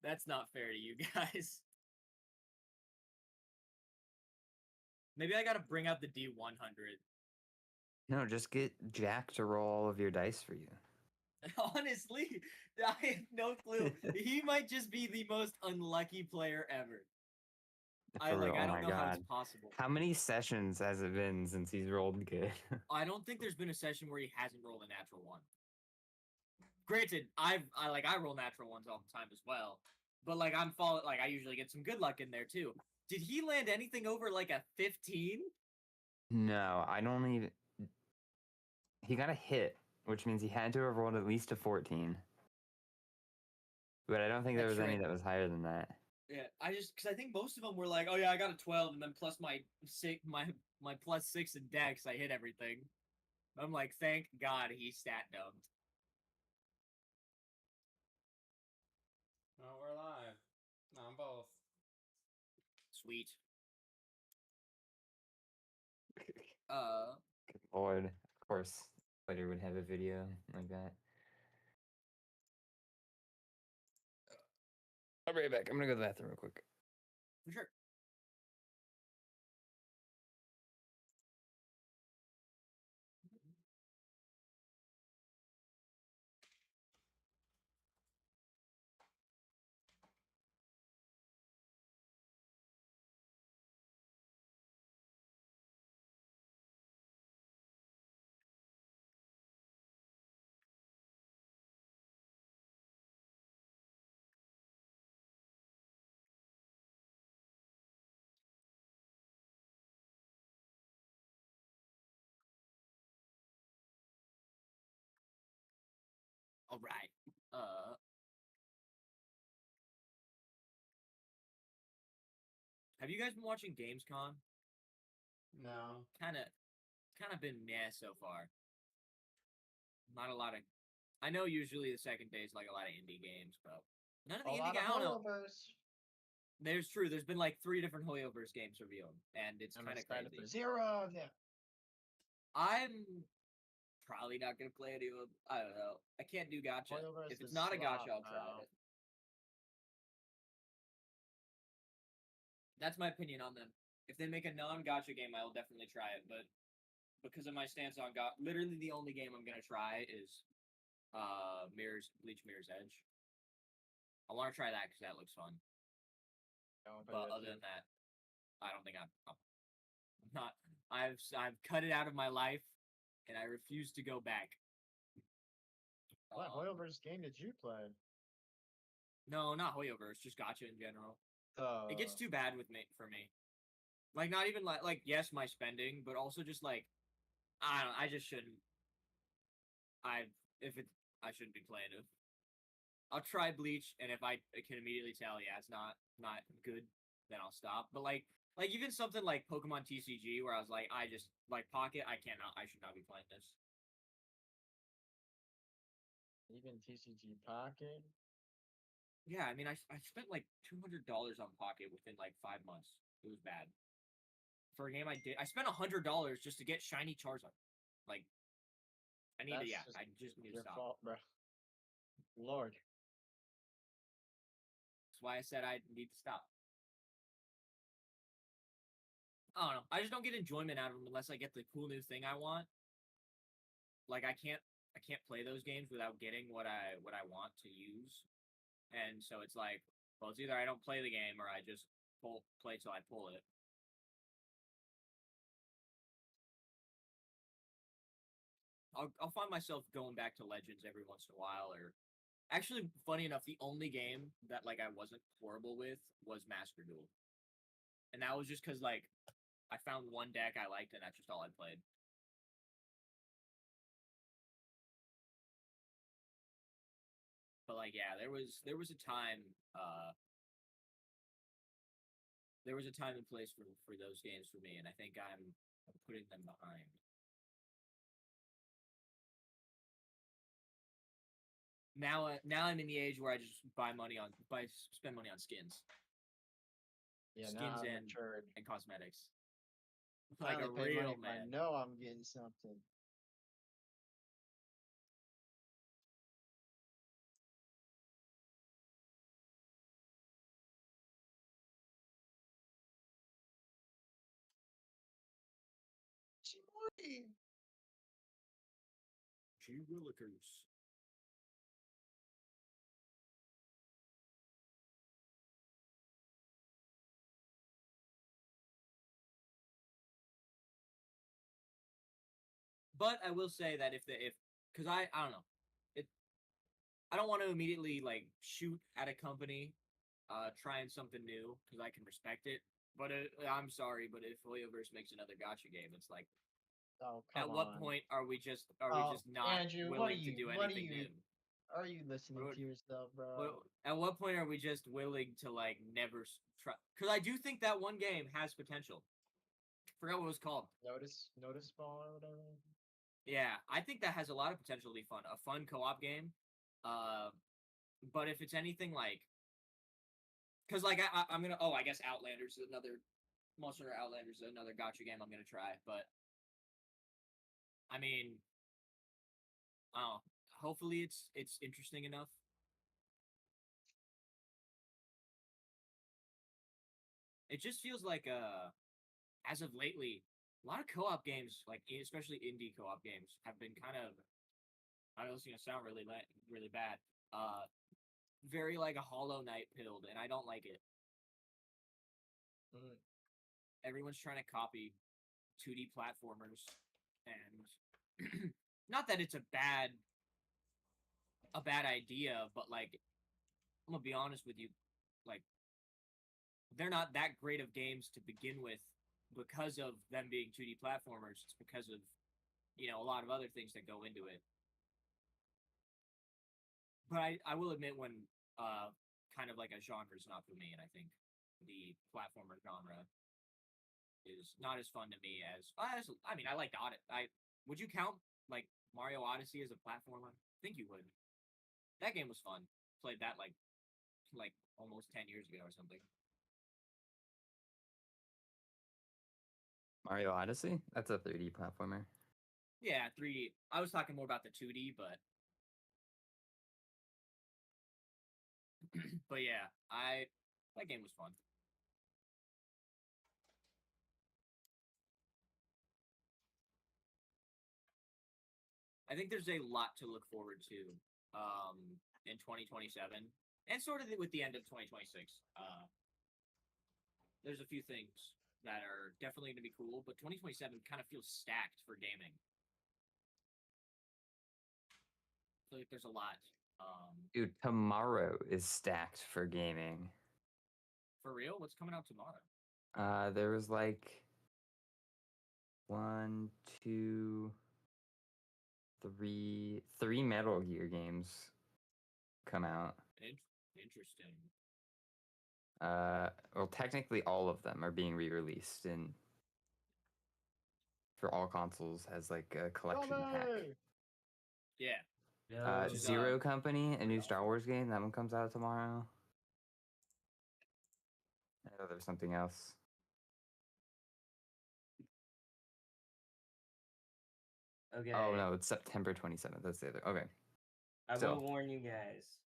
That's not fair to you guys. Maybe I gotta bring out the D100. No, just get Jack to roll all of your dice for you. Honestly, I have no clue. He might just be the most unlucky player ever. I For real, I oh don't my know how it's god. possible. How many sessions has it been since he's rolled good? I don't think there's been a session where he hasn't rolled a natural one. Granted, I roll natural ones all the time as well, but like I usually get some good luck in there too. Did he land anything over like a 15? No, I don't even. He got a hit, which means he had to have rolled at least a 14. But I don't think there was any that was higher than that. Yeah, because I think most of them were like, oh yeah, I got a 12, and then plus my plus 6 in dex, I hit everything. I'm like, thank God he stat dumped. Oh, we're live. On both. Sweet. Good lord. Of course, Twitter would have a video like that. I'll be right back. I'm gonna go to the bathroom real quick. For sure. All right. Have you guys been watching Gamescom? No. Kind of been meh so far. Not a lot of. I know usually the second day is like a lot of indie games, but none of the indie games. I don't know. There's true. There's been like 3 different Hoyoverse games revealed, and it's kind of crazy. For 0 of them. I'm probably not gonna play any of them. I don't know. I can't do gacha. Hoyoverse If it's is not a slop, gacha, I'll try bro. it. That's my opinion on them. If they make a non-gacha game, I will definitely try it. But because of my stance on gacha, literally the only game I'm gonna try is Bleach Mirror's Edge. I want to try that because that looks fun. But other than that, I don't think I'm not. I've cut it out of my life, and I refuse to go back. What Hoyoverse game did you play? No, not Hoyoverse, just gacha in general. It gets Oh. too bad with me for me. Like not even like yes, my spending, but also just like I don't. I just shouldn't. I shouldn't be playing it. I'll try Bleach, and if I can immediately tell, yeah, it's not good, then I'll stop. But like even something like Pokemon TCG, where I was like, I just like Pocket, I should not be playing this. Even TCG Pocket? Yeah, I mean, I spent like $200 on Pocket within like 5 months. It was bad. For a game I spent $100 just to get shiny Charizard. Like, I need I just need to stop. Fault, bro. Lord. That's why I said I need to stop. I don't know. I just don't get enjoyment out of them unless I get the cool new thing I want. Like I can't play those games without getting what I want to use. And so it's like, well, it's either I don't play the game or I just play till I pull it. I'll find myself going back to Legends every once in a while, or actually, funny enough, the only game that like I wasn't horrible with was Master Duel, and that was just because like I found one deck I liked, and that's just all I played. But like, yeah, there was a time, there was a time and place for those games for me, and I think I'm putting them behind. Now I'm in the age where I just spend money on skins. Yeah, skins now I'm and matured. cosmetics. I Like a only pay money real if man. I know I'm getting something. Gee Willikers. But I will say that if because I don't know, it I don't want to immediately like shoot at a company, trying something new because I can respect it. But I'm sorry, but if Hoyoverse makes another gotcha game, it's like, Oh, at come what on. point are we just Oh, not Andrew, willing to do anything new? Are you listening What- to yourself, bro? At what point are we just willing to like never try? Because I do think that one game has potential. Forgot what it was called. Notice ball or whatever. Yeah, I think that has a lot of potential to be fun. A fun co-op game. But if it's anything like, because like I'm gonna, I guess Outlanders is another, Monster Hunter Outlanders is another gotcha game I'm gonna try. But I mean, hopefully it's interesting enough. It just feels like as of lately, a lot of co-op games, like especially indie co-op games, have been kind of, I know it's gonna sound really really bad, very like a Hollow Knight pilled, and I don't like it. Everyone's trying to copy 2D platformers, and not that it's a bad idea, but like, I'm gonna be honest with you, like, they're not that great of games to begin with because of them being 2D platformers. It's because of, a lot of other things that go into it. But I will admit when kind of like a genre is not for me, and I think the platformer genre is not as fun to me as I mean, I liked would you count like Mario Odyssey as a platformer? I think you would. That game was fun. Played that like almost 10 years ago or something. Mario Odyssey? That's a 3D platformer. Yeah, 3D. I was talking more about the 2D, but but yeah, that game was fun. I think there's a lot to look forward to in 2027, and sort of with the end of 2026. There's a few things that are definitely going to be cool, but 2027 kind of feels stacked for gaming. I feel like there's a lot. Dude, tomorrow is stacked for gaming. For real? What's coming out tomorrow? There was like 1, 2, 3 Metal Gear games come out. Interesting. Well, technically all of them are being re-released and for all consoles as like a collection pack. Yeah. Zero Company, a new Star Wars game, that one comes out tomorrow. I know there's something else. Okay. Oh no, it's September 27th. That's the other. Okay. I So- will warn you guys.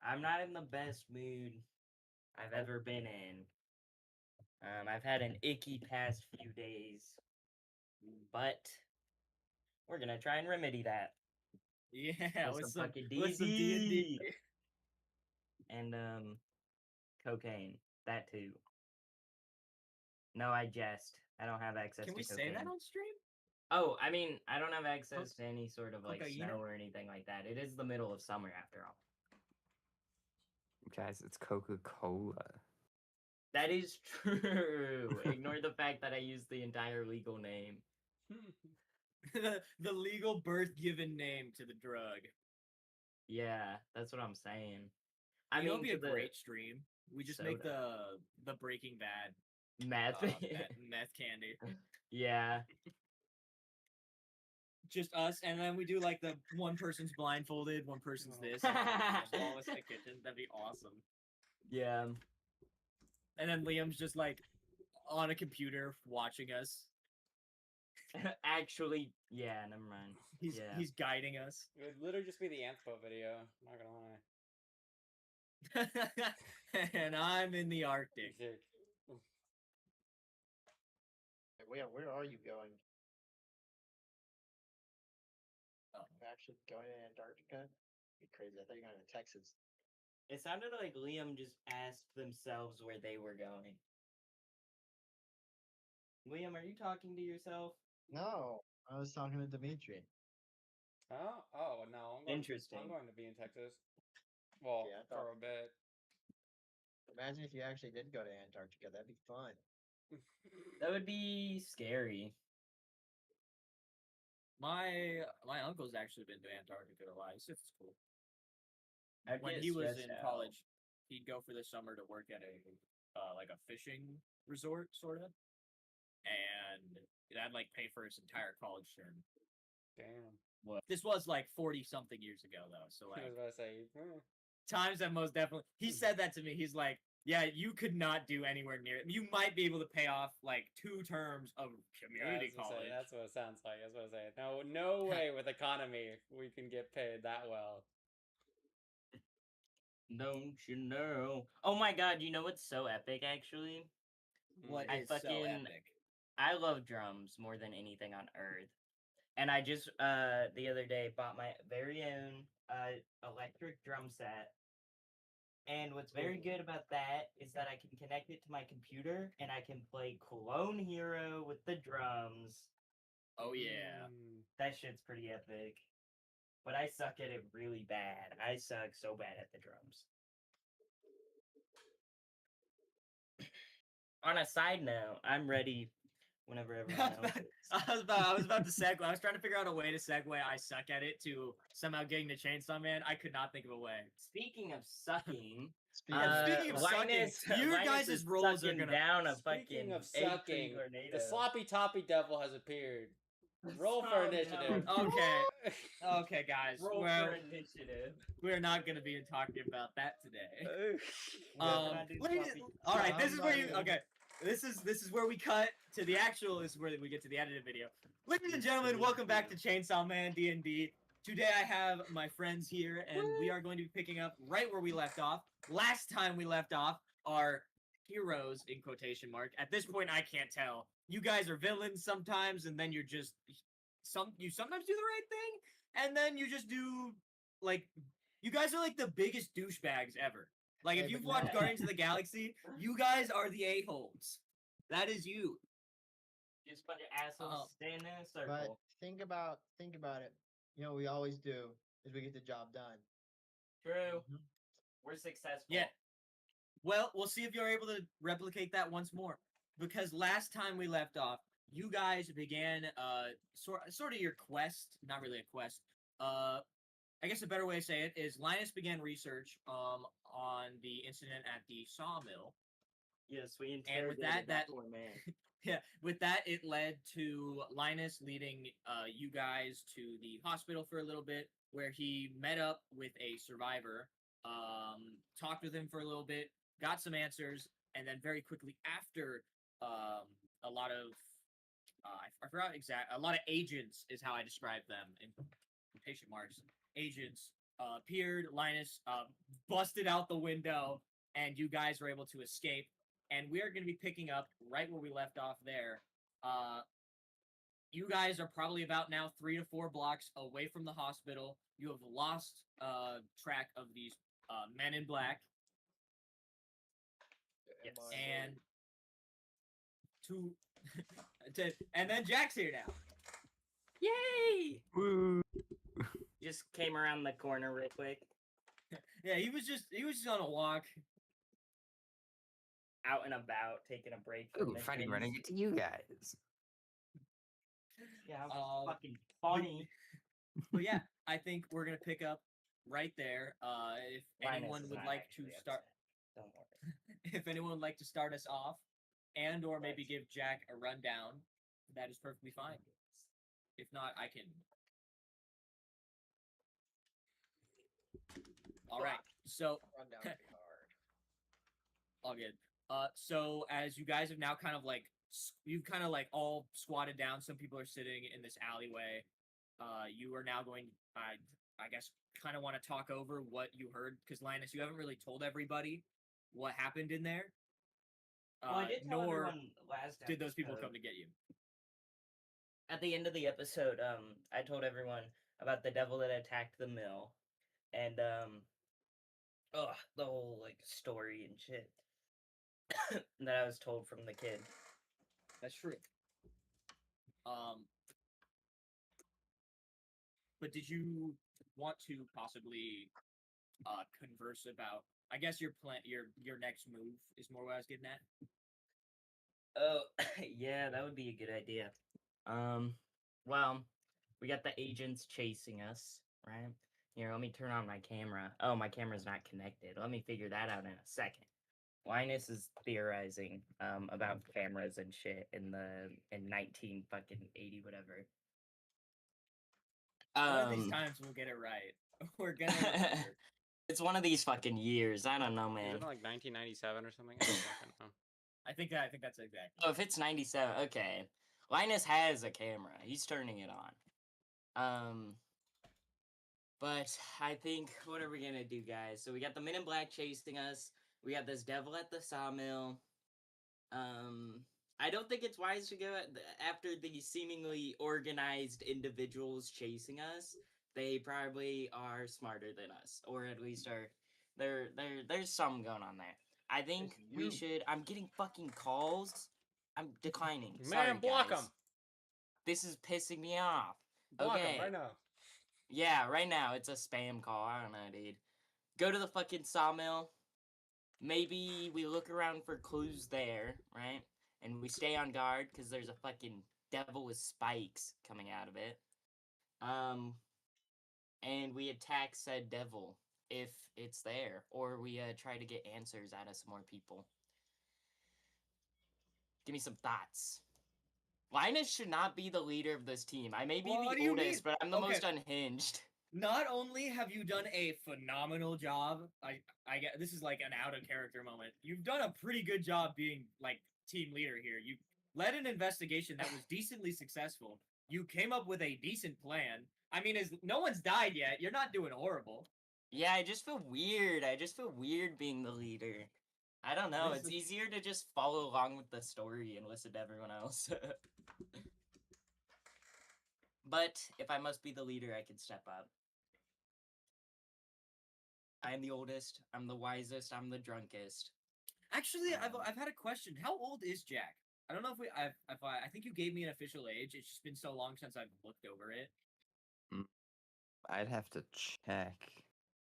I'm not in the best mood I've ever been in. I've had an icky past few days, but we're gonna try and remedy that. Yeah, With some fucking with some D&D. And cocaine. That too. No, I jest. I don't have access Can to we cocaine. say that on stream? Oh, I mean, I don't have access to any sort of like cocaine? snow or anything like that. It is the middle of summer after all. Guys, it's Coca-Cola. That is true. Ignore the fact that I used the entire legal name. the legal birth given name to the drug. Yeah, that's what I'm saying. I mean, it'll to be a the great stream. We just make soda. the Breaking Bad meth. meth candy. Yeah. Just us, and then we do like the one person's blindfolded, one person's this, and just all of us in the kitchen. That'd be awesome. Yeah. And then Liam's just like on a computer watching us. Actually, yeah, never mind. He's guiding us. It would literally just be the Anthro video. I'm not gonna lie. And I'm in the Arctic. Sick. Where are you going? actually going to Antarctica? Be crazy. I thought you were going to Texas. It sounded like Liam just asked themselves where they were going. Liam, are you talking to yourself? No, I was talking to Dimitri. Oh no, Interesting. I'm going to be in Texas. Well, Yeah, I for thought- a bit. Imagine if you actually did go to Antarctica. That'd be fun. That would be scary. My uncle's actually been to Antarctica a lot. He says it's cool. I'd When get he was stressed in out. college, he'd go for the summer to work at a like a fishing resort, sort of, and that'd like pay for his entire college term. Damn. This was like 40 something years ago, though. So I was like about to say. times have most definitely. He said that to me. He's like, "Yeah, you could not do anywhere near it. You might be able to pay off like 2 terms of community college." That's what it sounds like. That's what I say. No way with economy we can get paid that well. Don't you know? Oh my god, you know what's so epic actually? What I is so fucking- epic? I love drums more than anything on earth. And I just the other day bought my very own electric drum set. And what's very good about that is that I can connect it to my computer and I can play Clone Hero with the drums. Oh yeah. That shit's pretty epic. But I suck at it really bad. I suck so bad at the drums. On a side note, I'm ready whenever everyone else is. I was about to segue. I was trying to figure out a way to segue. I suck at it to somehow getting to Chainsaw Man. I could not think of a way. Speaking of sucking, Speaking speaking of sucking, your Linus guys' is roles are sucking gonna- down a Speaking fucking of egg sucking, tree tornado. the sloppy toppy devil has appeared. Roll for Oh, no. initiative. Okay. Okay, guys. Roll well, for initiative. we're not gonna be talking about that today. We're gonna do ladies- sloppy- all right, this is where you. Somebody- Okay, this is where we cut to the actual. This is where we get to the edited video. Ladies and gentlemen, welcome back to Chainsaw Man DND. Today I have my friends here, and we are going to be picking up right where we left off. Last time we left off, our heroes in quotation mark. At this point, I can't tell. You guys are villains sometimes, and then you're just you sometimes do the right thing, and then you just do like you guys are like the biggest douchebags ever. Like if Hey, you've but watched no. Guardians of the Galaxy, you guys are the a-holes. That is you. Just bunch of assholes standing in a But circle. think about it. You know what we always do is we get the job done. True. Mhm. We're successful. Yeah. Well, we'll see if you're able to replicate that once more. Because last time we left off, you guys began sort of your quest. Not really a quest. I guess a better way to say it is Linus began research on the incident at the sawmill. Yes, we And with interrogated that poor man. Yeah, with that, it led to Linus leading you guys to the hospital for a little bit, where he met up with a survivor, talked with him for a little bit, got some answers, and then very quickly after, a lot of I forgot a lot of agents is how I describe them in quotation marks. Agents appeared. Linus busted out the window, and you guys were able to escape. And we are going to be picking up right where we left off there. You guys are probably about now 3 to 4 blocks away from the hospital. You have lost track of these men in black. Yes. And and then Jack's here now. Yay! Woo! Just came around the corner real quick. Yeah, he was just on a walk. Out and about, taking a break from Ooh, funny missions. running into you guys. Yeah, Um, fucking funny. But yeah, I think we're gonna pick up right there. If Linus anyone is would not like to actually start, upset. Don't worry. if anyone would like to start us off, and or maybe Right. give Jack a rundown, that is perfectly fine. If not, I can. All right. So Rundown would be hard. all good. So as you guys have now kind of like you've kind of like all squatted down. Some people are sitting in this alleyway. You are now going. I guess kind of want to talk over what you heard because Linus, you haven't really told everybody what happened in there. Well, I did tell nor everyone last did those people episode. come to get you. At the end of the episode, I told everyone about the devil that attacked the mill, and the whole like story and shit that I was told from the kid. That's true. But did you want to possibly converse about? I guess your plan, your next move is more what I was getting at. Oh, yeah, that would be a good idea. Well, we got the agents chasing us, right? Here, let me turn on my camera. Oh, my camera's not connected. Let me figure that out in a second. Linus is theorizing about cameras and shit in 19 fucking 80 whatever. One of these times we'll get it right. We're gonna remember. It's one of these fucking years. I don't know, Is man. it like 1997 or something? I don't fucking know. I think that's exact. Oh, if it's 97, okay. Linus has a camera. He's turning it on. But I think, what are we gonna do, guys? So we got the Men in Black chasing us. We got this devil at the sawmill. I don't think it's wise to go after the seemingly organized individuals chasing us. They probably are smarter than us, or at least there's something going on there. I think we should. I'm getting fucking calls. I'm declining. Sorry, Man, block guys. him. This is pissing me off. Block Okay. him right now. Yeah, right now it's a spam call. I don't know, dude. Go to the fucking sawmill. Maybe we look around for clues there, right? And we stay on guard because there's a fucking devil with spikes coming out of it. And we attack said devil if it's there, or we try to get answers out of some more people. Give me some thoughts. Linus should not be the leader of this team. I may be What do the you mean? oldest, but I'm the Okay. most unhinged. Not only have you done a phenomenal job, I get this is like an out of character moment. You've done a pretty good job being like team leader here. You led an investigation that was decently successful. You came up with a decent plan. I mean, no one's died yet. You're not doing horrible. Yeah, I just feel weird. I just feel weird being the leader. I don't know. It's easier to just follow along with the story and listen to everyone else. But if I must be the leader, I can step up. I am the oldest. I'm the wisest. I'm the drunkest. Actually, I've had a question. How old is Jack? I don't know if I think you gave me an official age. It's just been so long since I've looked over it. I'd have to check.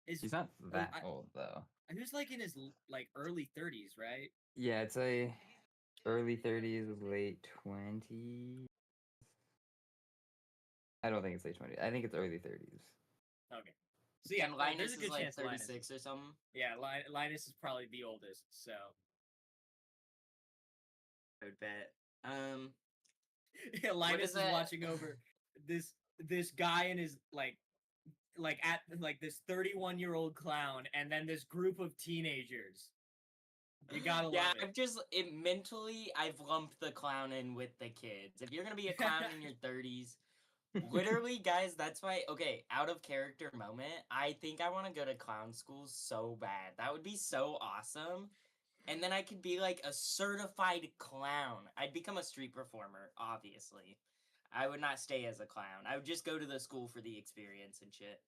He's not that old though. He was like in his early 30s, right? Yeah, it's a early 30s, late 20s. I don't think it's late 20s. I think it's early 30s. Okay. So yeah, And Linus there's a good is like chance 36 or something. Yeah, Linus is probably the oldest. So I would bet. yeah, Linus is that? watching over this guy and his this 31-year-old clown, and then this group of teenagers. You gotta love it. Mentally, I've lumped the clown in with the kids. If you're gonna be a clown in your 30s, literally, guys, that's why. Okay, out of character moment. I think I want to go to clown school so bad. That would be so awesome. And then I could be like a certified clown. I'd become a street performer, obviously. I would not stay as a clown. I would just go to the school for the experience and shit.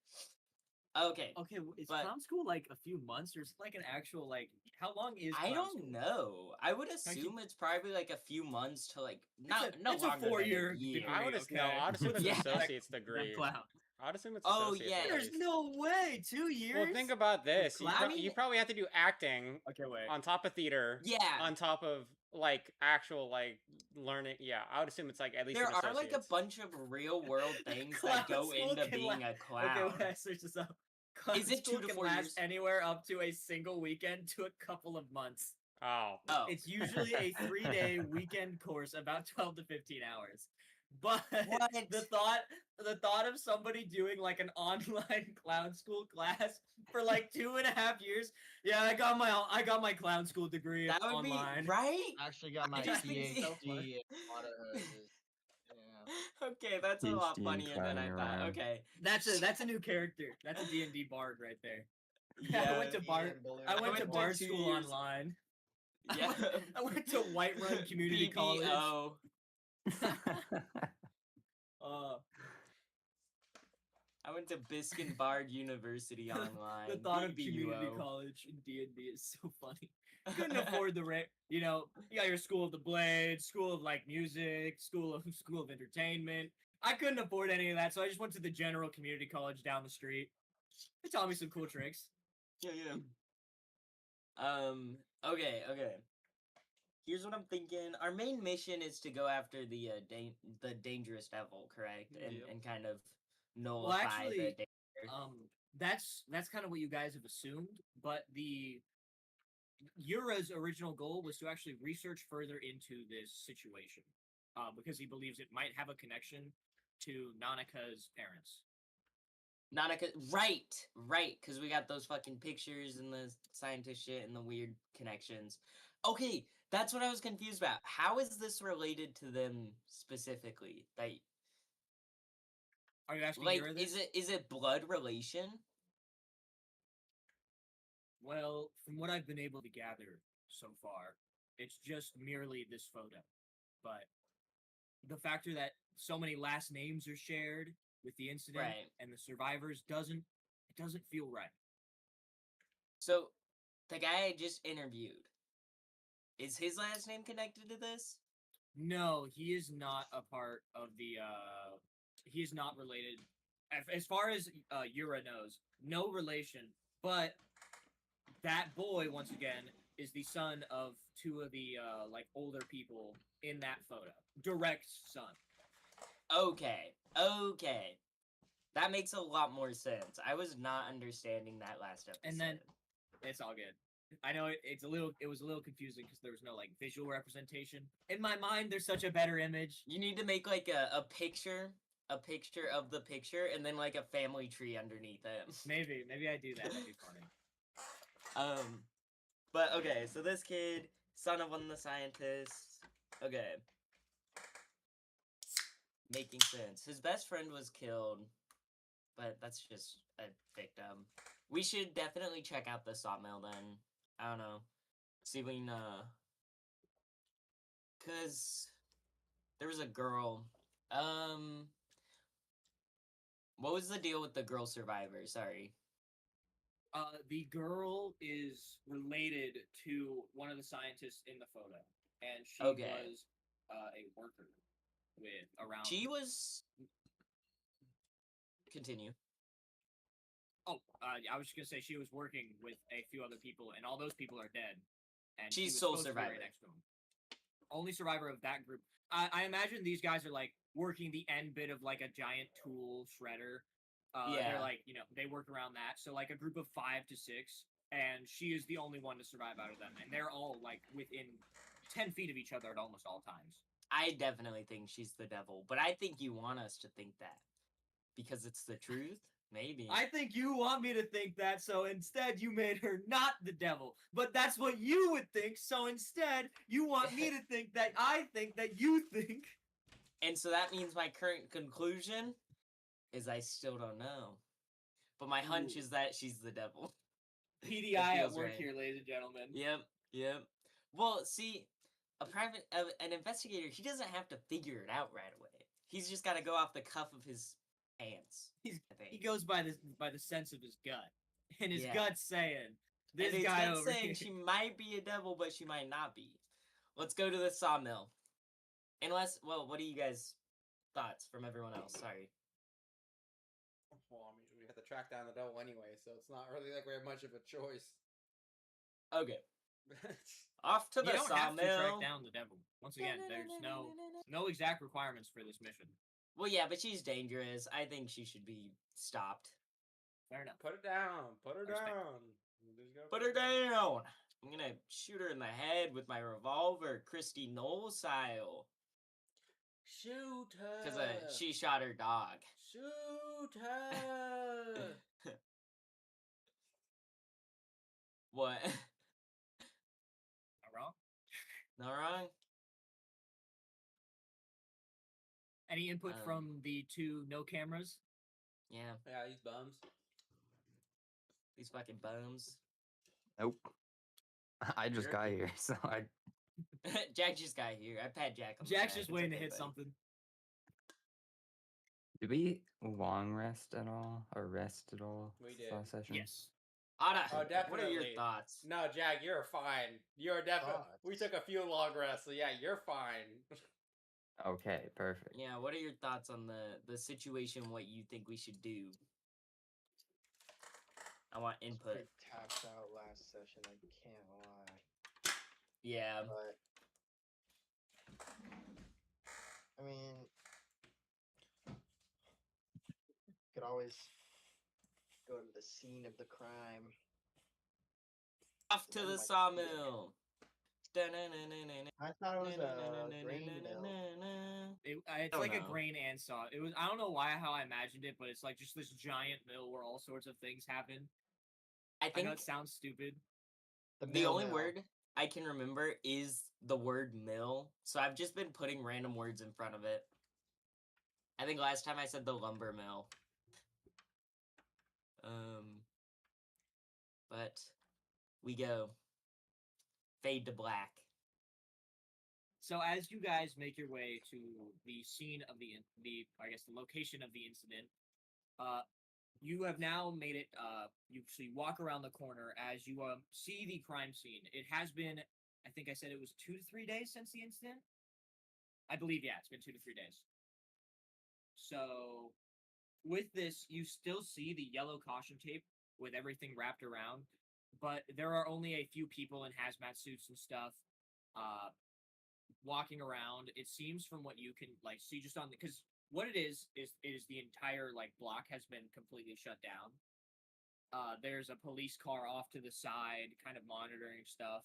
Okay. Okay, is clown school like a few months, or is it like an actual how long is? I don't know. I would assume it's probably like a few months to like it's longer a 4-year than a year. degree. I would Okay. no, I'd assume it's Yeah. an associate's degree. Clown. I'd assume it's Oh, associate's yeah. at There's least. no way. 2 years. Well, think about this. clown- You probably have to do acting Okay, wait. on top of theater. Yeah. On top of actual learning. Yeah, I would assume it's at least. There an are like a associate's. bunch of real world things Clown that go school into can being a clown. Okay, wait, I searched this up. Clown Is it school 2 to can 4 last years? anywhere up to a single weekend to a couple of months. Oh. It's usually a 3-day weekend course, about 12 to 15 hours. But What? the thought of somebody doing like an online clown school class for 2.5 years. Yeah, I got my clown school degree That would online. be right. I actually got my just think PhD so in water hoses. Yeah. Okay, that's a lot PhD in funnier than I clowning thought. around. Okay. That's a new character. That's a D&D bard right there. Yeah. I went to I went to went bar to 2 school years. online. Yeah. I went to White Run Community College. BBO. I went to Biskin Bard University online. The thought of community BBUO. college in D&D is so funny. Couldn't afford the rent. You know, you got your School of the Blade, School of like music, School of entertainment. I couldn't afford any of that, so I just went to the general community college down the street. They taught me some cool tricks. Yeah. Okay. Here's what I'm thinking. Our main mission is to go after the dangerous devil, correct? And Yep. and kind of nullify actually, the danger. That's kind of what you guys have assumed, but the Yura's original goal was to actually research further into this situation, because he believes it might have a connection to Nanaka's parents. Nanaka, right, because we got those fucking pictures and the scientist shit and the weird connections. Okay, that's what I was confused about. How is this related to them specifically? Like, Are you asking like Yura this? is it blood relation? Well, from what I've been able to gather so far, it's just merely this photo. But the factor that so many last names are shared with the incident Right. and the survivors doesn't feel right. So, the guy I just interviewed, is his last name connected to this? No, he is not a part of the he is not related as far as Yura knows. No relation, but that boy once again is the son of two of the like older people in that photo. Direct son. Okay. That makes a lot more sense. I was not understanding that last episode. And then it's all good. I know it was a little confusing because there was no like visual representation. In my mind, there's such a better image. You need to make like a picture of the picture and then like a family tree underneath it. Maybe I do that. That'd be funny. But okay, so this kid, son of one of the scientists. Okay. Making sense. His best friend was killed, but that's just a victim. We should definitely check out the sawmill then. I don't know. See if we can, cause there was a girl. What was the deal with the girl survivor? Sorry. The girl is related to one of the scientists in the photo, and she Okay. was a worker with around. She was. Continue. Oh, I was just gonna say she was working with a few other people, and all those people are dead. And she She's was sole supposed to be right survivor. next to him. Only survivor of that group. I imagine these guys are like working the end bit of like a giant tool shredder. Yeah. They're like, you know, they work around that. So like a group of 5 to 6, and she is the only one to survive out of them, and they're all like within 10 feet of each other at almost all times. I definitely think she's the devil, but I think you want us to think that because it's the truth. Maybe. I think you want me to think that, so instead you made her not the devil. But that's what you would think, so instead you want me to think that I think that you think. And so that means my current conclusion is I still don't know. But my hunch Ooh. is that she's the devil. PDI at feels work right. here, ladies and gentlemen. Yep. Well, see, an investigator, he doesn't have to figure it out right away. He's just got to go off the cuff of his pants. He goes by the sense of his gut, and his Yeah. gut's saying this and his guy gut's over saying here. she might be a devil, but she might not be. Let's go to the sawmill. Unless, well, what are you guys' thoughts from everyone else? Sorry. Well, I mean, we have to track down the devil anyway, so it's not really like we have much of a choice. Okay. Off to You the don't have to sawmill. track down the devil. Once again, there's no exact requirements for this mission. Well, yeah, but she's dangerous. I think she should be stopped. Fair enough. Put her down. Put her Respect. down. You just gotta Put her down. I'm gonna shoot her in the head with my revolver, Christy Knoll style. Shoot her. Because she shot her dog. Shoot her. What? Not wrong. Not wrong? Any input from the 2 no cameras? Yeah, Yeah, these bums. these fucking bums. Nope. I just You're- got here, so I. Jack just got here. I pat Jack on the Jack's back. just It's waiting to okay, hit buddy. something. Did we long rest at all or rest at all? We this did. last session? Yes. Ada, Oh, what are your definitely. thoughts? No, Jack, you're fine. You're definitely. We Thoughts? took a few long rests, so yeah, you're fine. Okay, perfect. Yeah, what are your thoughts on the situation? What you think we should do? I want input. Pretty tapped out last session. I can't lie. Yeah. But I mean, could always go to the scene of the crime. Off to That the might be it. sawmill. I thought it was a grain mill. It's Don't like a know. grain and saw. It was. I don't know how I imagined it, but it's like just this giant mill where all sorts of things happen. I I think know it sounds stupid. the mill only mill. word I can remember is the word mill, so I've just been putting random words in front of it. I think last time I said the lumber mill. But we go. Fade to black. So as you guys make your way to the scene of the location of the incident, you have now made it. You walk around the corner as you see the crime scene. It has been, I think I said it was 2 to 3 days since the incident. I believe, yeah, it's been 2 to 3 days. So with this, you still see the yellow caution tape with everything wrapped around, but there are only a few people in hazmat suits and stuff. Walking around. It seems from what you can see just on because what it is the entire block has been completely shut down. There's a police car off to the side kind of monitoring stuff,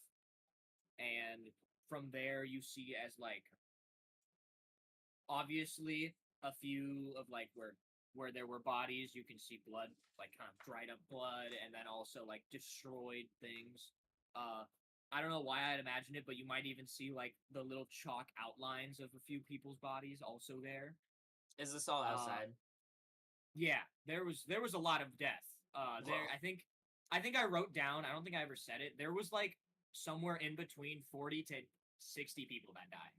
and from there you see as obviously a few of where there were bodies, you can see blood, kind of dried up blood, and then also destroyed things. I don't know why I'd imagine it, but you might even see the little chalk outlines of a few people's bodies also there. Is this all outside? Yeah, there was a lot of death. There, I think I wrote down. I don't think I ever said it. There was somewhere in between 40 to 60 people that died.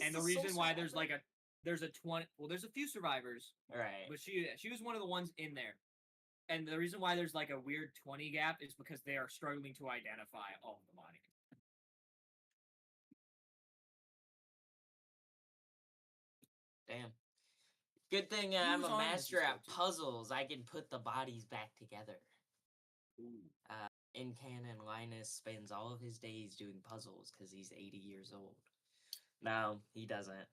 And the reason why there's a 20. Well, there's a few survivors. Right. But she was one of the ones in there. And the reason why there's a weird 20 gap is because they are struggling to identify all of the bodies. Damn. Good thing I'm Who's a on master Mrs. at Go-To? puzzles. I can put the bodies back together. Ooh. In canon, Linus spends all of his days doing puzzles because he's 80 years old. No, he doesn't.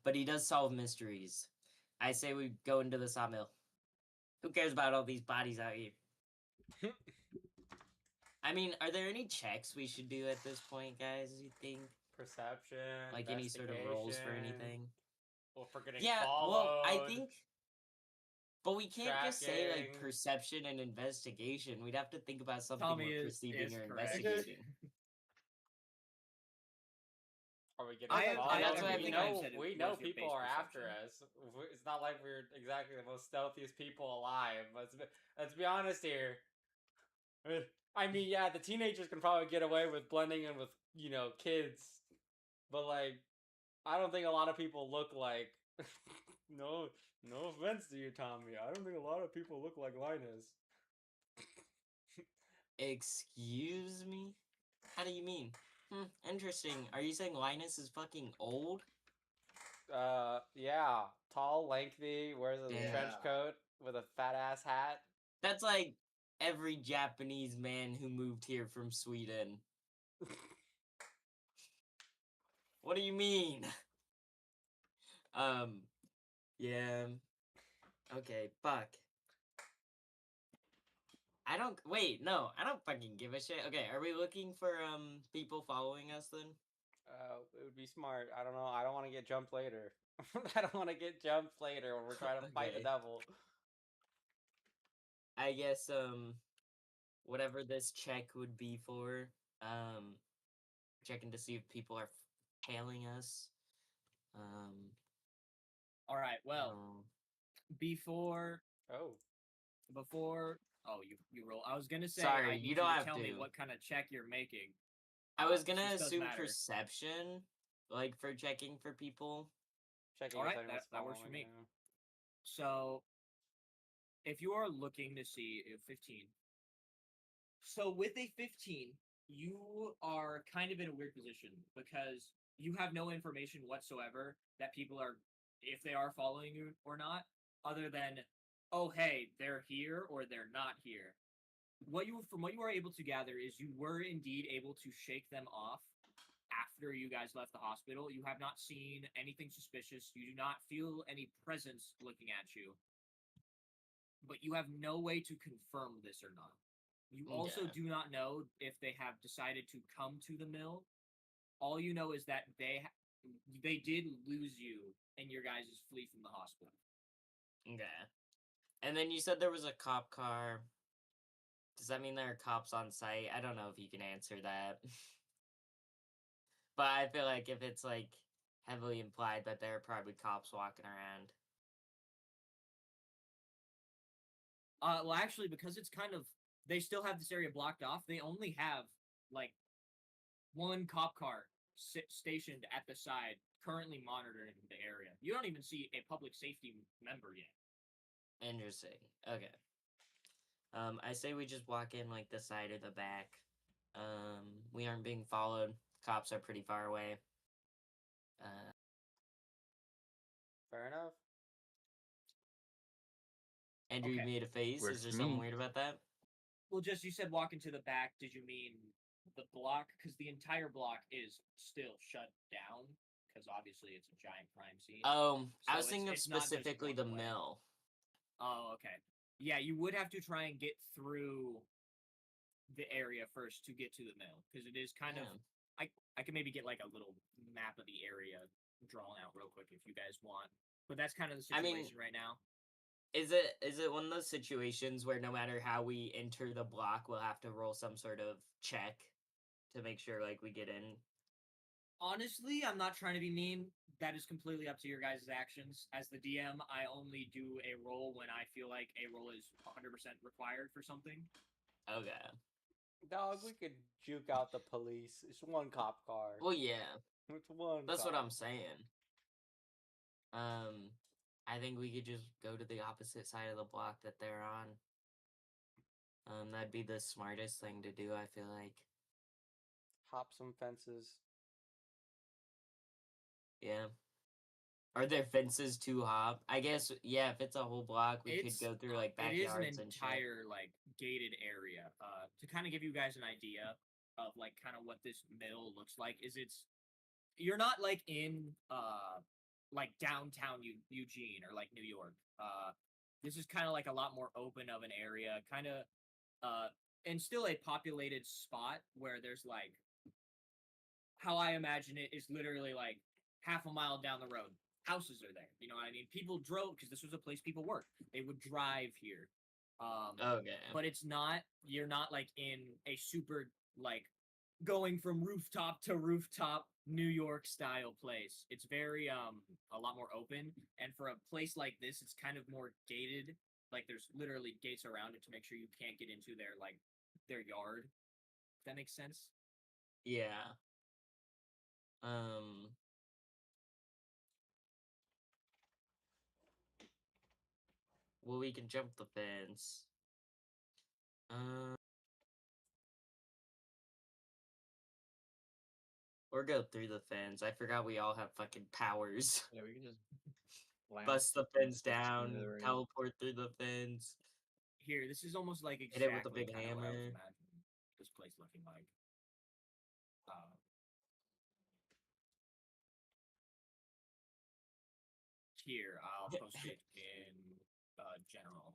But he does solve mysteries. I say we go into the sawmill. Who cares about all these bodies out here? I mean, are there any checks we should do at this point, guys, you think? Perception. Like any sort of rolls for anything? Well, for getting Yeah, followed. well, I think... But we can't just say, tracking. perception and investigation. We'd have to think about something Tommy we're is perceiving or correct. investigating. Are we getting I followed? that's what I we think know, I said it we was know your people base are after perception. us. It's not like we're exactly the most stealthiest people alive. Let's be honest here. I mean, yeah, the teenagers can probably get away with blending in with, kids. But, I don't think a lot of people look like... no offense to you, Tommy. I don't think a lot of people look like Linus. Excuse me? How do you mean? Interesting. Are you saying Linus is fucking old? Yeah. Tall, lengthy, wears a Damn. trench coat with a fat-ass hat. That's like every Japanese man who moved here from Sweden. What do you mean? Yeah. Okay, fuck. I don't fucking give a shit. Okay, are we looking for people following us then? It would be smart. I don't know. I don't want to get jumped later. I don't want to get jumped later when we're trying to fight the Okay. devil. I guess whatever this check would be for, checking to see if people are tailing us. All right. Well, before Oh. you roll. I was gonna say. Sorry, I need you don't to have tell me to. what kind of check you're making. I was this gonna does assume matter. perception, for checking for people. Checking. All right, if anyone's that works for following me. now. So, if you are looking to see if 15, so with a 15, you are kind of in a weird position because you have no information whatsoever that people are, if they are following you or not, other than, oh hey, they're here or they're not here. From what you are able to gather is you were indeed able to shake them off after you guys left the hospital. You have not seen anything suspicious. You do not feel any presence looking at you. But you have no way to confirm this or not. You also Okay. do not know if they have decided to come to the mill. All you know is that they did lose you and your guys' flee from the hospital. Okay. And then you said there was a cop car. Does that mean there are cops on site? I don't know if you can answer that. But I feel like if it's like heavily implied that there are probably cops walking around. Well, actually, because it's kind of they still have this area blocked off. They only have like one cop car stationed at the side, currently monitoring the area. You don't even see a public safety member yet. Interesting. Okay. I say we just walk in like the side or the back. We aren't being followed. Cops are pretty far away. Fair enough. Andrew, you Okay. made a face. Works Is there for something me. weird about that? Well, just you said walk into the back. Did you mean the block? Because the entire block is still shut down. Because obviously it's a giant crime scene. I So was thinking of it's not just specifically the one way. mill. Oh, okay. Yeah, you would have to try and get through the area first to get to the mill because it is kind of. I can maybe get like a little map of the area drawn out real quick if you guys want. But that's kind of the I mean- situation right now. Is it one of those situations where no matter how we enter the block, we'll have to roll some sort of check to make sure like we get in? Honestly, I'm not trying to be mean. That is completely up to your guys' actions. As the DM, I only do a roll when I feel like a roll is 100% required for something. Okay. Dog, we could juke out the police. It's one cop car. Well, yeah. It's one. That's what cop. I'm saying. I think we could just go to the opposite side of the block that they're on. That'd be the smartest thing to do, I feel like. Hop some fences. Yeah. Are there fences to hop? I guess, yeah, if it's a whole block, we could go through, like, It is backyards an and shit. entire like gated area. To kind of give you guys an idea of like kind of what this middle looks like is you're not like in like downtown Eugene or like New York. This is kind of like a lot more open of an area, kind of and still a populated spot where there's like how I imagine it is literally like half a mile down the road. Houses are there. You know what I mean? People drove because this was a place people worked. They would drive here. Okay. But it's not. You're not like in a super like going from rooftop to rooftop New York style place. It's very a lot more open. And for a place like this, it's kind of more gated. Like there's literally gates around it to make sure you can't get into their yard. If that makes sense. Yeah. Well, we can jump the fence. Or go through the fence. I forgot we all have fucking powers. Yeah, we can just Bust the fence switch down, smithereens. teleport through the fence. Here, this is almost like Hit it with a exactly big kind of what I was hammer. imagining this place looking like. Here, I'll post it in general.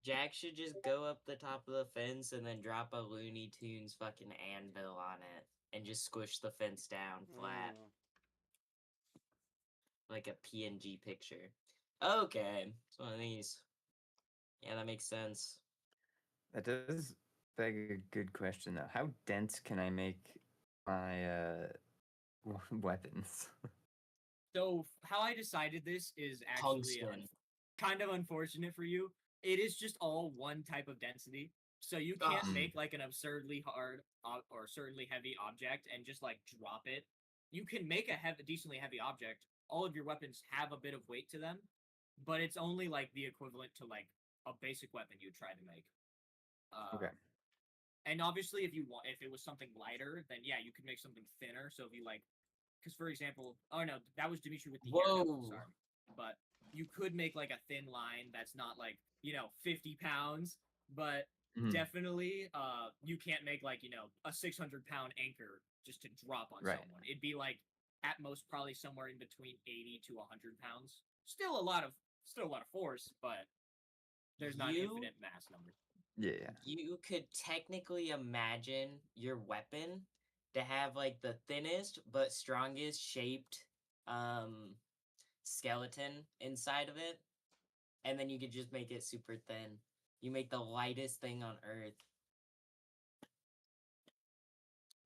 Jack should just go up the top of the fence and then drop a Looney Tunes fucking anvil on it and just squish the fence down flat. Like a PNG picture. Okay, it's one of these. Yeah, that makes sense. That does beg a good question though. How dense can I make my weapons? So how I decided this is actually Tungsten. kind of unfortunate for you. It is just all one type of density. So you can't Ugh. make like an absurdly hard or certainly heavy object and just like drop it you can make a decently heavy object. All of your weapons have a bit of weight to them, but it's only like the equivalent to like a basic weapon you'd try to make. Okay. And obviously, if it was something lighter, then yeah, you could make something thinner. So if you like, because for example, oh no, that was Dimitri with the air gun, Whoa. sorry, but you could make like a thin line that's not like 50 pounds, but Mhm. definitely you can't make like a 600-pound anchor just to drop on Right. someone. It'd be like at most probably somewhere in between 80 to 100 pounds. Still a lot of force, but there's not You- infinite mass number. Yeah. You could technically imagine your weapon to have like the thinnest but strongest shaped skeleton inside of it, and then you could just make it super thin. You make the lightest thing on earth.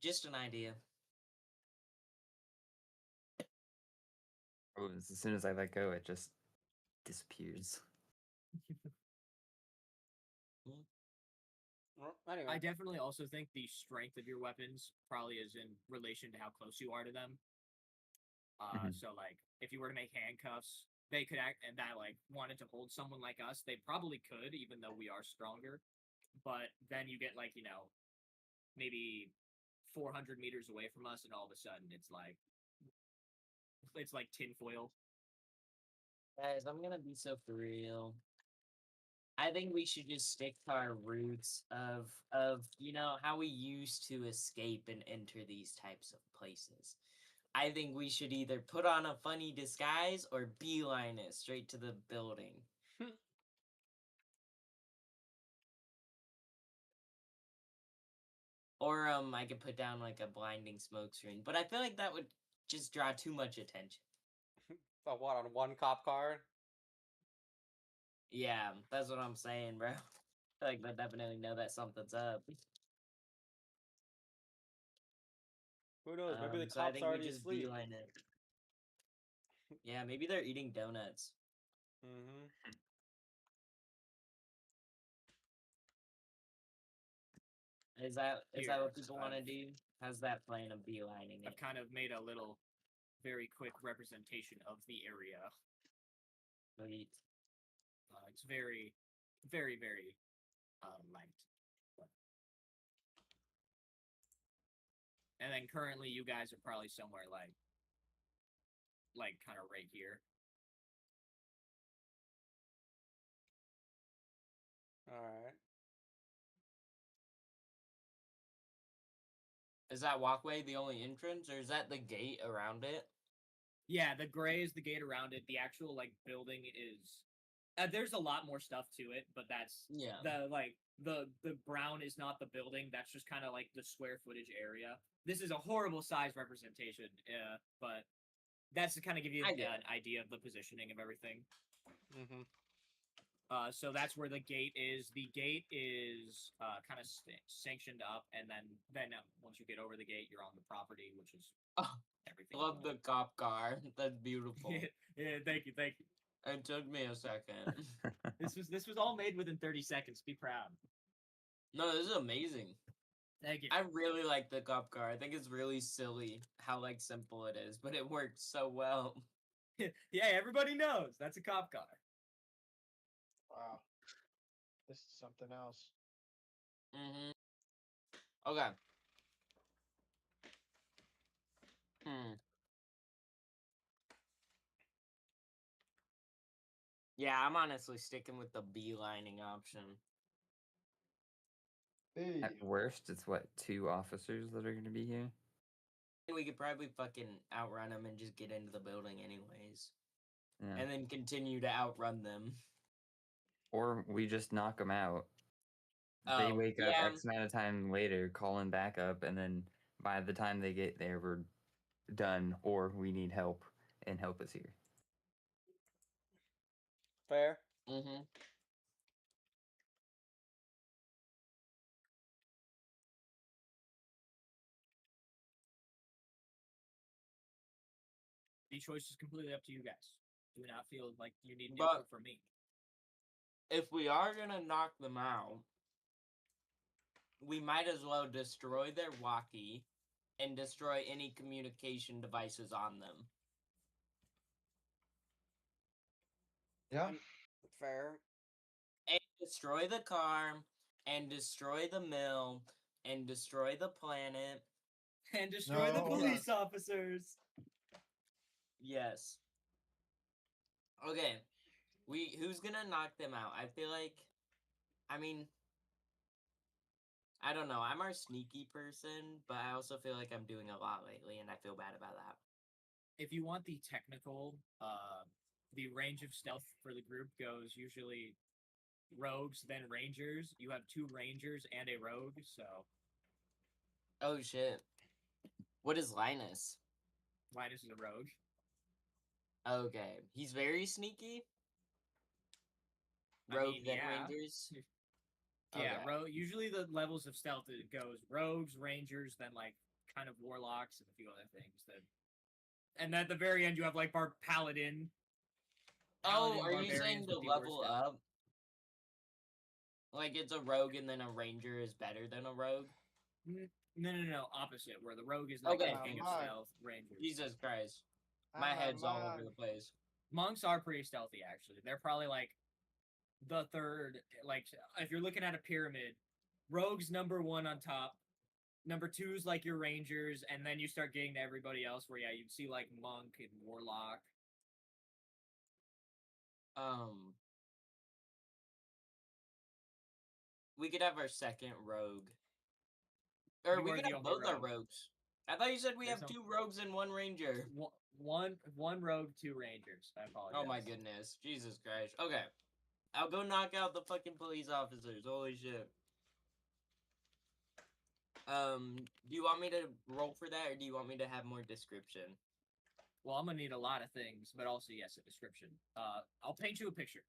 Just an idea. Oh, as soon as I let go, it just disappears. Well, anyway. I definitely also think the strength of your weapons probably is in relation to how close you are to them. Mhm. So like if you were to make handcuffs, they could act and that like wanted to hold someone like us, they probably could, even though we are stronger. But then you get like, maybe 400 meters away from us, and all of a sudden it's like tinfoil. Guys, I'm gonna be so for real. I think we should just stick to our roots of how we used to escape and enter these types of places. I think we should either put on a funny disguise or beeline it straight to the building. Or I could put down like a blinding smoke screen, but I feel like that would just draw too much attention. So what, on one cop car? Yeah, that's what I'm saying, bro. I feel like they definitely know that something's up. Who knows? Maybe the So I cops think are we already just asleep. beeline it. Yeah, maybe they're eating donuts. Mm-hmm. Is that Here, what people want to I've- do? How's that plan of beelining I've it? kind of made a little very quick representation of the area. Sweet. It's very, very, very light. And then currently you guys are probably somewhere like kind of right here. Alright. Is that walkway the only entrance, or is that the gate around it? Yeah, the gray is the gate around it. The actual like building is there's a lot more stuff to it, but that's Yeah. the brown is not the building. That's just kind of like the square footage area. This is a horrible size representation, but that's to kind of give you I get an idea of the positioning of everything. Mm-hmm. So that's where the gate is. The gate is kind of sanctioned up, and then once you get over the gate, you're on the property, which is Oh, everything. love the cop car. That's beautiful. Yeah, thank you. It took me a second. This was all made within 30 seconds. Be proud. No, this is amazing. Thank you. I really like the cop car. I think it's really silly how like simple it is, but it works so well. Yeah, everybody knows that's a cop car. Wow. This is something else. Mm-hmm. Okay. Yeah, I'm honestly sticking with the beelining option. Hey. At worst, it's what, 2 officers that are going to be here? We could probably fucking outrun them and just get into the building anyways. Yeah. And then continue to outrun them. Or we just knock them out. They Oh, wake up yeah. X amount of time later, calling back up, and then by the time they get there, we're done, or we need help, and help is here. Fair. Mm-hmm. The choice is completely up to you guys. Do not feel like you need But- input from me. If we are gonna knock them out, we might as well destroy their walkie and destroy any communication devices on them. Yeah. Fair. And destroy the car, and destroy the mill, and destroy the planet. And destroy the No, hold police officers. Yes. Okay. Who's gonna knock them out? I feel like, I mean, I don't know. I'm our sneaky person, but I also feel like I'm doing a lot lately, and I feel bad about that. If you want the technical, the range of stealth for the group goes usually rogues, then rangers. You have 2 rangers and a rogue, so Oh shit. What is Linus? Linus is a rogue. Okay. He's very sneaky. I Rogue mean, then yeah. Rangers. Yeah, Okay. usually the levels of stealth it goes rogues, rangers, then like kind of warlocks and a few other things. And then at the very end you have like paladin. Oh, are you barbarians saying with to the worst level stealth. up? Like it's a rogue and then a ranger is better than a rogue? No, opposite. Where the rogue is like Okay. the king of Fuck. stealth, rangers. Jesus Christ. My head's all over the place. Monks are pretty stealthy actually. They're probably like the third. Like if you're looking at a pyramid, rogues number 1 on top. Number 2 is like your rangers, and then you start getting to everybody else. Where you'd see like monk and warlock. We could have our second rogue. Or You we are could the have only both our rogue. rogues. I thought you said we There's have no- 2 rogues and 1 ranger. One rogue, 2 rangers. I apologize. Oh my goodness. Jesus Christ. Okay. I'll go knock out the fucking police officers. Holy shit. Do you want me to roll for that, or do you want me to have more description? Well, I'm gonna need a lot of things, but also yes, a description. I'll paint you a picture.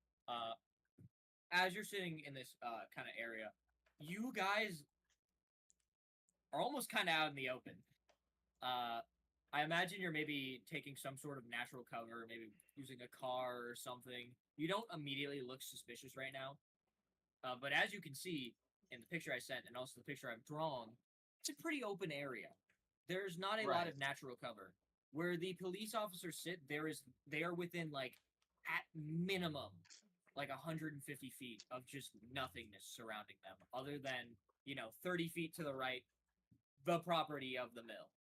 As you're sitting in this kind of area, you guys are almost kind of out in the open. I imagine you're maybe taking some sort of natural cover, maybe using a car or something. You don't immediately look suspicious right now, but as you can see in the picture I sent and also the picture I've drawn, it's a pretty open area. There's not a lot Right. of natural cover. Where the police officers sit, they are within like at minimum like 150 feet of just nothingness surrounding them, other than 30 feet to the right, the property of the mill.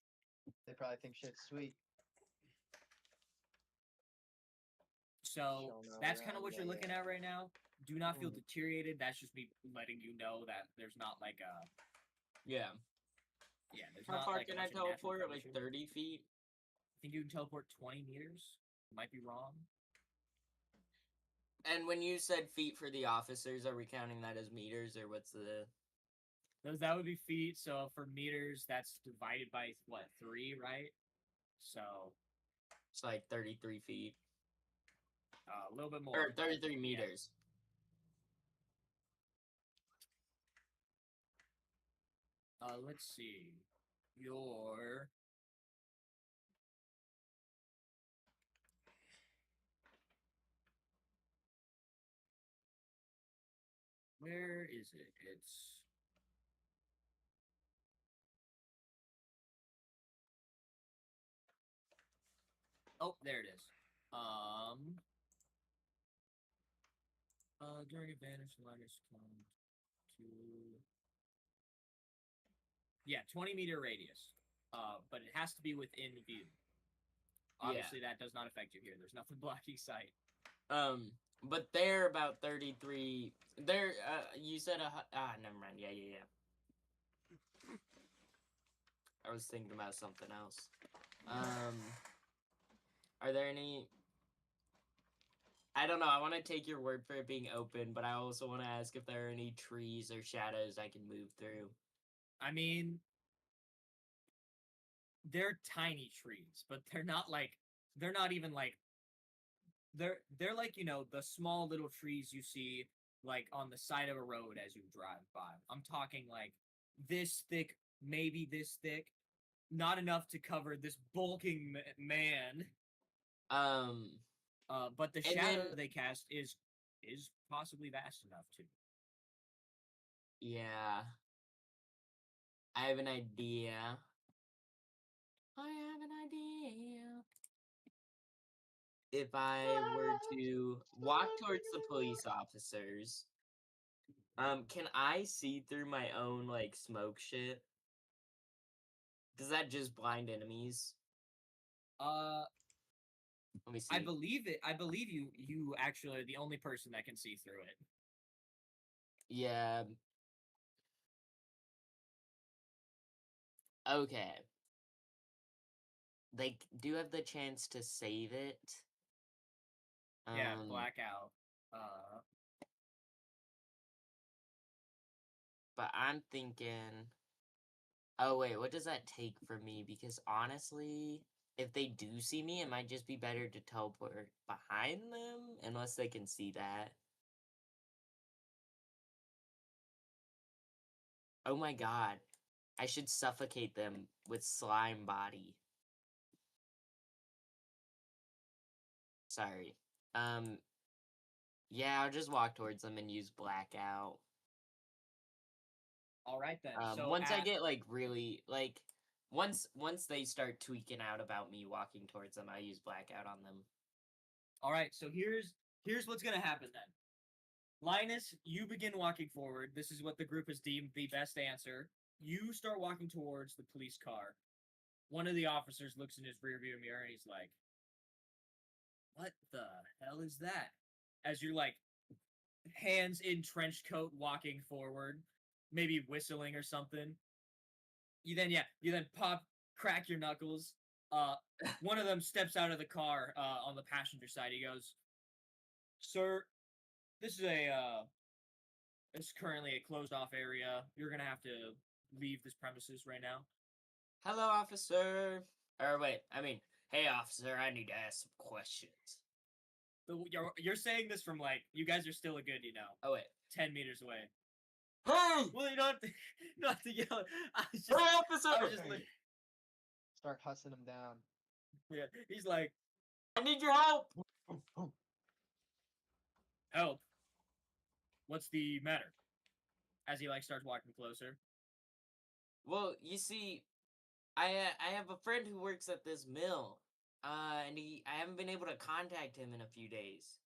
They probably think shit's sweet. So Showing that's around, kind of what yeah, you're looking yeah. at right now. Do not feel Mm. deteriorated. That's just me letting you know that there's not like a Yeah. there's How not far like a can I bunch of natural teleport? cover Like shit. 30 feet? I think you can teleport 20 meters. Might be wrong. And when you said feet for the officers, are we counting that as meters, or what's the... That would be feet. So for meters, that's divided by what, 3, right? So It's like 33 feet. a little bit more. Or 33 meters. Let's see. Your where is it? It's there it is. During advantage, lighters come to 20-meter radius. But it has to be within view. Obviously, that does not affect you here. There's nothing blocking sight. But they're about 33. They're you said never mind. Yeah. I was thinking about something else. Are there any... I don't know, I want to take your word for it being open, but I also want to ask if there are any trees or shadows I can move through. I mean, they're tiny trees, but they're not even like they're like, the small little trees you see like on the side of a road as you drive by. I'm talking like this thick, maybe this thick, not enough to cover this bulking man. But the shadow they cast is possibly vast enough too. Yeah. I have an idea. I have an idea. If I were to walk towards the police officers, can I see through my own like smoke shit? Does that just blind enemies? Let me see. I believe it. I believe you actually are the only person that can see through it. Yeah. Okay. They do have the chance to save it. Yeah, blackout. But I'm thinking, oh wait, what does that take for me? Because honestly, if they do see me, it might just be better to teleport behind them, unless they can see that. Oh my god. I should suffocate them with slime body. Sorry. Yeah, I'll just walk towards them and use blackout. All right then. So Once I get like really like once they start tweaking out about me walking towards them, I use blackout on them. all right. So here's what's gonna happen then. Linus, you begin walking forward. This is what the group has deemed the best answer. You start walking towards the police car. One of the officers looks in his rearview mirror and he's like, "What the hell is that?" As you're like, hands in trench coat, walking forward, maybe whistling or something. You then crack your knuckles. One of them steps out of the car on the passenger side. He goes, "Sir, this is currently a closed off area. You're gonna have to leave this premises right now." Hello, officer. Or wait, I mean, hey, officer, I need to ask some questions. You're saying this from like you guys are still a good, Oh wait, 10 meters away. hey, Well, you don't not to yell. I was hey, just, officer, I was just like, Start hussing him down. yeah. He's like, I need your help. "Help? What's the matter?" As he like starts walking closer. Well, you see, I have a friend who works at this mill, and I haven't been able to contact him in a few days,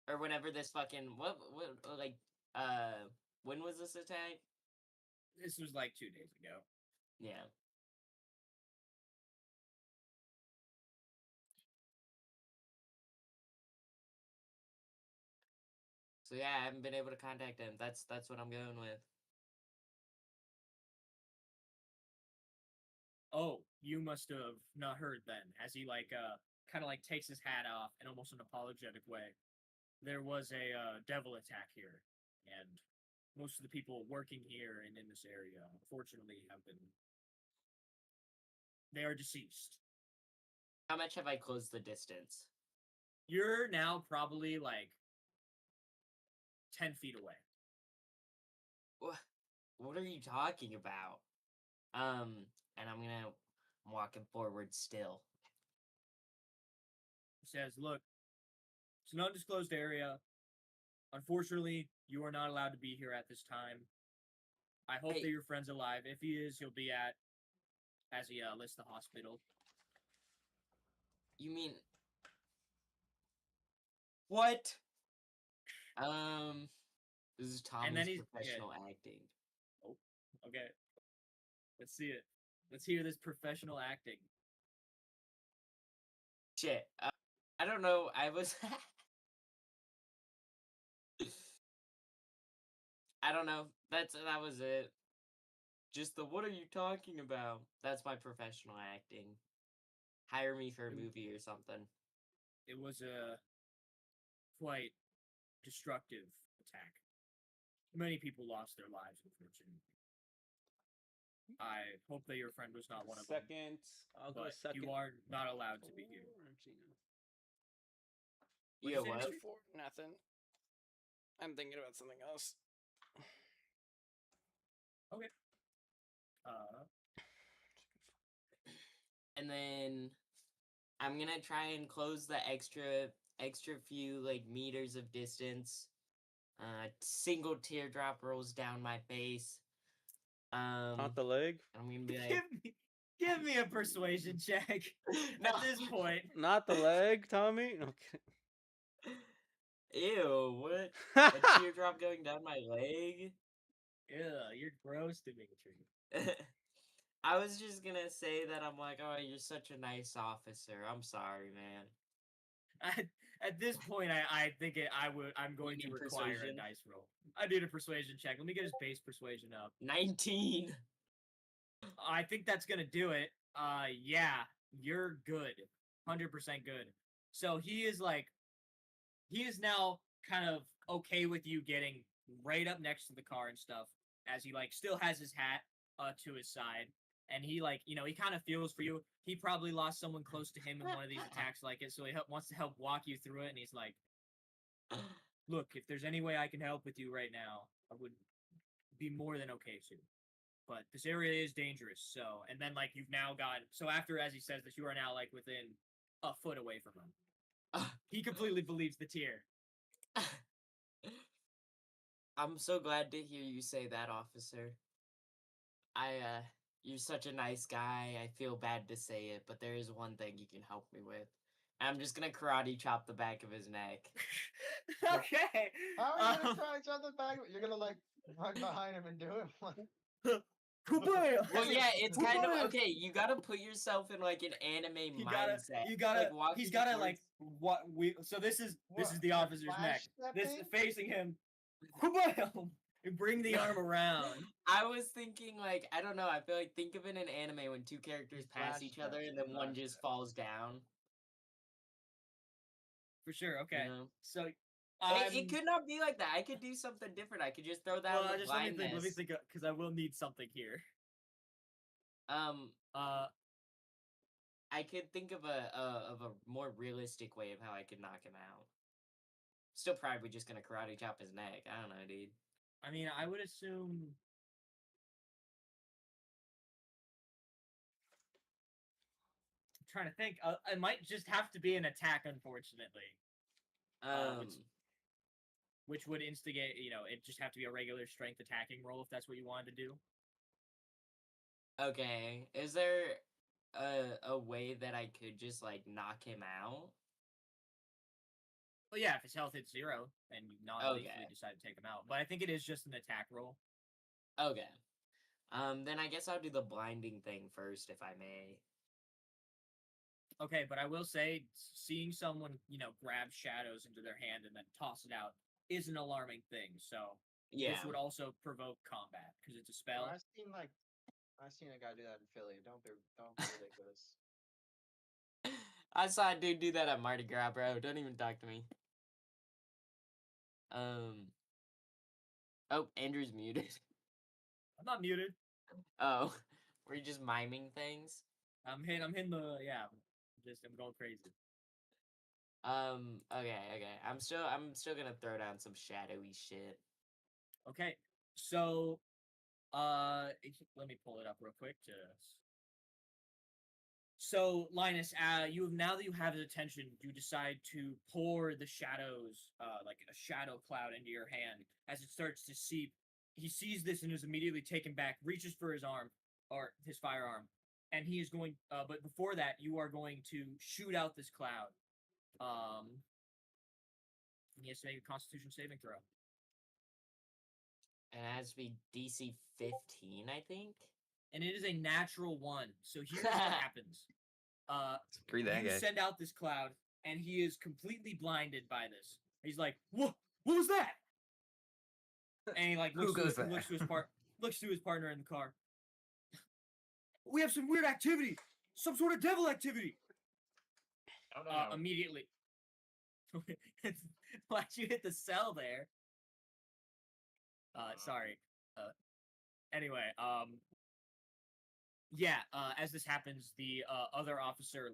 or whenever this fucking what like when was this attack? This was like 2 days ago. Yeah. So yeah, I haven't been able to contact him. That's what I'm going with. Oh, you must have not heard then. As he like kind of like takes his hat off in almost an apologetic way. There was a devil attack here, and most of the people working here and in this area, unfortunately, they are deceased. How much have I closed the distance? You're now probably like 10 feet away. What are you talking about? And I'm walking forward still. He says, "Look, it's an undisclosed area. Unfortunately, you are not allowed to be here at this time. I hope Hey. that your friend's alive. If he is, he'll be at," as he lists the hospital. You mean what? This is And then Tommy's he's professional acting. Oh, okay. Let's see it. Let's hear this professional acting. Shit. I don't know. I was. I don't know. That was it. Just the what are you talking about? That's my professional acting. Hire me for a movie or something. It was a quite destructive attack. Many people lost their lives, unfortunately. I hope that your friend was not one of them. Second, I'll go But second. you are not allowed to be here. Yeah, What'd you say, what? Mr.? Nothing. I'm thinking about something else. Okay. And then I'm gonna try and close the extra few like meters of distance. Single teardrop rolls down my face. Not the leg. I'm gonna be like, Give me. Give me a persuasion check. No. At this point, Not the leg, Tommy. Okay. Ew, what? A teardrop going down my leg? yeah, you're gross, Dimitri. I was just gonna say that I'm like, oh, you're such a nice officer. I'm sorry, man. At this point, I think I'm going to need require persuasion? a dice roll. I need a persuasion check. Let me get his base persuasion up. 19. I think that's gonna do it. Yeah, you're good, 100% good. So he is now kind of okay with you getting right up next to the car and stuff, as he like still has his hat to his side, and he he kind of feels for you. He probably lost someone close to him in one of these attacks like it, so he wants to help walk you through it, and he's like, "Look, if there's any way I can help with you right now, I would be more than okay to. But this area is dangerous, so." And then you've now got, so after as he says this, you are now within a foot away from him. He completely believes the tier. I'm so glad to hear you say that, officer. You're such a nice guy. I feel bad to say it, but there is one thing you can help me with. I'm just gonna karate chop the back of his neck. Okay. How are you gonna try each other back? You're gonna run behind him and do it. Kubaya! Well, yeah, it's kind Kubaya! of okay. You gotta put yourself in an anime mindset. He's gotta towards- what we. So this is What, the you're officer's neck. flash This stepping? facing him. Kubaya! And bring the arm around. I was thinking I don't know. I feel think of it in anime when two characters He pass flash each other steps, and he then one flash just steps. falls down. For sure. Okay. You know? So. It could not be like that. I could do something different. I could just throw that Well, on the just let me blindness. think, because I will need something here. I could think of a more realistic way of how I could knock him out. Still probably just gonna karate chop his neck. I don't know, dude. I mean, I would assume. I'm trying to think. It might just have to be an attack, unfortunately. Which would instigate, it just have to be a regular strength attacking roll if that's what you wanted to do. Okay. Is there a way that I could just knock him out? Well, yeah, if his health hits 0 and you non-lethally Okay. decide to take him out. But I think it is just an attack roll. Okay. Then I guess I'll do the blinding thing first, if I may. Okay, but I will say, seeing someone, grab shadows into their hand and then toss it out is an alarming thing. So Yeah. this would also provoke combat because it's a spell. I've seen a guy do that in Philly. Don't be ridiculous. I saw a dude do that at Mardi Gras, bro. Don't even talk to me. Oh, Andrew's muted. I'm not muted. Oh, were you just miming things? I'm hitting the, yeah. I'm going crazy. Okay. I'm still gonna throw down some shadowy shit. Okay, so, let me pull it up real quick. So, Linus, now that you have his attention, you decide to pour the shadows, like a shadow cloud into your hand. As it starts to seep, he sees this and is immediately taken back, reaches for his arm, or his firearm, and he is going, but before that, you are going to shoot out this cloud. He has to make a Constitution saving throw. It has to be DC 15, I think. And it is a natural 1. So here's what happens. Screw that You guy. send out this cloud, and he is completely blinded by this. He's like, "What? What was that?" And he Who goes there? looks to his partner in the car. "We have some weird activity, some sort of devil activity." Immediately. Why'd you hit the cell there? Sorry. Anyway, yeah, as this happens, the other officer,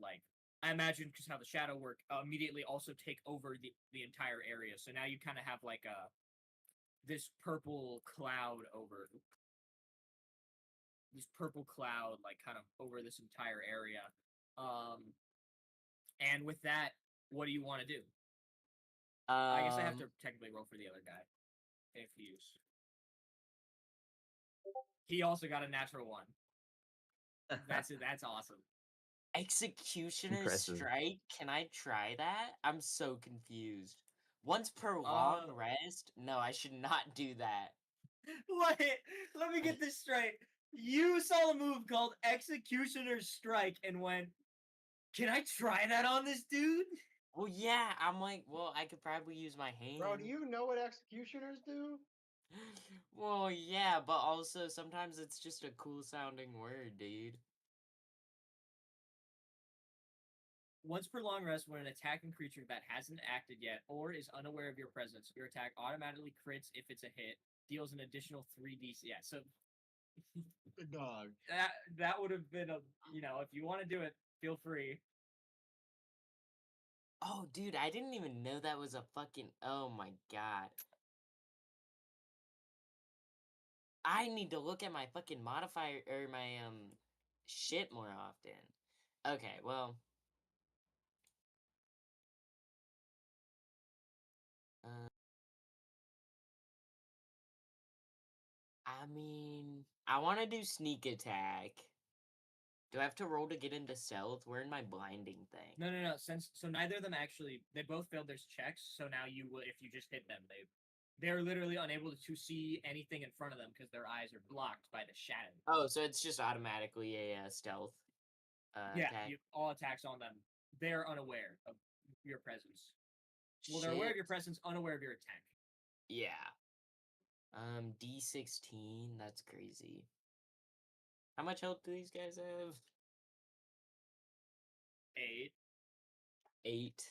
I imagine, because how the shadow work, immediately also take over the entire area. So now you kind of have this purple cloud over kind of over this entire area. And with that, what do you want to do? I guess I have to technically roll for the other guy. If he also got a natural 1. That's awesome. Executioner Impressive. strike? Can I try that? I'm so confused. Once per long rest? No, I should not do that. Wait, let me get this straight. You saw a move called Executioner's Strike and went, can I try that on this dude? Well, yeah, I'm like, well, I could probably use my hand. Bro, do you know what executioners do? Well, yeah, but also sometimes it's just a cool sounding word, dude. Once per long rest, when an attacking creature that hasn't acted yet or is unaware of your presence, your attack automatically crits if it's a hit, deals an additional 3d. Yeah, so Good dog. that would have been a, if you want to do it, feel free. Oh, dude, I didn't even know that was a fucking. Oh my god. I need to look at my fucking modifier or my shit more often. Okay, well. I mean, I want to do sneak attack. Do I have to roll to get into stealth? We're in my blinding thing. No. So neither of them actually, they both failed their checks. So now you will, if you just hit them, they're literally unable to see anything in front of them because their eyes are blocked by the shadow. Oh, so it's just automatically a stealth. Attack. All attacks on them. They're unaware of your presence. Well, they're aware of your presence, unaware of your attack. Yeah. D16. That's crazy. How much health do these guys have? 8. 8.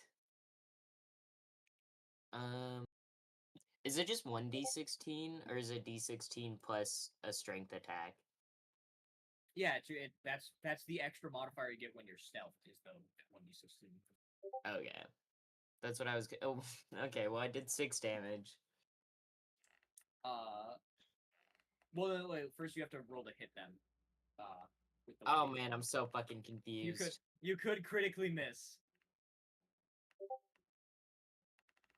Is it just 1d16 or is it d16 plus a strength attack? Yeah, that's the extra modifier you get when you're stealth is the 1d16. Okay. That's what I was. Oh, okay. Well, I did 6 damage. Well, wait. First, you have to roll to hit them. With the Oh man, I'm so fucking confused. You could critically miss.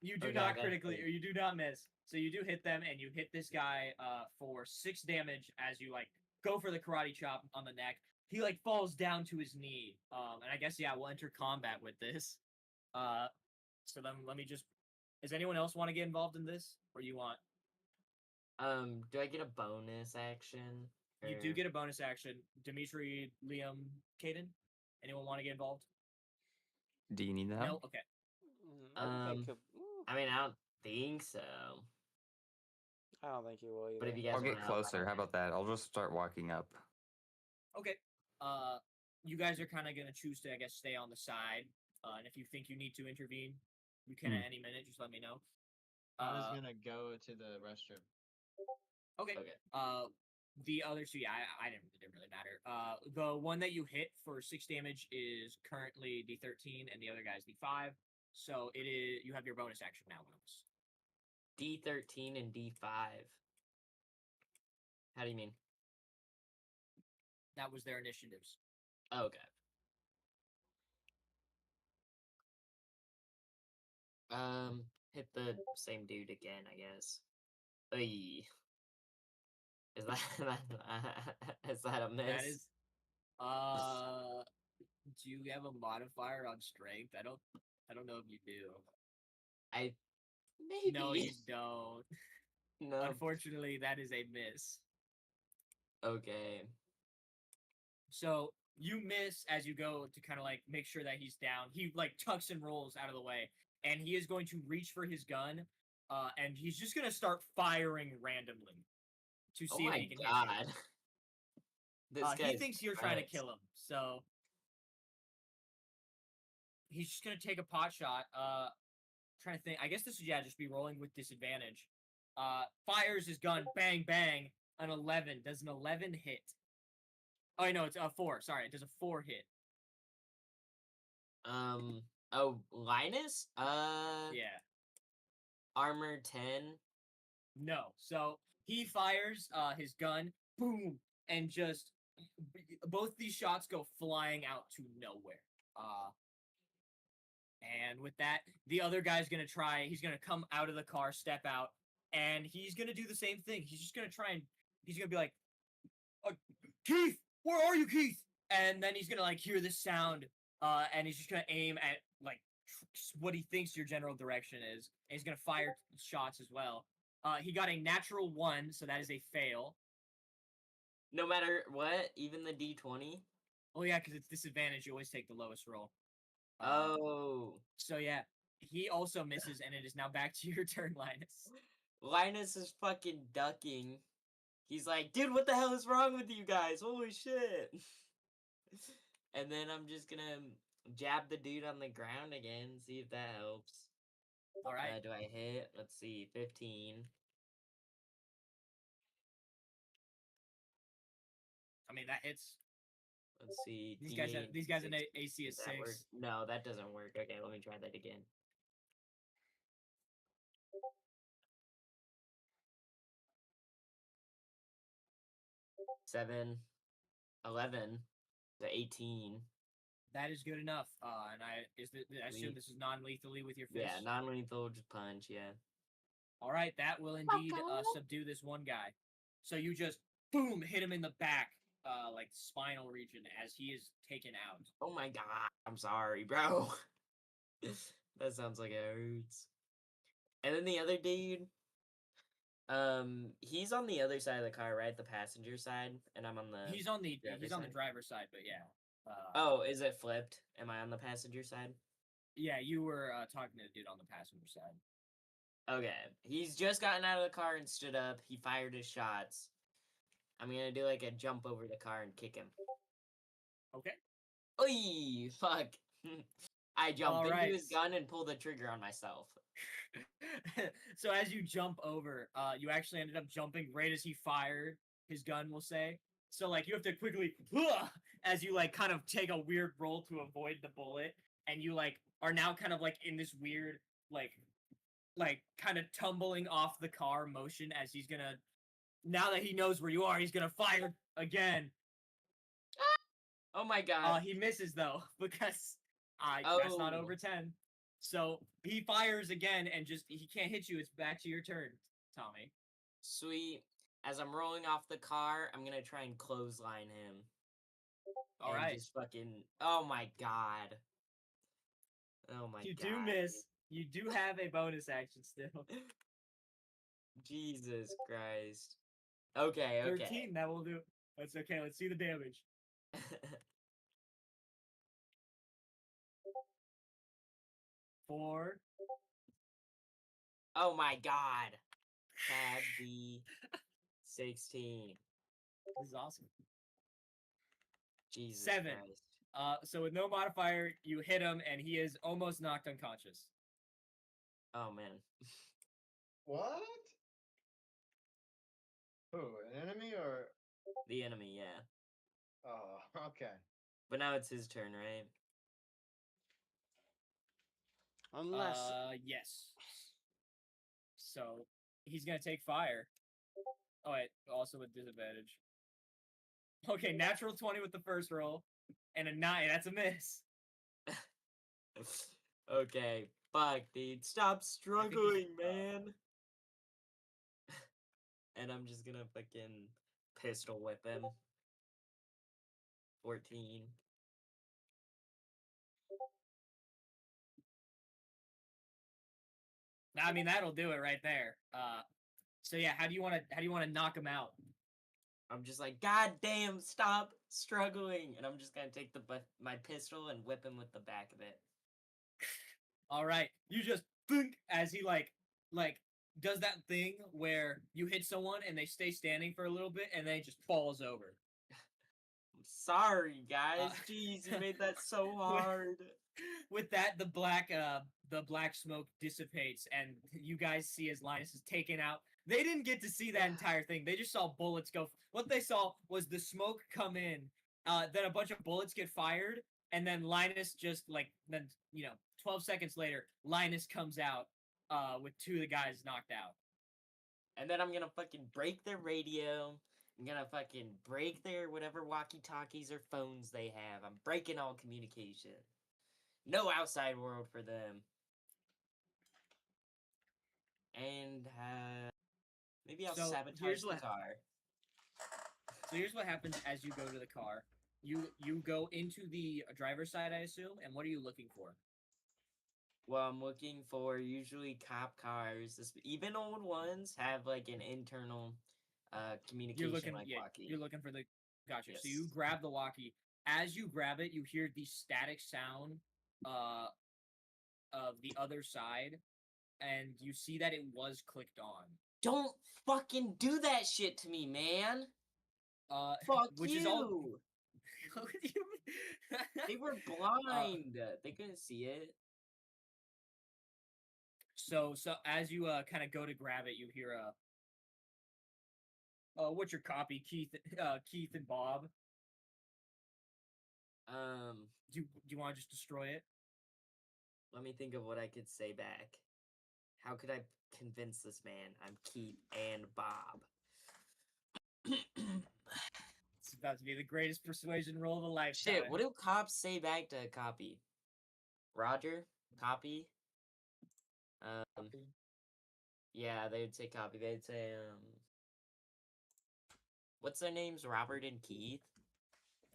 You do Okay, not that's critically, good. or you do not miss. So you do hit them, and you hit this guy for 6 damage as you go for the karate chop on the neck. He falls down to his knee. And I guess we'll enter combat with this. So then let me just. Does anyone else want to get involved in this, or you want? Do I get a bonus action? You do get a bonus action. Dimitri, Liam, Caden. Anyone want to get involved? Do you need that? No. Okay. I mean, I don't think so. I don't think you will either. But if you guys I'll get wanna help, I closer. don't How mind. about that? I'll just start walking up. Okay. You guys are kind of gonna choose to, I guess, stay on the side. And if you think you need to intervene, you can at any minute. Just let me know. I was gonna go to the restroom. Okay. Okay. The other two, I didn't. It didn't really matter. The one that you hit for 6 damage is currently D13, and the other guy's D5. So it is. You have your bonus action now, Willis. D13 and D5. How do you mean? That was their initiatives. Okay. Hit the same dude again, I guess. Oy. Is that is that a miss? That is. Do you have a modifier on strength? I don't know if you do. Maybe. No, you don't. No. Unfortunately, that is a miss. Okay. So you miss as you go to kind of make sure that he's down. He tucks and rolls out of the way, and he is going to reach for his gun, and he's just gonna start firing randomly to see if he can hit you. This He thinks you're trying to kill him, so he's just gonna take a pot shot. Trying to think. I guess this would just be rolling with disadvantage. Fires his gun, bang bang. An 11. Does an 11 hit? Oh no, it's a 4. Sorry, it does a 4 hit. Oh, Linus? Yeah. Armor 10. No. So he fires his gun, boom, and just both these shots go flying out to nowhere. And with that, the other guy's gonna try. He's gonna come out of the car, step out, and he's gonna do the same thing. He's just gonna try and he's gonna be like, Keith, where are you, Keith? and then he's gonna like hear this sound, and he's just gonna aim at like what he thinks your general direction is, and he's gonna fire shots as well. He got a natural 1, so that is a fail. No matter what, even the D20. Oh yeah, because it's disadvantage. You always take the lowest roll. Oh, So yeah, he also misses, and it is now back to your turn, Linus. Linus is fucking ducking. He's like, dude, what the hell is wrong with you guys? Holy shit. And then I'm just gonna jab the dude on the ground again, see if that helps. All right. Do I hit? Let's see, 15. I mean that hits. Let's see. These guys have an 6. AC of Does that work? 6. No, that doesn't work. Okay, let me try that again. 7, 11, to 18. That is good enough. And I assume this is non-lethally with your fist. Yeah, non-lethal, just punch. Yeah. All right, that will indeed subdue this one guy. So you just boom hit him in the back, like spinal region, as he is taken out. Oh my god, I'm sorry, bro. That sounds like it hurts. And then the other dude, he's on the other side of the car, right? The passenger side, and I'm on the. He's on the other side? driver's side, but yeah. Oh, is it flipped? Am I on the passenger side? Yeah, you were talking to the dude on the passenger side. Okay, he's just gotten out of the car and stood up. He fired his shots. I'm gonna do like a jump over the car and kick him. Okay. Oy, fuck. I jumped into his Alright. gun and pulled the trigger on myself. So as you jump over, you actually ended up jumping right as he fired his gun, we'll say. So like you have to quickly as you like kind of take a weird roll to avoid the bullet, and you like are now kind of like in this weird like kind of tumbling off the car motion as he's gonna, now that he knows where you are, he's gonna fire again. Oh my god. He misses though, because that's not over 10. So he fires again and just he can't hit you. It's back to your turn, Tommy. Sweet. As I'm rolling off the car, I'm gonna try and clothesline him. All and right. just fucking. Oh my god. Oh my god. You do miss. You do have a bonus action still. Jesus Christ. Okay, okay. 13, that will do. That's okay. Let's see the damage. 4. Oh my god. Tab B 16. This is awesome. Jesus 7. Christ. So with no modifier, you hit him and he is almost knocked unconscious. Oh man. What? Who? An enemy or? The enemy, yeah. Oh, okay. But now it's his turn, right? Unless Yes. So he's gonna take fire. Oh wait, also with disadvantage. Okay, natural 20 with the first roll, and a 9. That's a miss. Okay, fuck, dude. Stop struggling, man. And I'm just gonna fucking pistol whip him. 14. I mean, that'll do it right there. So yeah, how do you want to knock him out? I'm just like, god damn, stop struggling. And I'm just gonna take my pistol and whip him with the back of it. All right, you just think as he like does that thing where you hit someone and they stay standing for a little bit and then it just falls over. I'm sorry, guys. Jeez, you made that so hard. With that, the black smoke dissipates, and you guys see as Linus is taken out. They didn't get to see that entire thing. They just saw bullets go. What they saw was the smoke come in, then a bunch of bullets get fired, and then Linus just then 12 seconds later, Linus comes out with 2 of the guys knocked out. And then I'm gonna fucking break their radio. I'm gonna fucking break their whatever walkie-talkies or phones they have. I'm breaking all communication. No outside world for them. And maybe I'll sabotage the car. So here's what happens as you go to the car. You go into the driver's side, I assume. And what are you looking for? Well, I'm looking for usually cop cars. Even old ones have like an internal communication You're looking, like yeah, walkie. you're looking for the. Gotcha. So Yes. you grab the walkie. As you grab it, you hear the static sound, of the other side, and you see that it was clicked on. Don't fucking do that shit to me, man. Fuck which you. is all. They were blind. They couldn't see it. So as you kind of go to grab it, you hear what's your copy, Keith? Keith and Bob. Do you want to just destroy it? Let me think of what I could say back. How could I convince this man I'm Keith and Bob? It's about to be the greatest persuasion roll of a lifetime. Shit, what do cops say back to copy? Roger? Copy? Yeah, they would say copy. They'd say, what's their names? Robert and Keith?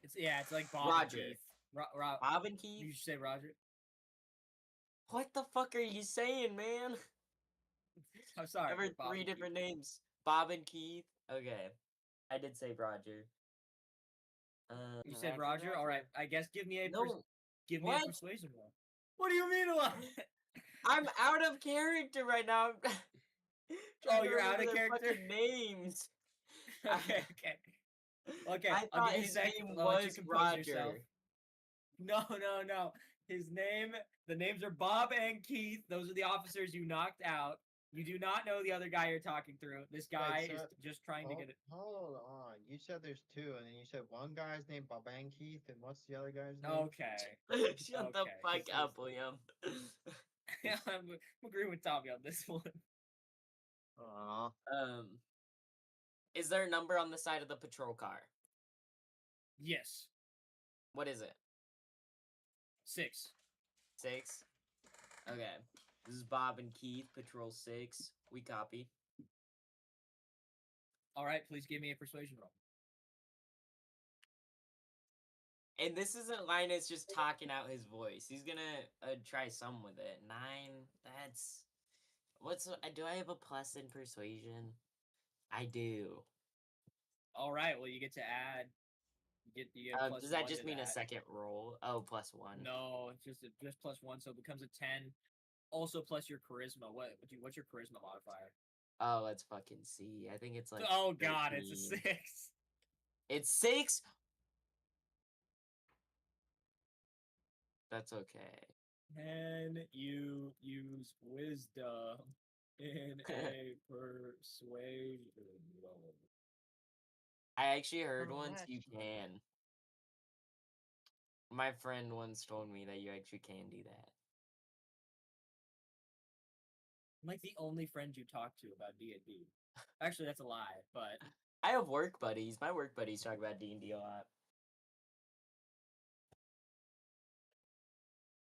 It's like Bob Roger. and Keith. Bob and Keith? You should say Roger. What the fuck are you saying, man? I'm sorry. Ever Bob three and different Keith. names. Bob and Keith? Okay. I did say Roger. You said Roger? Alright, I guess give me a No. give me What? a persuasion roll. What do you mean what? I'm out of character right now. Oh, you're out of their character? fucking names. Okay. Okay, I I'll thought give you a his sec. name I'll let you was compose yourself. Roger. No. The names are Bob and Keith. Those are the officers you knocked out. You do not know the other guy you're talking through. This guy is just trying to get it. Hold on. You said there's two, and then you said one guy's named Bob and Keith, and what's the other guy's name? Okay. Shut the Okay, fuck this up, is- William. I'm agreeing with Tommy on this one. Aw. Is there a number on the side of the patrol car? Yes. What is it? 6. 6? Okay. This is Bob and Keith, Patrol 6. We copy. Alright, please give me a persuasion roll. And this isn't Linus just talking out his voice. He's gonna try some with it. 9. That's... Do I have a plus in persuasion? I do. Alright, well you get to add. You get plus does that 1 just to mean a that. second roll? Oh, plus 1. No, it's just plus 1, so it becomes a 10. Also plus your charisma. What's your charisma modifier? Oh, let's fucking see. I think it's like. Oh god, it's a 13. 6. It's 6? That's okay. Can you use wisdom in a persuasion roll? I actually heard Oh, once you actually. can. My friend once told me that you actually can do that. I'm like the only friend you talk to about D&D. Actually, that's a lie, but I have work buddies. My work buddies talk about D&D a lot.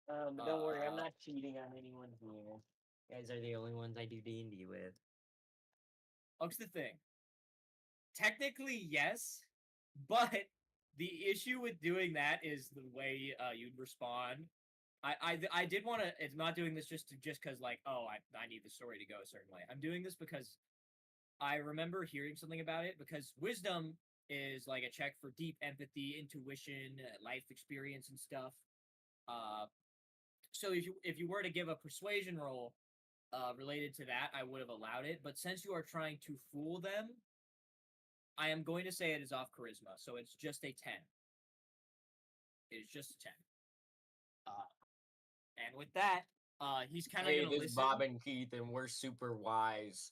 But don't worry, I'm not cheating on anyone here. You guys are the only ones I do D&D with. here's the thing. Technically, yes, but the issue with doing that is the way you'd respond. I did want to. It's not doing this just because like, oh, I need the story to go a certain way. I'm doing this because I remember hearing something about it, because wisdom is like a check for deep empathy, intuition, life experience, and stuff. So if you were to give a persuasion roll related to that, I would have allowed it. But since you are trying to fool them, I am going to say it is off charisma, so it's just a 10. It is just a 10. And with that, he's kind of Hey, gonna this is listen. Bob and Keith, and we're super wise.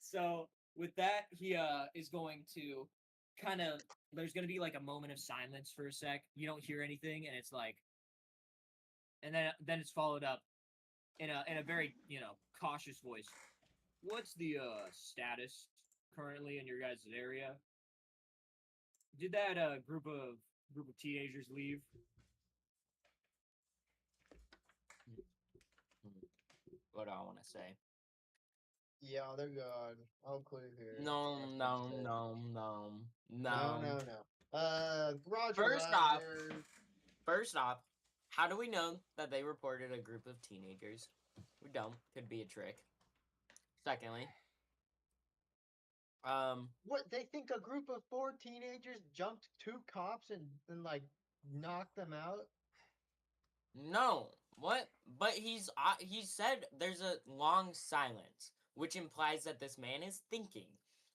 So with that, he is going to kind of. There's gonna be like a moment of silence for a sec. You don't hear anything, and it's like, and then it's followed up in a very cautious voice. What's the status currently in your guys' area? Did that group of teenagers leave? What do I want to say? Yeah, they're good. I'll clue here. No, That's what no, it says. no, no, No, no. no. Roger First that. off- You're- First off, how do we know that they reported a group of teenagers? We don't. Could be a trick. Secondly, What, they think a group of 4 teenagers jumped 2 cops and like knocked them out? no. What? But he said there's a long silence, which implies that this man is thinking,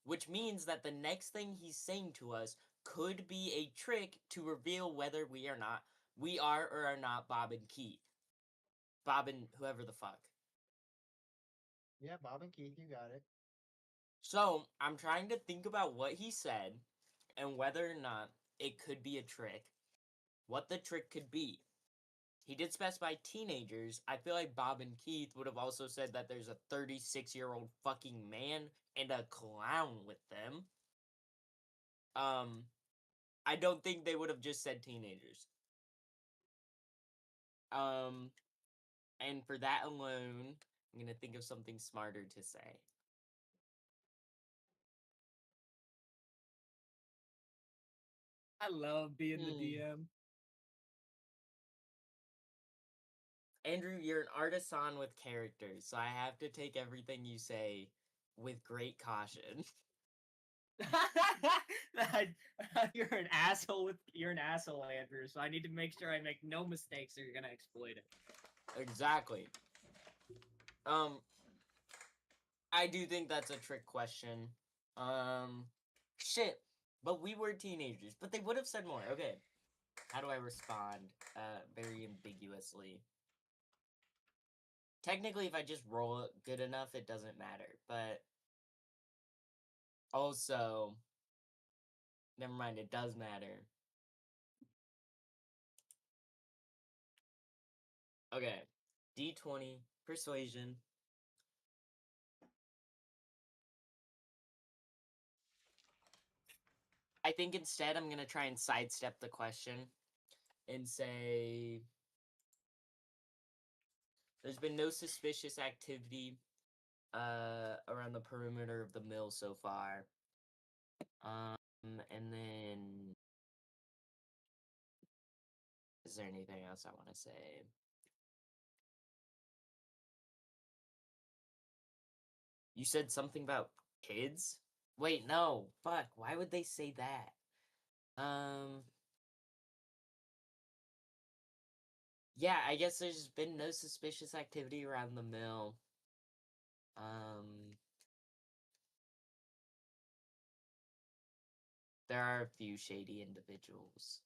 which means that the next thing he's saying to us could be a trick to reveal whether we are or are not Bob and Keith. Bob and whoever the fuck. Yeah, Bob and Keith, you got it. So, I'm trying to think about what he said and whether or not it could be a trick. What the trick could be. He did specify teenagers. I feel like Bob and Keith would have also said that there's a 36-year-old fucking man and a clown with them. I don't think they would have just said teenagers. And for that alone, I'm gonna think of something smarter to say. I love being the Hmm. DM. Andrew, you're an artisan with characters, so I have to take everything you say with great caution. You're an asshole, Andrew. So I need to make sure I make no mistakes, or you're gonna exploit it. Exactly. I do think that's a trick question. Shit. But we were teenagers, but they would have said more. Okay. How do I respond? Very ambiguously. Technically, if I just roll it good enough, it doesn't matter. But also, never mind, it does matter. Okay. D20, persuasion. I think instead I'm going to try and sidestep the question and say there's been no suspicious activity around the perimeter of the mill so far. And then is there anything else I want to say? You said something about kids? Wait, no. Fuck, why would they say that? Yeah, I guess there's been no suspicious activity around the mill. There are a few shady individuals.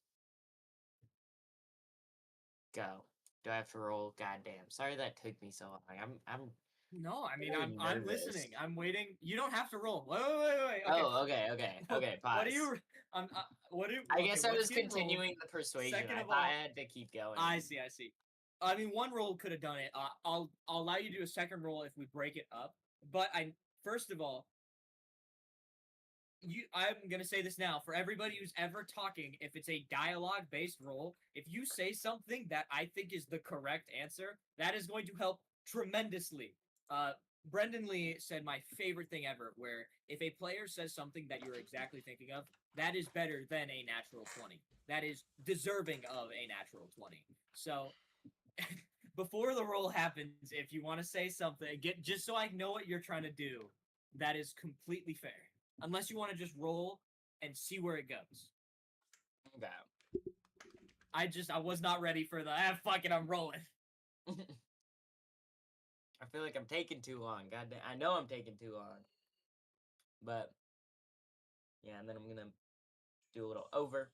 Go. Do I have to roll? Goddamn. Sorry that took me so long. I'm No, I mean Very I'm nervous. listening. I'm waiting. You don't have to roll. Wait. Okay. Oh, okay, pause. What do you? What do? I okay, guess I what's was getting rolled? continuing the persuasion. Second I of thought all- I had to keep going. I see. I mean, one roll could have done it. I'll allow you to do a second roll if we break it up. But first of all, I'm gonna say this now for everybody who's ever talking. If it's a dialogue-based roll, if you say something that I think is the correct answer, that is going to help tremendously. Brendan Lee said my favorite thing ever, where if a player says something that you're exactly thinking of, that is better than a natural 20. That is deserving of a natural 20. So before the roll happens, if you want to say something, just so I know what you're trying to do, that is completely fair. Unless you want to just roll and see where it goes. Okay. I was not ready for the fuck it, I'm rolling. I feel like I'm taking too long. Goddamn, I know I'm taking too long. But yeah, and then I'm gonna do a little over.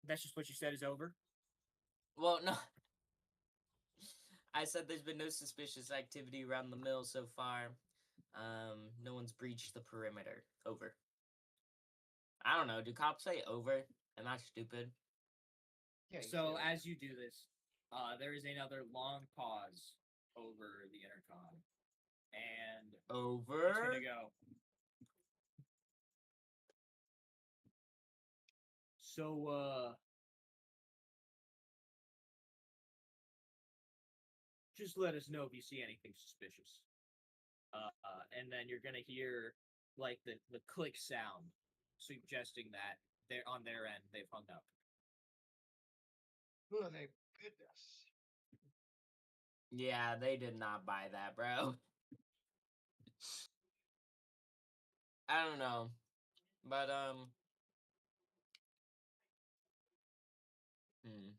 That's just what you said is over. Well, no. I said there's been no suspicious activity around the mill so far. No one's breached the perimeter. Over. I don't know. Do cops say over? Am I stupid? Yeah, you So said- as you do this, there is another long pause over the intercom. And it's Over? gonna go. So, just let us know if you see anything suspicious. And then you're gonna hear like the click sound, suggesting that they're on their end. They've hung up. Oh, thank goodness. Yeah, they did not buy that, bro. I don't know. But hmm.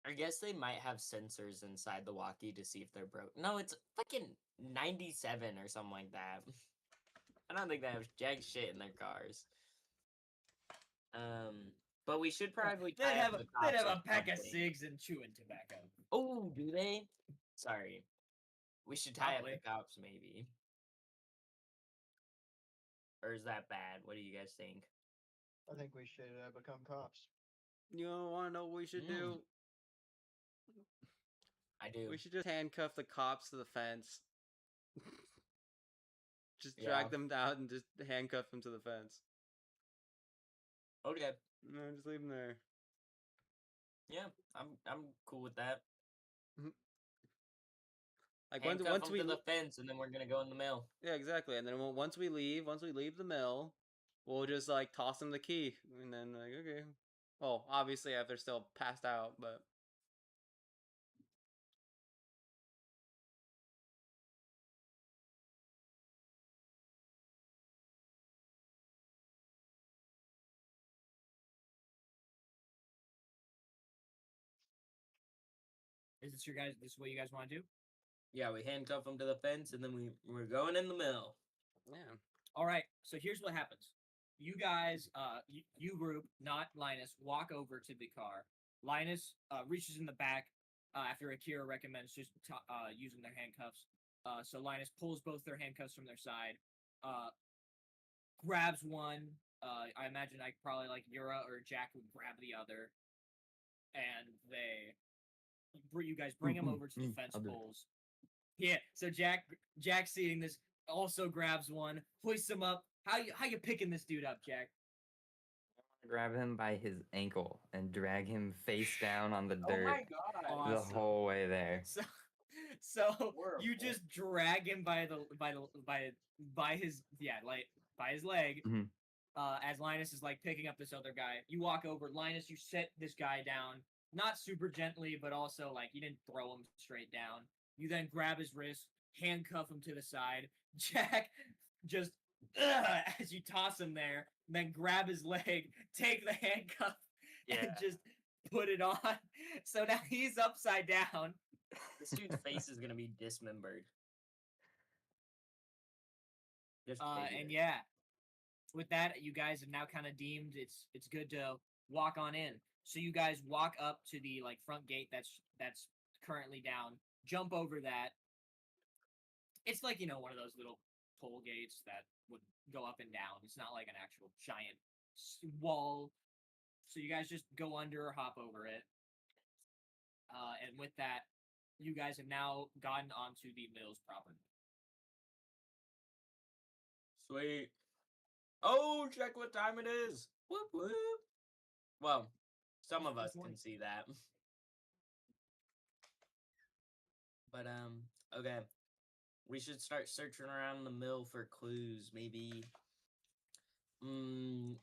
I guess they might have sensors inside the walkie to see if they're broke. No, it's fucking 97 or something like that. I don't think they have jack shit in their cars. But we should probably They'd tie up have the they'd cops have or a pack of something. cigs and chewing tobacco. Oh, do they? Sorry. We should tie up Probably. the cops, maybe. Or is that bad? What do you guys think? I think we should become cops. You want to know what we should do? I do. We should just handcuff the cops to the fence. Just Yeah. drag them down and just handcuff them to the fence. Okay. No, just leave them there. Yeah, I'm cool with that. Like Handcuff once them we to the fence, and then we're gonna go in the mill. yeah, exactly. And then once we leave the mill, we'll just like toss them the key, and then like okay. Well, obviously if they're still passed out, but Is this your guys? This is what you guys want to do? Yeah, we handcuff them to the fence, and then we're going in the mill. yeah. All right. So here's what happens. You guys, you group, not Linus, walk over to the car. Linus reaches in the back after Akira recommends just using their handcuffs. So Linus pulls both their handcuffs from their side, grabs one. I imagine probably like Yura or Jack would grab the other, and you guys bring him over to the fence poles. Yeah. So Jack seeing this also grabs one, hoists him up. How you picking this dude up, Jack? Grab him by his ankle and drag him face down on the Oh dirt my god! the Awesome. whole way there. So Horrible. you just drag him by his leg. Mhm. As Linus is like picking up this other guy. You walk over, Linus. You set this guy down, not super gently, but also like you didn't throw him straight down. You then grab his wrist, handcuff him to the side. Jack just as you toss him there, then grab his leg, take the handcuff, and Yeah. just put it on. So now he's upside down. This dude's face is gonna be dismembered. Just And figure. yeah, with that, you guys have now kind of deemed it's good to walk on in. So you guys walk up to the like front gate that's currently down. Jump over that. It's like one of those little toll gates that would go up and down. It's not like an actual giant wall. So you guys just go under or hop over it. And with that, you guys have now gotten onto the mills proper. Sweet. Oh, check what time it is. Whoop whoop. Well, some of us can see that. But okay. We should start searching around the mill for clues. Maybe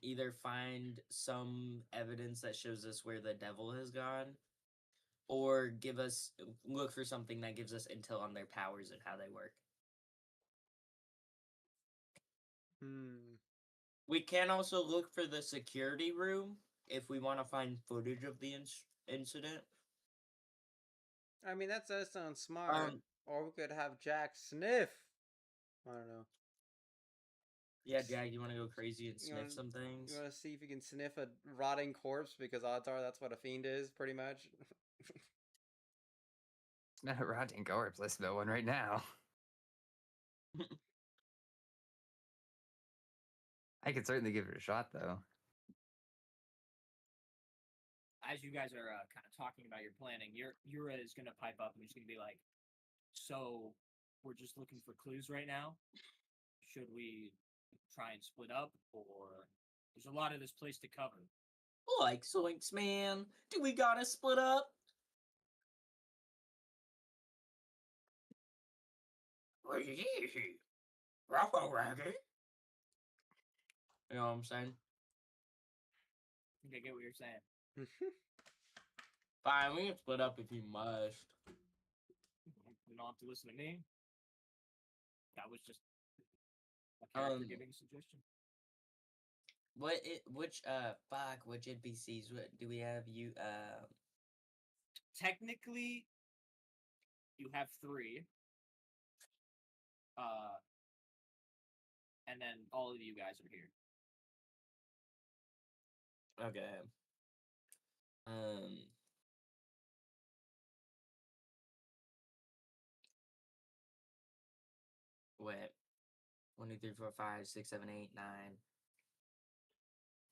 either find some evidence that shows us where the devil has gone, or look for something that gives us intel on their powers and how they work. We can also look for the security room if we want to find footage of the incident. I mean, that does sound smart. Or we could have Jack sniff. I don't know. Yeah, Jack, you want to go crazy and You sniff wanna- some things? You want to see if you can sniff a rotting corpse? Because odds are that's what a fiend is, pretty much. It's not a rotting corpse. Let's smell one right now. I could certainly give it a shot, though. As you guys are kind of talking about your planning, Yura is going to pipe up and he's going to be like, so we're just looking for clues right now? Should we try and split up, or There's a lot of this place to cover. Like Zoinks, man. Do we gotta split up? What is he? Ruffle Raggy? You know what I'm saying? I think I get what you're saying. Fine, we can split up if you must. You don't have to listen to me. That was just a character giving a suggestion. Which NPCs do we have? Technically, you have 3. And then all of you guys are here. Okay. Wait. 1, 2, 3, 4, 5, 6, 7, 8, 9.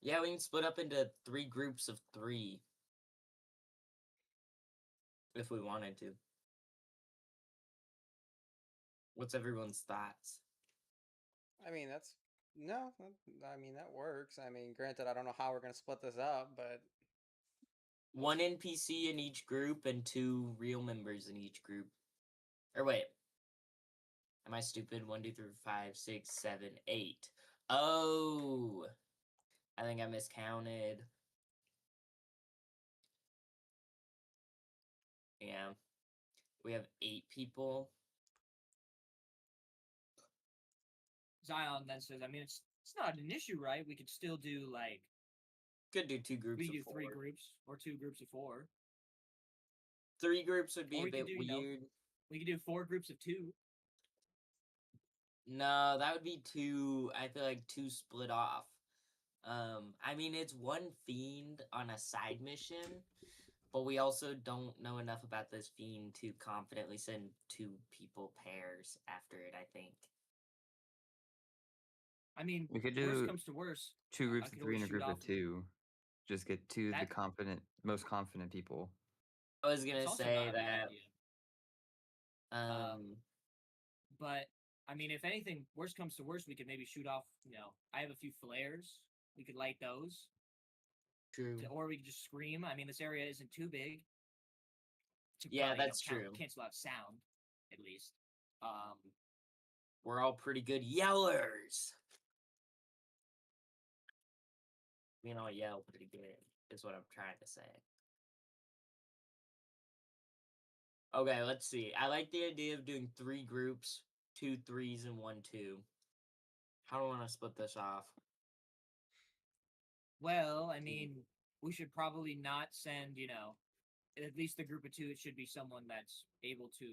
Yeah, we can split up into 3 groups of 3. If we wanted to. What's everyone's thoughts? I mean, that works. I mean, granted, I don't know how we're gonna split this up, but 1 NPC in each group and 2 real members in each group. Or wait. Am I stupid? 1, 2, 3, 5, 6, 7, 8. Oh! I think I miscounted. Yeah. We have 8 people. Zion then says, I mean, it's not an issue, right? We could still do, like... Could do 2 groups We of do 4. 3 groups, or 2 groups of 4. 3 groups would be Or a we bit could do, weird. We could do 4 groups of 2. No, that would be too... I feel like too split off. I mean, it's 1 fiend on a side mission, but we also don't know enough about this fiend to confidently send 2 people pairs after it, I think. I mean, We could worst do comes to worst. 2 I groups of could 3 always and a shoot group of off- 2. Just get 2 of the That- most confident people. I was gonna It's also say not a bad that... idea. But, I mean, if anything, worst comes to worst, we could maybe shoot off, I have a few flares. We could light those. True. Or we could just scream. I mean, this area isn't too big. To Yeah, probably, that's true. Cancel out sound, at least. We're all pretty good yellers. We all yell pretty good, is what I'm trying to say. Okay, let's see. I like the idea of doing 3 groups, 2 3s and 1 2. How do I want to split this off? Well, I mean, we should probably not send, at least the group of 2, it should be someone that's able to...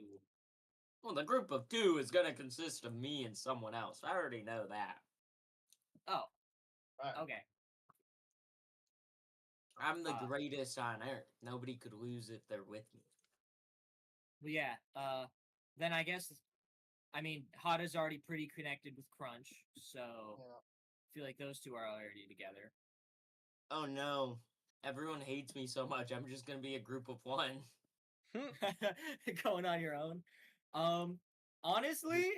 Well, the group of 2 is going to consist of me and someone else. I already know that. Oh, Right. okay. I'm the greatest on Earth. Nobody could lose if they're with me. Well, yeah, then I guess, I mean, Hada's already pretty connected with Crunch, so I feel like those 2 are already together. Oh no. Everyone hates me so much. I'm just going to be a group of 1. Going on your own. Honestly,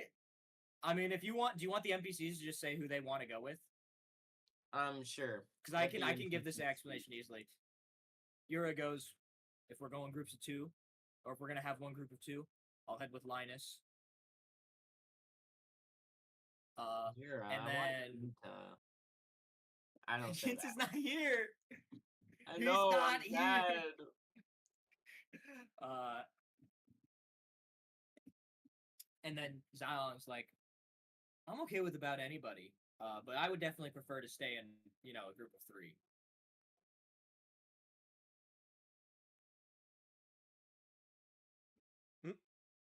I mean, if you want, do you want the NPCs to just say who they want to go with? Sure. Because I can give this explanation easily. Yura goes, if we're going groups of 2, or if we're gonna have 1 group of 2, I'll head with Linus. Yura, and then I don't say Jinx that. is not here. I He's know. not I'm here. sad. And then Zion's like, I'm okay with about anybody, but I would definitely prefer to stay in, a group of 3.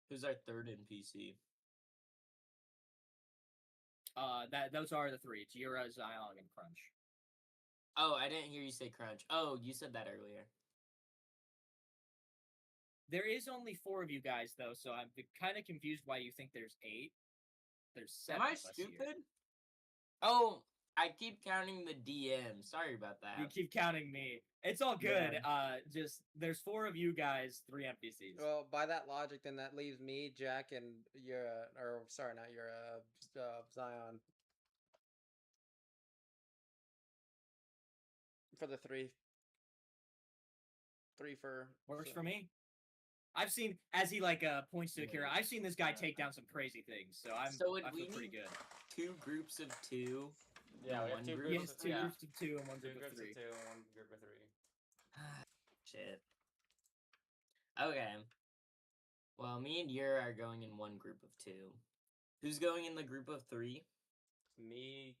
Who's our 3rd NPC? Those are the 3. It's Yura, Zion, and Crunch. Oh, I didn't hear you say Crunch. Oh, you said that earlier. There is only 4 of you guys, though, so I'm kind of confused why you think there's 8. There's 7 Am I of us stupid? here. Oh, I keep counting the DM. Sorry about that. You keep counting me. It's all good. Just there's 4 of you guys, 3 NPCs. well, by that logic, then that leaves me, Jack, and Zion. for the 3. 3 for Works for me. I've seen, as he points to Akira, I've seen this guy take down some crazy things, so So would I we feel pretty need good. 2 groups of 2? Yeah, we have one 2 group? groups. Yes, two yeah. groups of 2 and one 2 group of groups 3. of 2 and 1 group of 3. Shit. Okay. Well, me and Yura are going in one group of 2. Who's going in the group of 3? Me,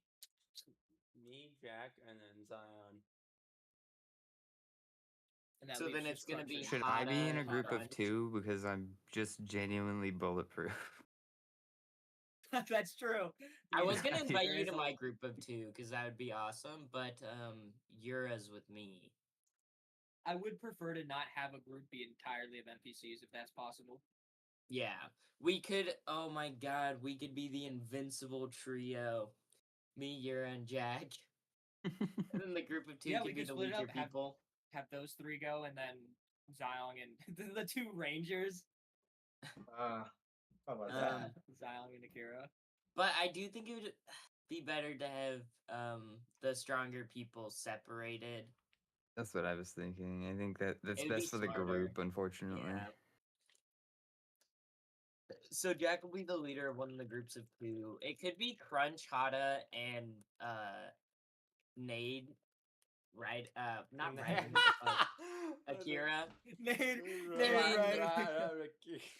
Jack, and then Zion. And that So leaves then just it's gonna Crunch be and- Should I be in a Hana, group of Crunch. 2 because I'm just genuinely bulletproof? That's true. I was gonna Yeah, invite there you is to a- my group of 2 because that would be awesome, but Yura's with me. I would prefer to not have a group be entirely of NPCs if that's possible. Yeah, we could. Oh my god, we could be the invincible trio. Me, Yura, and Jack. And then the group of 2 Yeah, could we be could the split it weaker up, have- people. Have those 3 go, and then Zion and the 2 Rangers. How about that? Um, Zion and Akira. But I do think it would be better to have the stronger people separated. That's what I was thinking. I think that's It'd be best for the smarter. group, unfortunately. Yeah. So Jack will be the leader of one of the groups of 2. It could be Crunch, Hada, and Nade. Right? Not right. Akira. Nate, Nate, right.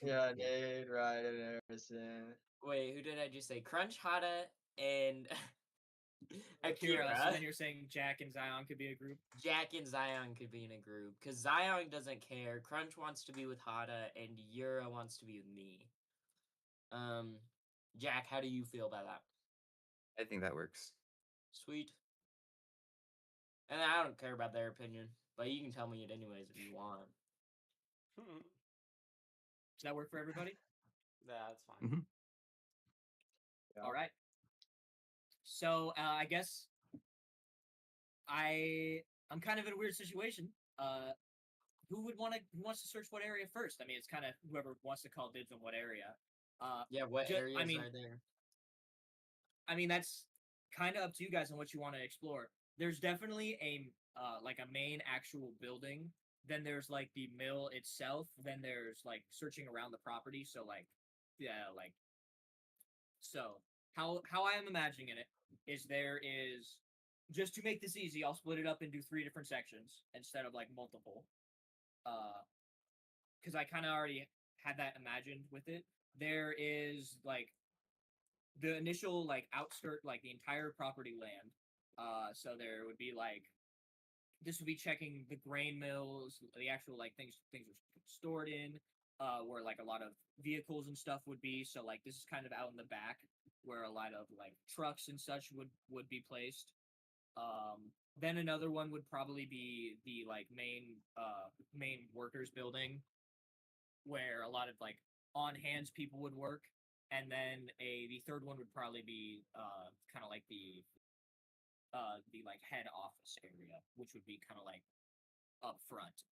Yeah, Nate, Ryan, and Emerson. Wait, who did I just say? Crunch, Hada, and Akira. Akira. So then you're saying Jack and Zion could be a group? Jack and Zion could be in a group because Zion doesn't care. Crunch wants to be with Hada, and Yura wants to be with me. Jack, how do you feel about that? I think that works. Sweet. And I don't care about their opinion, but you can tell me it anyways if you want. Does that work for everybody? Yeah, that's fine. Mhm. Yeah. All right. So I guess I'm kind of in a weird situation. Who wants to search what area first? I mean, it's kind of whoever wants to call dibs on what area. Yeah, what areas I mean, are there? I mean that's kind of up to you guys on what you want to explore. There's definitely a main actual building. Then there's like the mill itself. Then there's like searching around the property. So how I am imagining it is there is, just to make this easy, I'll split it up into 3 different sections instead of like multiple. Because I kind of already had that imagined with it. There is like the initial like outskirt, like the entire property land. So there would be like, this would be checking the grain mills, the actual like things are stored in, where like a lot of vehicles and stuff would be. So like this is kind of out in the back where a lot of like trucks and such would be placed. Then another one would probably be the like main workers building, where a lot of like on hands people would work. And then the third one would probably be kind of like the like head office area, which would be kind of like up front.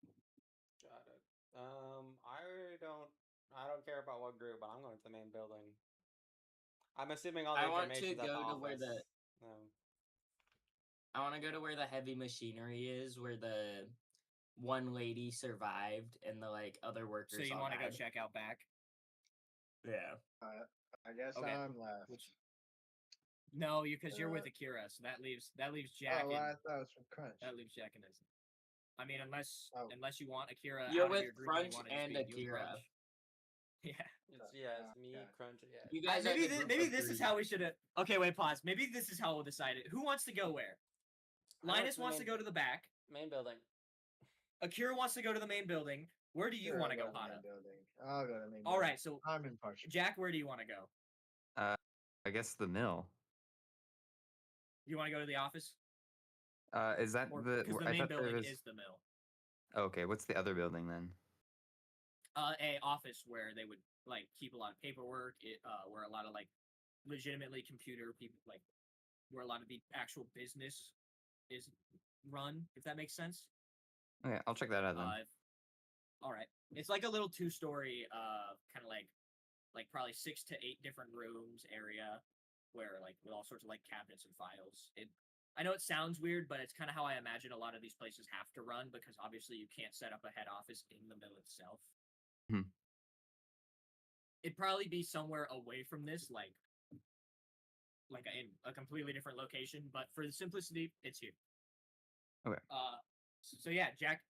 Got it. I don't care about what group, but I'm going to the main building. I'm assuming all the I want to information's at the go to where office. I want to go to where the heavy machinery is, where the one lady survived and the like other workers. So you want to go check out back? Yeah. I guess Okay. I'm left. No, because you're with Akira, so that leaves Jack. Oh, well, I thought it was from Crunch. That leaves Jack and Izzy. I mean, unless you want Akira. You're out of with your group and you Crunch wanna just and be you Akira. Crunch. Yeah. It's me, okay. Crunch. Yeah. You guys are Maybe the group maybe of this is 3. how we should have. Okay, wait, pause. Maybe this is how we'll decide it. Who wants to go where? I went Linus to the wants to main- go to the back. Main building. Akira wants to go to the main building. Where do you Sure, want to I'll go, to the Hana? main building. I'll go to the main All building. right, so I'm impartial. Jack, where do you want to go? I guess the mill. You want to go to the office? Is that Or the? because the I main thought there building was. is the mill. Okay, what's the other building then? A office where they would like keep a lot of paperwork. Where a lot of like legitimately computer people, like where a lot of the actual business is run. If that makes sense. Okay, I'll check that out then. All right, it's like a little 2-story, kind of like probably 6 to 8 different rooms area, where like with all sorts of like cabinets and files. I know it sounds weird, but it's kind of how I imagine a lot of these places have to run because obviously you can't set up a head office in the mill itself. It'd probably be somewhere away from this, like in a completely different location. But for the simplicity, it's here. Okay. So yeah, Jack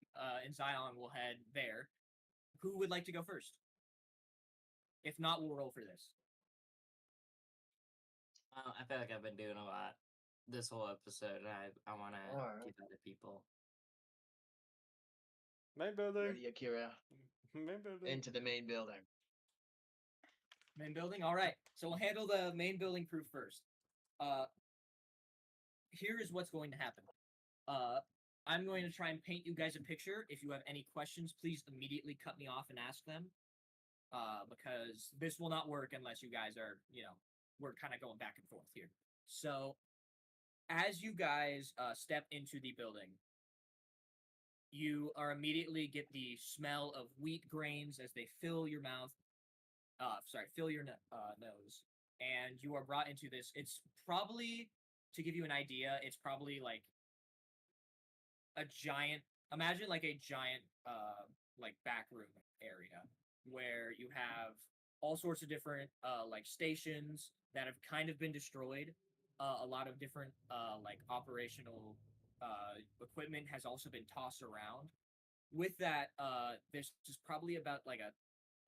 and Zion will head there. Who would like to go first? If not, we'll roll for this. I feel like I've been doing a lot this whole episode. I want to Alright. give other people. Main building. Ready, Akira? Main building. Into the main building. Main building? All right. So we'll handle the main building crew first. Here is what's going to happen. I'm going to try and paint you guys a picture. If you have any questions, please immediately cut me off and ask them. Because this will not work unless you guys are, we're kind of going back and forth here. So, as you guys step into the building, you are immediately get the smell of wheat grains as they fill your mouth. Fill your nose, and you are brought into this. It's probably, to give you an idea, it's probably like a giant. Imagine like a giant, like back room area where you have all sorts of different like stations that have kind of been destroyed. A lot of different like operational equipment has also been tossed around. With that, there's just probably about like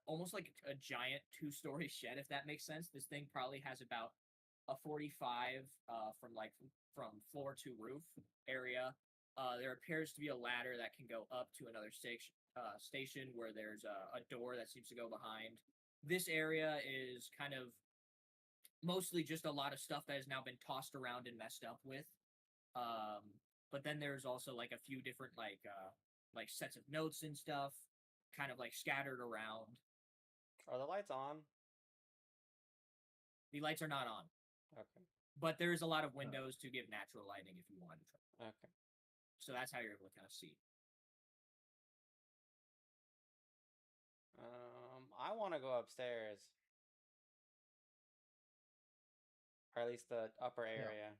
almost like a giant 2-story shed, if that makes sense. This thing probably has about a 45 from floor to roof area. There appears to be a ladder that can go up to another station where there's a door that seems to go behind. This area is kind of mostly just a lot of stuff that has now been tossed around and messed up with. But then there's also like a few different like sets of notes and stuff kind of like scattered around. Are the lights on? The lights are not on. Okay. But there is a lot of windows to give natural lighting if you wanted to. Okay. So that's how you're able to kind of see. I want to go upstairs. Or at least the upper area.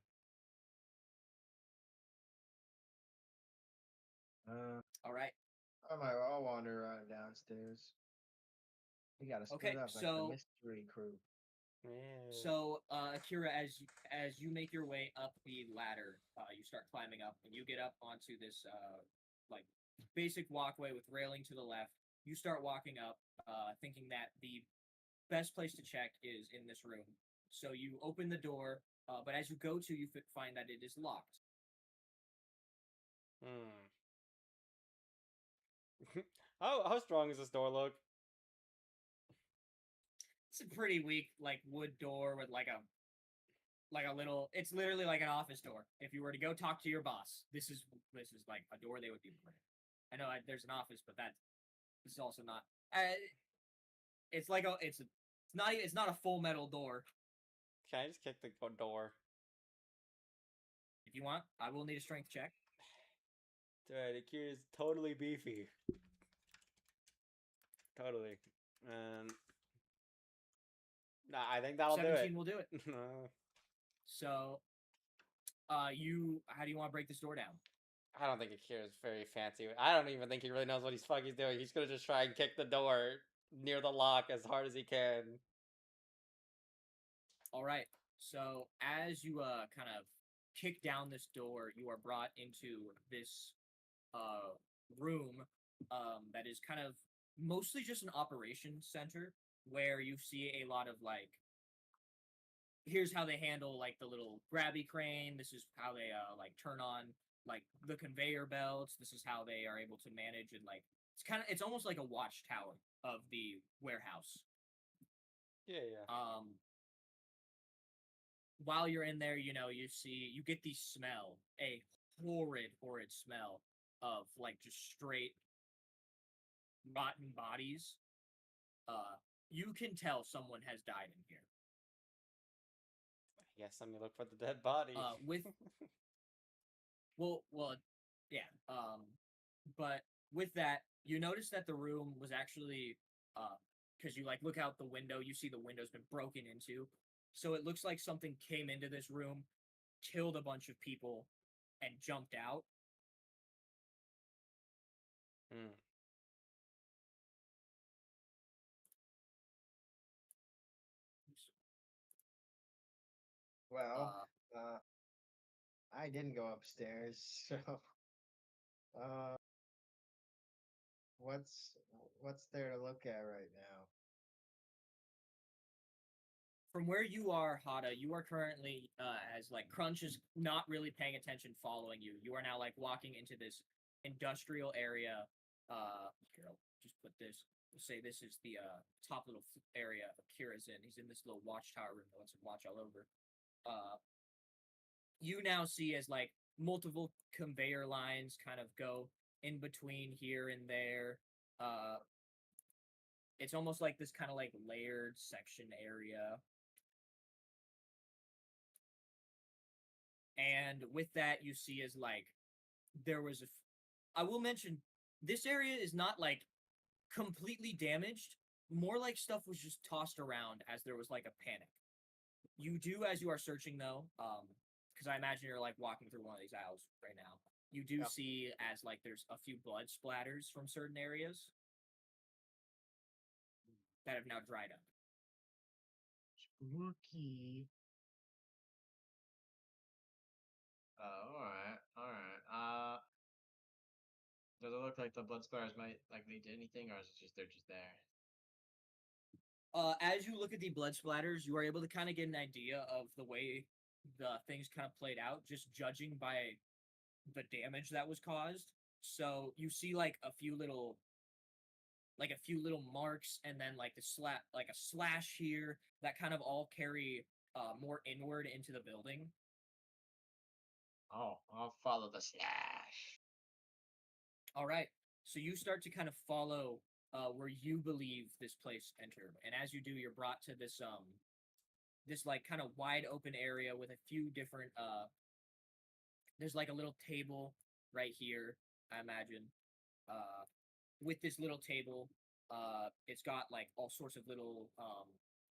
All right. I'll wander downstairs. We gotta split Okay, up like so- the mystery crew. Yeah. So, Akira, as you make your way up the ladder, you start climbing up, and you get up onto this like basic walkway with railing to the left. You start walking up, thinking that the best place to check is in this room. So you open the door, but as you go to, you find that it is locked. How strong does this door look? It's a pretty weak, like wood door with like a little. It's literally like an office door. If you were to go talk to your boss, this is like a door they would be putting. I know there's an office, but this is also not. It's like it's not a full metal door. Can I just kick the door? If you want, I will need a strength check. Dude, Akira's totally beefy. Totally. Nah, I think that'll do 17 it. will do it. So, how do you want to break this door down? I don't think Akira's very fancy. I don't even think he really knows what he's fucking doing. He's gonna just try and kick the door near the lock as hard as he can. All right. So as you kind of kick down this door, you are brought into this room that is kind of mostly just an operations center where you see a lot of like, here's how they handle like the little grabby crane. This is how they like turn on like the conveyor belts. This is how they are able to manage, and like it's almost like a watchtower of the warehouse. Yeah. While you're in there, you get the smell, a horrid smell of like just straight rotten bodies. You can tell someone has died in here. I guess let me look for the dead body. Yeah. But with that, you notice that the room was actually, because you like look out the window, you see the window's been broken into. So it looks like something came into this room, killed a bunch of people and jumped out. Hmm. Well, Uh, I didn't go upstairs, so uh, what's there to look at right now? from where you are, Hada, you are currently as like Crunch is not really paying attention, following you. You are now like walking into this industrial area. Here, I'll just put this. We'll say this is the top little area Kira's in. He's in this little watchtower room that lets him watch all over. You now see as like multiple conveyor lines kind of go in between here and there. It's almost like this kind of like layered section area. And with that, you see as like there was I will mention this area is not like completely damaged. More like stuff was just tossed around as there was like a panic. You do as you are searching though, because I imagine you're like walking through one of these aisles right now. You do see as like there's a few blood splatters from certain areas that have now dried up. Spooky. All right. Does it look like the blood splatters might like lead to anything, or is it just they're just there? As you look at the blood splatters, you are able to kind of get an idea of the way the things kind of played out, just judging by the damage that was caused. So you see like a few little marks, and then like like a slash here that kind of all carry more inward into the building. Oh, I'll follow the slash. All right. So you start to kind of follow where you believe this place entered, and as you do, you're brought to this like kind of wide open area with a few different there's like a little table right here, I imagine. With this little table, it's got like all sorts of little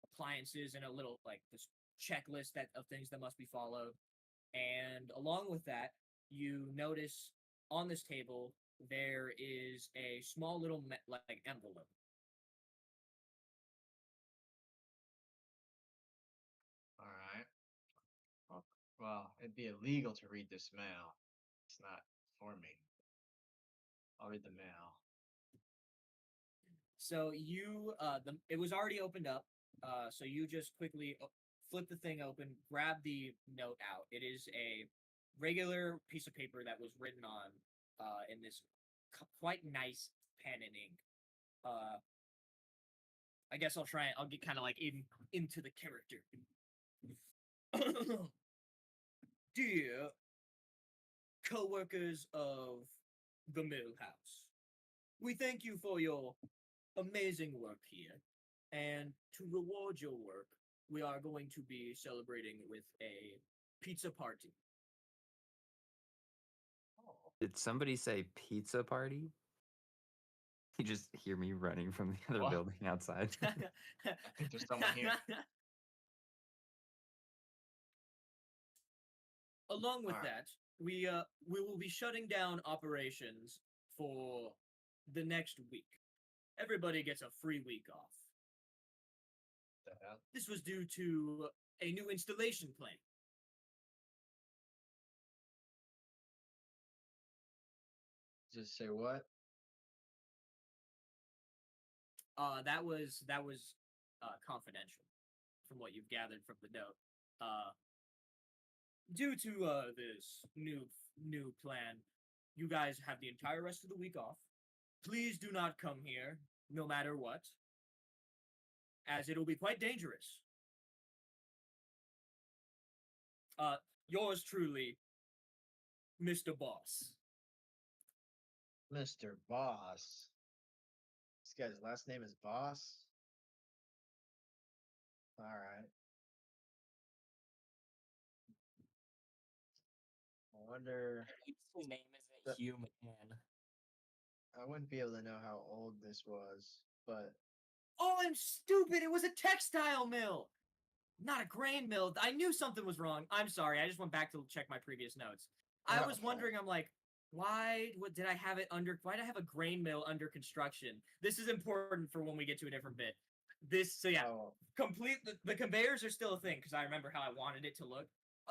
appliances and a little like this checklist of things that must be followed. And along with that, you notice on this table there is a small little like envelope. All right. Well, it'd be illegal to read this mail. It's not for me. I'll read the mail. So you it was already opened up. So you just quickly flip the thing open, grab the note out. It is a regular piece of paper that was written on in this quite nice pen and ink. I guess I'll get kind of like into the character. Dear co-workers of the Mill House, we thank you for your amazing work here, and to reward your work, we are going to be celebrating with a pizza party. Did somebody say pizza party? You just hear me running from the other What? building outside. I think there's someone here. Along with Alright. that, we will be shutting down operations for the next week. Everybody gets a free week off. The hell? This was due to a new installation plan. Just say what? That was confidential, from what you've gathered from the note. Due to this new plan, you guys have the entire rest of the week off. Please do not come here, no matter what, as it'll be quite dangerous. Yours truly, Mr. Boss. Mr. Boss. This guy's last name is Boss. All right. I wonder. His name The- isn't human. I wouldn't be able to know how old this was, but Oh, I'm stupid! It was a textile mill! not a grain mill. I knew something was wrong. I'm sorry. I just went back to check my previous notes. I was Okay. wondering, I'm like, why did I have it under, why did I have a grain mill under construction? This is important for when we get to a different bit. So yeah, Oh, the conveyors are still a thing because I remember how I wanted it to look.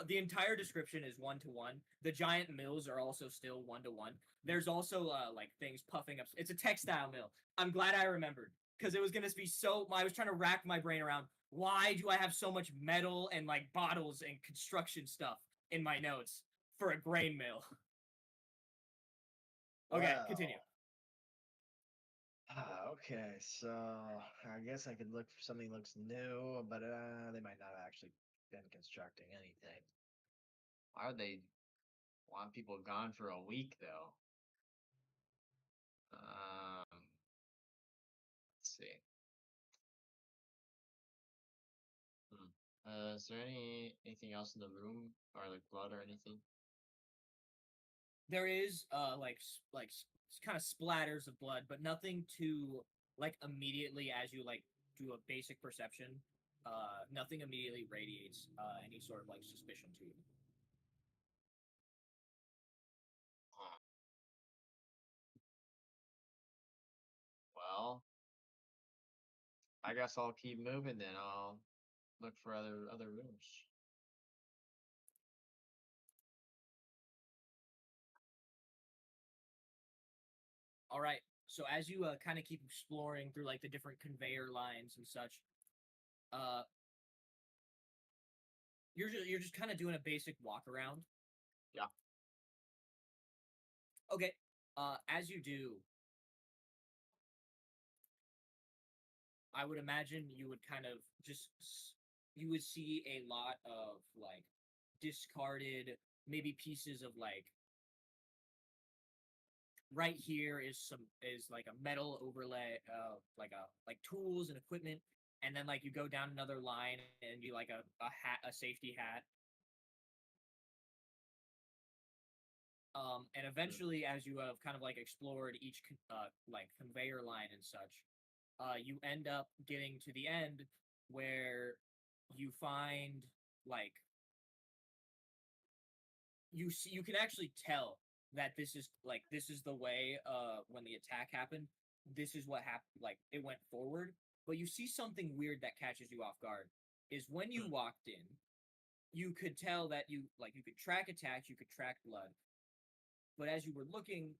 The entire description is 1-to-1. The giant mills are also still 1-to-1. There's also like things puffing up. It's a textile mill. I'm glad I remembered because it was gonna be so. I was trying to rack my brain around why do I have so much metal and like bottles and construction stuff in my notes for a grain mill. Okay, continue. Okay, so I guess I could look for something that looks new, but they might not have actually been constructing anything. Why would they want people gone for a week though? Let's see. Is there anything else in the room or like blood or anything? There is kind of splatters of blood, but nothing to like immediately as you like do a basic perception. Nothing immediately radiates any sort of like suspicion to you. Well, I guess I'll keep moving then. I'll look for other rooms. All right. So as you kind of keep exploring through like the different conveyor lines and such, uh, you're just kind of doing a basic walk around. Yeah. Okay. As you do, I would imagine you would kind of you would see a lot of like discarded maybe pieces of like right here is like a metal overlay like tools and equipment, and then like you go down another line and you like a safety hat. And eventually, as you have kind of like explored each like conveyor line and such, you end up getting to the end where you find like you can actually tell that this is the way when the attack happened. This is what happened. Like it went forward, but you see something weird that catches you off guard. Is when you walked in, you could tell that you could track attacks, you could track blood, but as you were looking,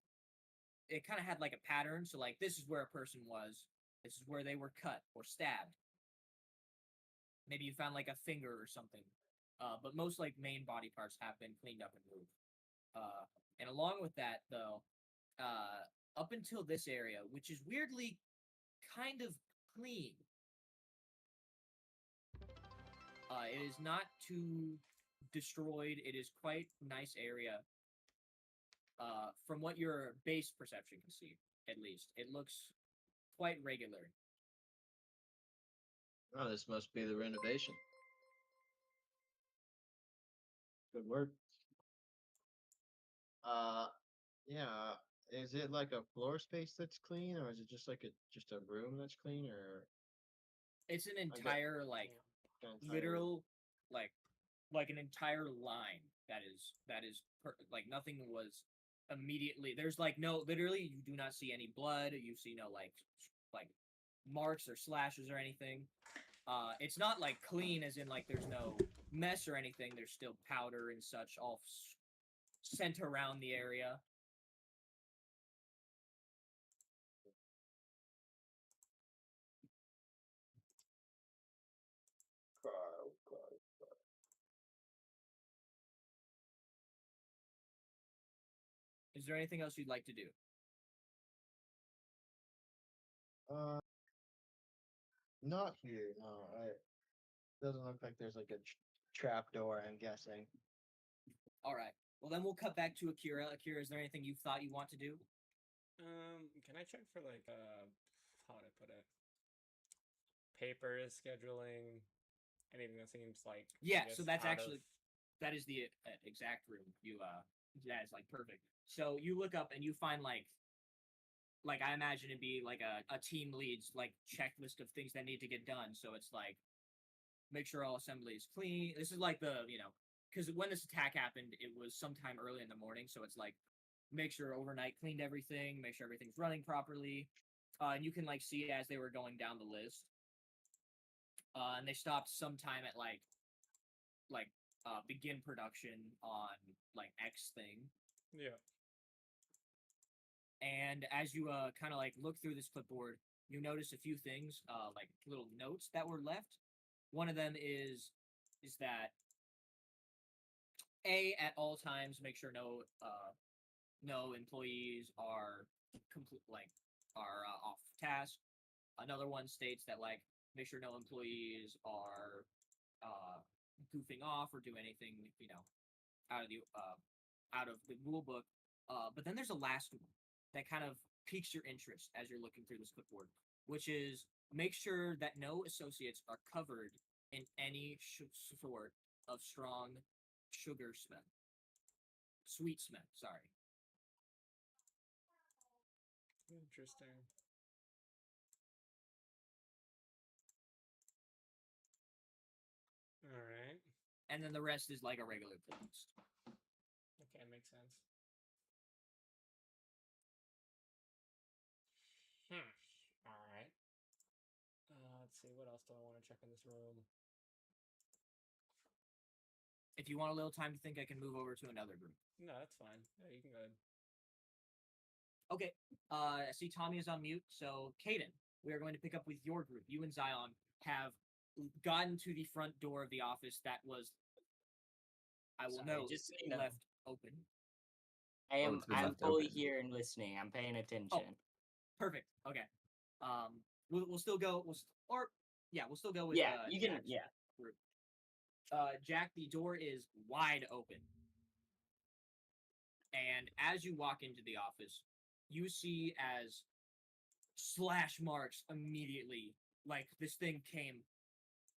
it kind of had like a pattern. So like this is where a person was, this is where they were cut or stabbed. Maybe you found like a finger or something. But most like main body parts have been cleaned up and moved. And along with that, though, up until this area, which is weirdly kind of clean, it is not too destroyed. It is quite nice area. From what your base perception can see, at least, it looks quite regular. Oh, this must be the renovation. Good work. Yeah. Is it like a floor space that's clean, or is it just like just a room that's clean, or It's an get- entire like an entire- literal like an entire line that is like nothing was immediately there's like no literally you do not see any blood, you see no like marks or slashes or anything. It's not like clean as in like there's no mess or anything, there's still powder and such all sent around the area. Is there anything else you'd like to do? not here. No, doesn't look like there's like a trap door. I'm guessing. All right, well then we'll cut back to Akira. Akira, is there anything you thought you want to do? Can I check for like how would I put it? Papers, scheduling, anything that seems like Yeah, I so guess, that's out actually of- that is the exact room you that is like perfect. So you look up and you find like I imagine it'd be like a team leads like checklist of things that need to get done. So it's like make sure all assembly is clean. This is like the, because when this attack happened, it was sometime early in the morning, so it's like make sure overnight cleaned everything, make sure everything's running properly. And you can like see as they were going down the list. And they stopped sometime at like begin production on like X thing. Yeah. And as you kind of like look through this clipboard, you notice a few things, like little notes that were left. One of them is that at all times make sure no employees are off task. Another one states that like make sure no employees are goofing off or do anything out of the rule book. But then there's a last one that kind of piques your interest as you're looking through this clipboard, which is make sure that no associates are covered in any sort of strong sugar smell. Sweet smell, sorry. Interesting. All right. And then the rest is like a regular playlist. Okay, makes sense. All right. Let's see. What else do I want to check in this room? If you want a little time to think, I can move over to another group. No, that's fine. Yeah, you can go ahead. Okay. I see Tommy is on mute. So, Caden, we are going to pick up with your group. You and Zion have gotten to the front door of the office that was, I will Sorry, note, just so you know. left open. it's been I'm left fully open. here and listening. I'm paying attention. Perfect. Okay. We'll still go. We'll still go with. Yeah, you can. Jack's Yeah. group. Jack, the door is wide open, and as you walk into the office, you see as slash marks immediately. Like this thing came,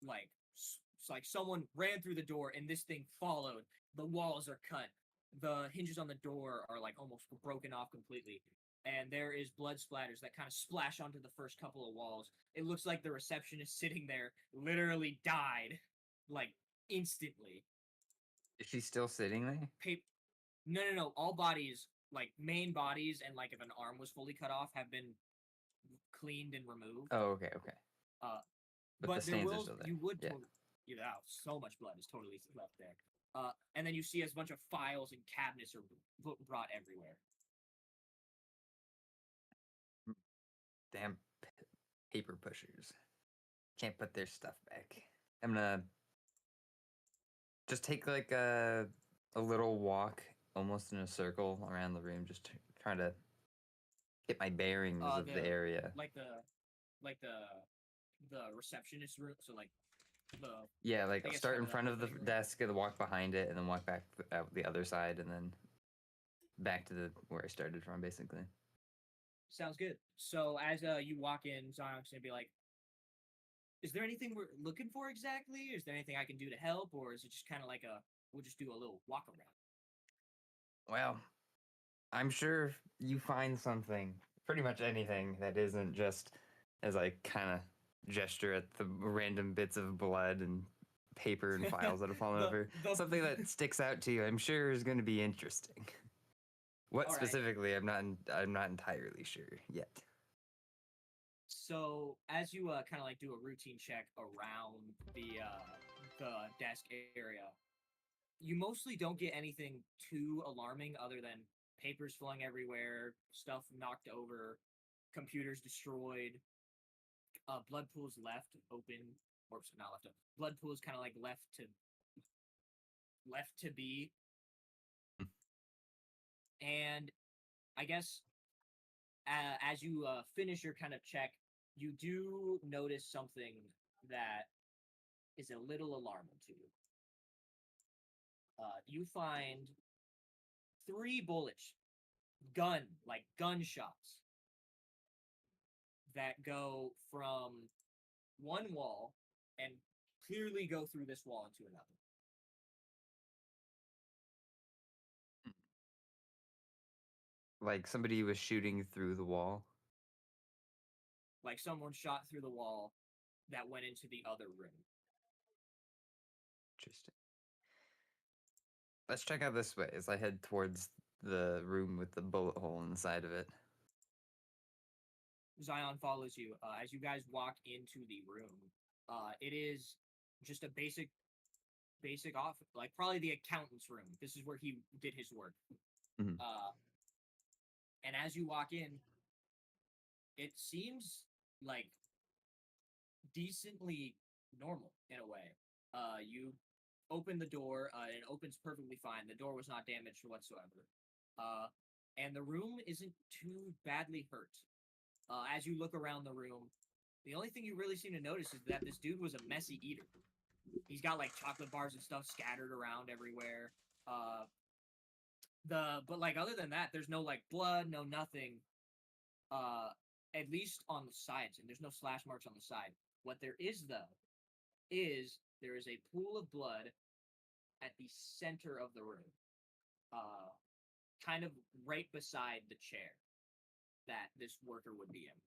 like it's like someone ran through the door, and this thing followed. The walls are cut. The hinges on the door are like almost broken off completely. And there is blood splatters that kind of splash onto the first couple of walls. It looks like the receptionist sitting there literally died, like instantly. Is she still sitting there? No. All bodies, like main bodies, and like if an arm was fully cut off, have been cleaned and removed. Oh, okay. But the there stains are will still there. you would Yeah. so much blood is totally left there. And then you see as a bunch of files and cabinets are brought everywhere. Damn paper pushers. Can't put their stuff back. I'm gonna just take like a little walk, almost in a circle around the room, just trying to get my bearings of the area. Like the receptionist room. So like Yeah, like I I'll guess start kind in of front the of the living room. desk and walk behind it, and then walk back out the other side, and then back to where I started from, basically. Sounds good. So as you walk in, Zion's gonna be like, "Is there anything we're looking for exactly? Is there anything I can do to help, or is it just kind of like we'll just do a little walk around?" Well, I'm sure if you find something, pretty much anything that isn't just as I kind of gesture at the random bits of blood and paper and files that have fallen over, something that sticks out to you, I'm sure is going to be interesting. What All right. specifically, I'm not entirely sure yet. So as you kind of like do a routine check around the desk area, you mostly don't get anything too alarming other than papers flying everywhere, stuff knocked over, computers destroyed, blood pools left open, or not left open. Blood pools kind of like left to be. And I guess as you finish your kind of check, you do notice something that is a little alarming to you. You find 3 bullets, gunshots, that go from one wall and clearly go through this wall into another. Like somebody was shooting through the wall. Like someone shot through the wall that went into the other room. Interesting. Let's check out this way as I head towards the room with the bullet hole inside of it. Zion follows you. As you guys walk into the room, it is just a basic off, like probably the accountant's room. This is where he did his work. Mhm. And as you walk in, it seems like decently normal in a way. You open the door, and it opens perfectly fine. The door was not damaged whatsoever. And the room isn't too badly hurt. As you look around the room, the only thing you really seem to notice is that this dude was a messy eater. He's got like chocolate bars and stuff scattered around everywhere. But like other than that, there's no like blood, no nothing. At least on the sides, and there's no slash marks on the side. What there is though, is there is a pool of blood at the center of the room. Kind of right beside the chair that this worker would be in.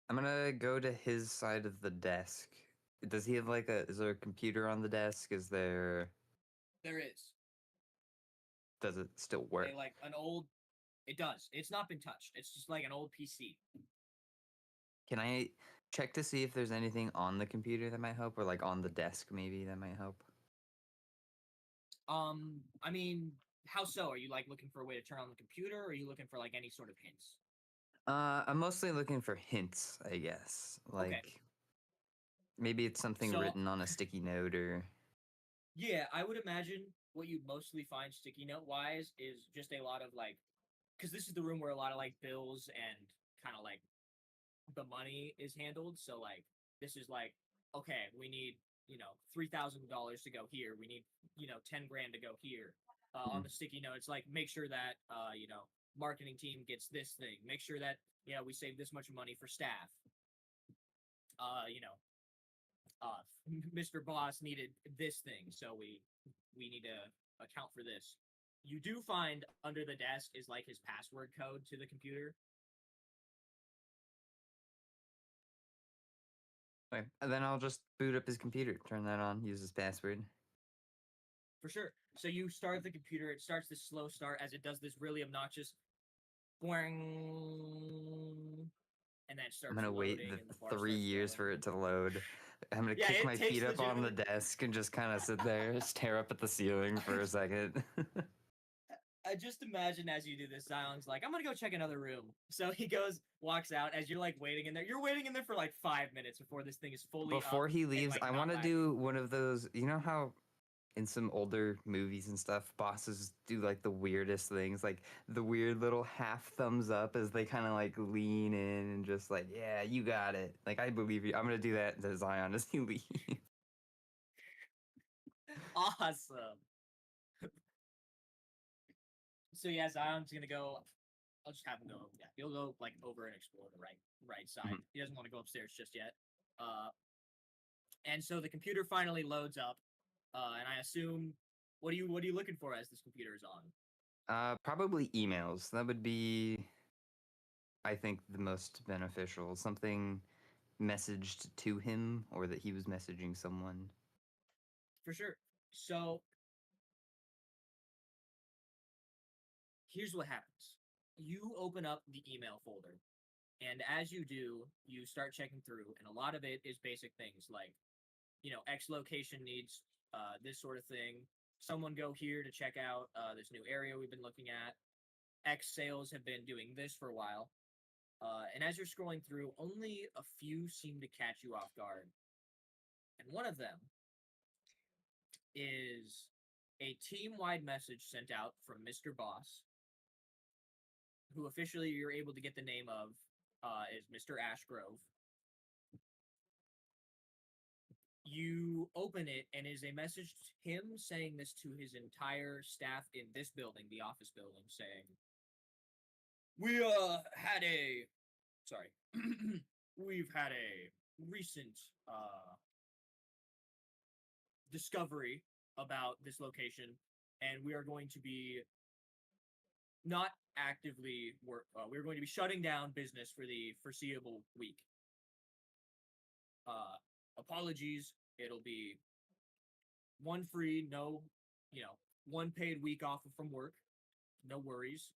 I'm gonna go to his side of the desk. Does he have like is there a computer on the desk? Is there? There is. Does it still work? Like an old. It does. It's not been touched. It's just like an old PC. Can I check to see if there's anything on the computer that might help, or like on the desk maybe that might help? I mean, how so? Are you like looking for a way to turn on the computer, or are you looking for like any sort of hints? I'm mostly looking for hints, I guess. Like maybe it's something So- written on a sticky note or. Yeah, I would imagine what you mostly find sticky note wise is just a lot of like, because this is the room where a lot of like bills and kind of like the money is handled. So like, this is like, okay, we need $3,000 to go here. We need 10 grand to go here. On the sticky note, it's like make sure that marketing team gets this thing. Make sure that we save this much money for staff. Mr. Boss needed this thing, so we need to account for this. You do find under the desk is like his password code to the computer. Okay. And then I'll just boot up his computer, turn that on, use his password. For sure. So you start the computer, it starts this slow start as it does this really obnoxious boing, and then it starts I'm gonna wait loading and the bar 3 starts years for going. it to load. I'm gonna Yeah, kick it my takes feet up on the legitimately- desk and just kind of sit there, stare up at the ceiling for a second. I just imagine as you do this, Zion's like, I'm gonna go check another room. So he goes, walks out as you're like waiting in there. You're waiting in there for like 5 minutes before this thing is fully Before up he and, leaves, like, I not want to lagging. do one of those. You know how in some older movies and stuff, bosses do like the weirdest things, like the weird little half thumbs up as they kind of like lean in and just like, yeah, you got it. Like, I believe you. I'm gonna do that to Zion as he leaves. Awesome. So yeah, Zion's gonna go. I'll just have him go. Yeah, he'll go like over and explore the right side. Mhm. He doesn't want to go upstairs just yet. And so the computer finally loads up. And I assume, what are you looking for as this computer is on? Probably emails. That would be, I think, the most beneficial. Something messaged to him or that he was messaging someone. For sure. So here's what happens. You open up the email folder, and as you do, you start checking through, and a lot of it is basic things like, X location needs this sort of thing. Someone go here to check out this new area we've been looking at. X sales have been doing this for a while. And as you're scrolling through, only a few seem to catch you off guard. And one of them is a team-wide message sent out from Mr. Boss, who officially you're able to get the name of is Mr. Ashgrove. You open it, and it is a message to him saying this to his entire staff in this building, the office building, saying, We had a sorry. We've had a recent discovery about this location, and we are going to be not actively we're going to be shutting down business for the foreseeable week. apologies. It'll be one free, no, one paid week off from work. No worries.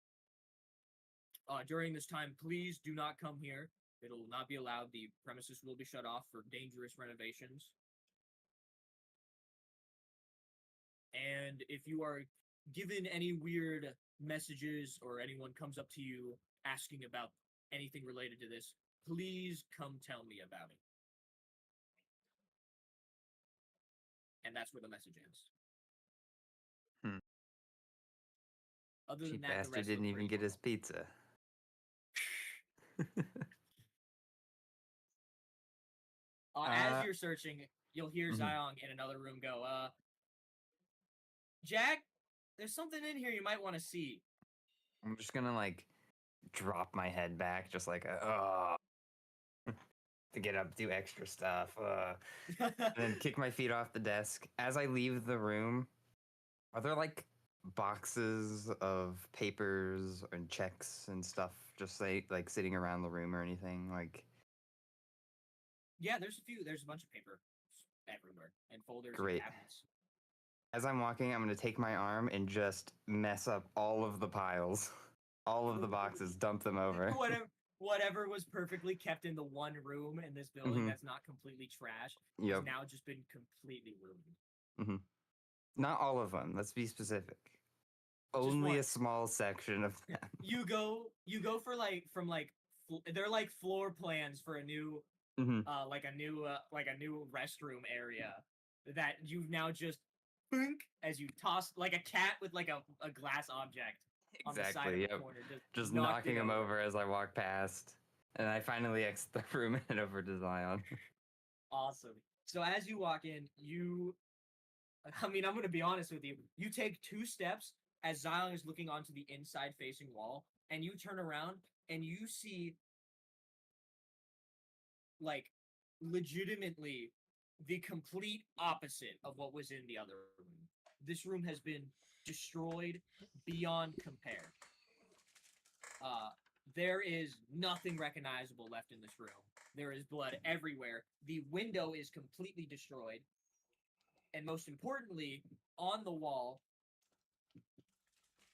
During this time, please do not come here. It'll not be allowed. The premises will be shut off for dangerous renovations. And if you are given any weird messages or anyone comes up to you asking about anything related to this, please come tell me about it. And that's where the message ends. Other than Cheap that, the bastard rest didn't look even pretty get his normal. pizza. As you're searching, you'll hear Mhm. Zion in another room go, Jack, there's something in here you might want to see. I'm just gonna like drop my head back, just like to get up, do extra stuff, and then kick my feet off the desk. As I leave the room, are there like boxes of papers and checks and stuff just like sitting around the room or anything? Like, Yeah, there's a bunch of paper everywhere and folders Great. and cabinets. as I'm walking, I'm gonna take my arm and just mess up all of the piles, all of the boxes, dump them over. Whatever was perfectly kept in the one room in this building Mhm. that's not completely trash Yep. has now just been completely ruined. Not all of them. Let's be specific. Just Only one. a small section of them. You go for they're like floor plans for a new Mhm. like a new restroom area that you've now just boink as you toss like a cat with like a glass object on the side of Exactly. the Yep. corner. Just knocked knocking it them over as I walk past, and I finally exit the room and head over to Zion. Awesome. So as you walk in, I'm going to be honest with you. You take 2 steps as Zion is looking onto the inside facing wall, and you turn around and you see, like, legitimately the complete opposite of what was in the other room. This room has been destroyed beyond compare. There is nothing recognizable left in this room. There is blood everywhere. The window is completely destroyed. And most importantly, on the wall,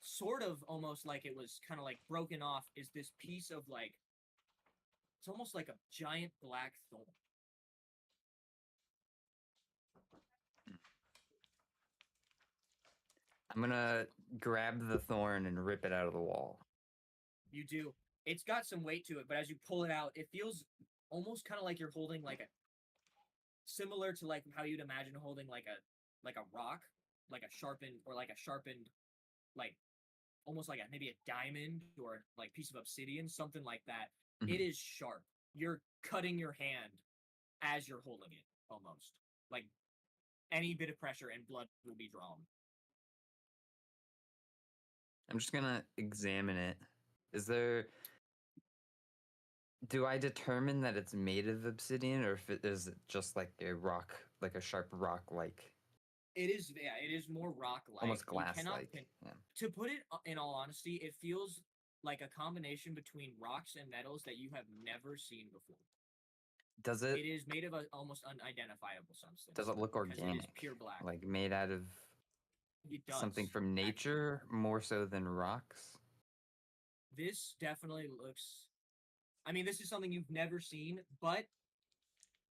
sort of almost like it was kind of like broken off, is this piece of like, it's almost like a giant black thorn. I'm gonna grab the thorn and rip it out of the wall. You do. It's got some weight to it, but as you pull it out, it feels almost kind of like you're holding like similar to like how you'd imagine holding like a rock, like a sharpened like almost like maybe a diamond or like piece of obsidian, something like that. Mhm. It is sharp. You're cutting your hand as you're holding it, almost. Like any bit of pressure and blood will be drawn. I'm just gonna examine it. Do I determine that it's made of obsidian, or if it is just like a rock, like a sharp rock, like It is more rock-like. almost You cannot glass-like? Yeah. To put it in all honesty, it feels like a combination between rocks and metals that you have never seen before. Does It it? is made of an almost unidentifiable substance. Does it look because organic? It is pure black. Like made out of It does, something from actually. nature more so than rocks? This definitely looks. I mean, this is something you've never seen, but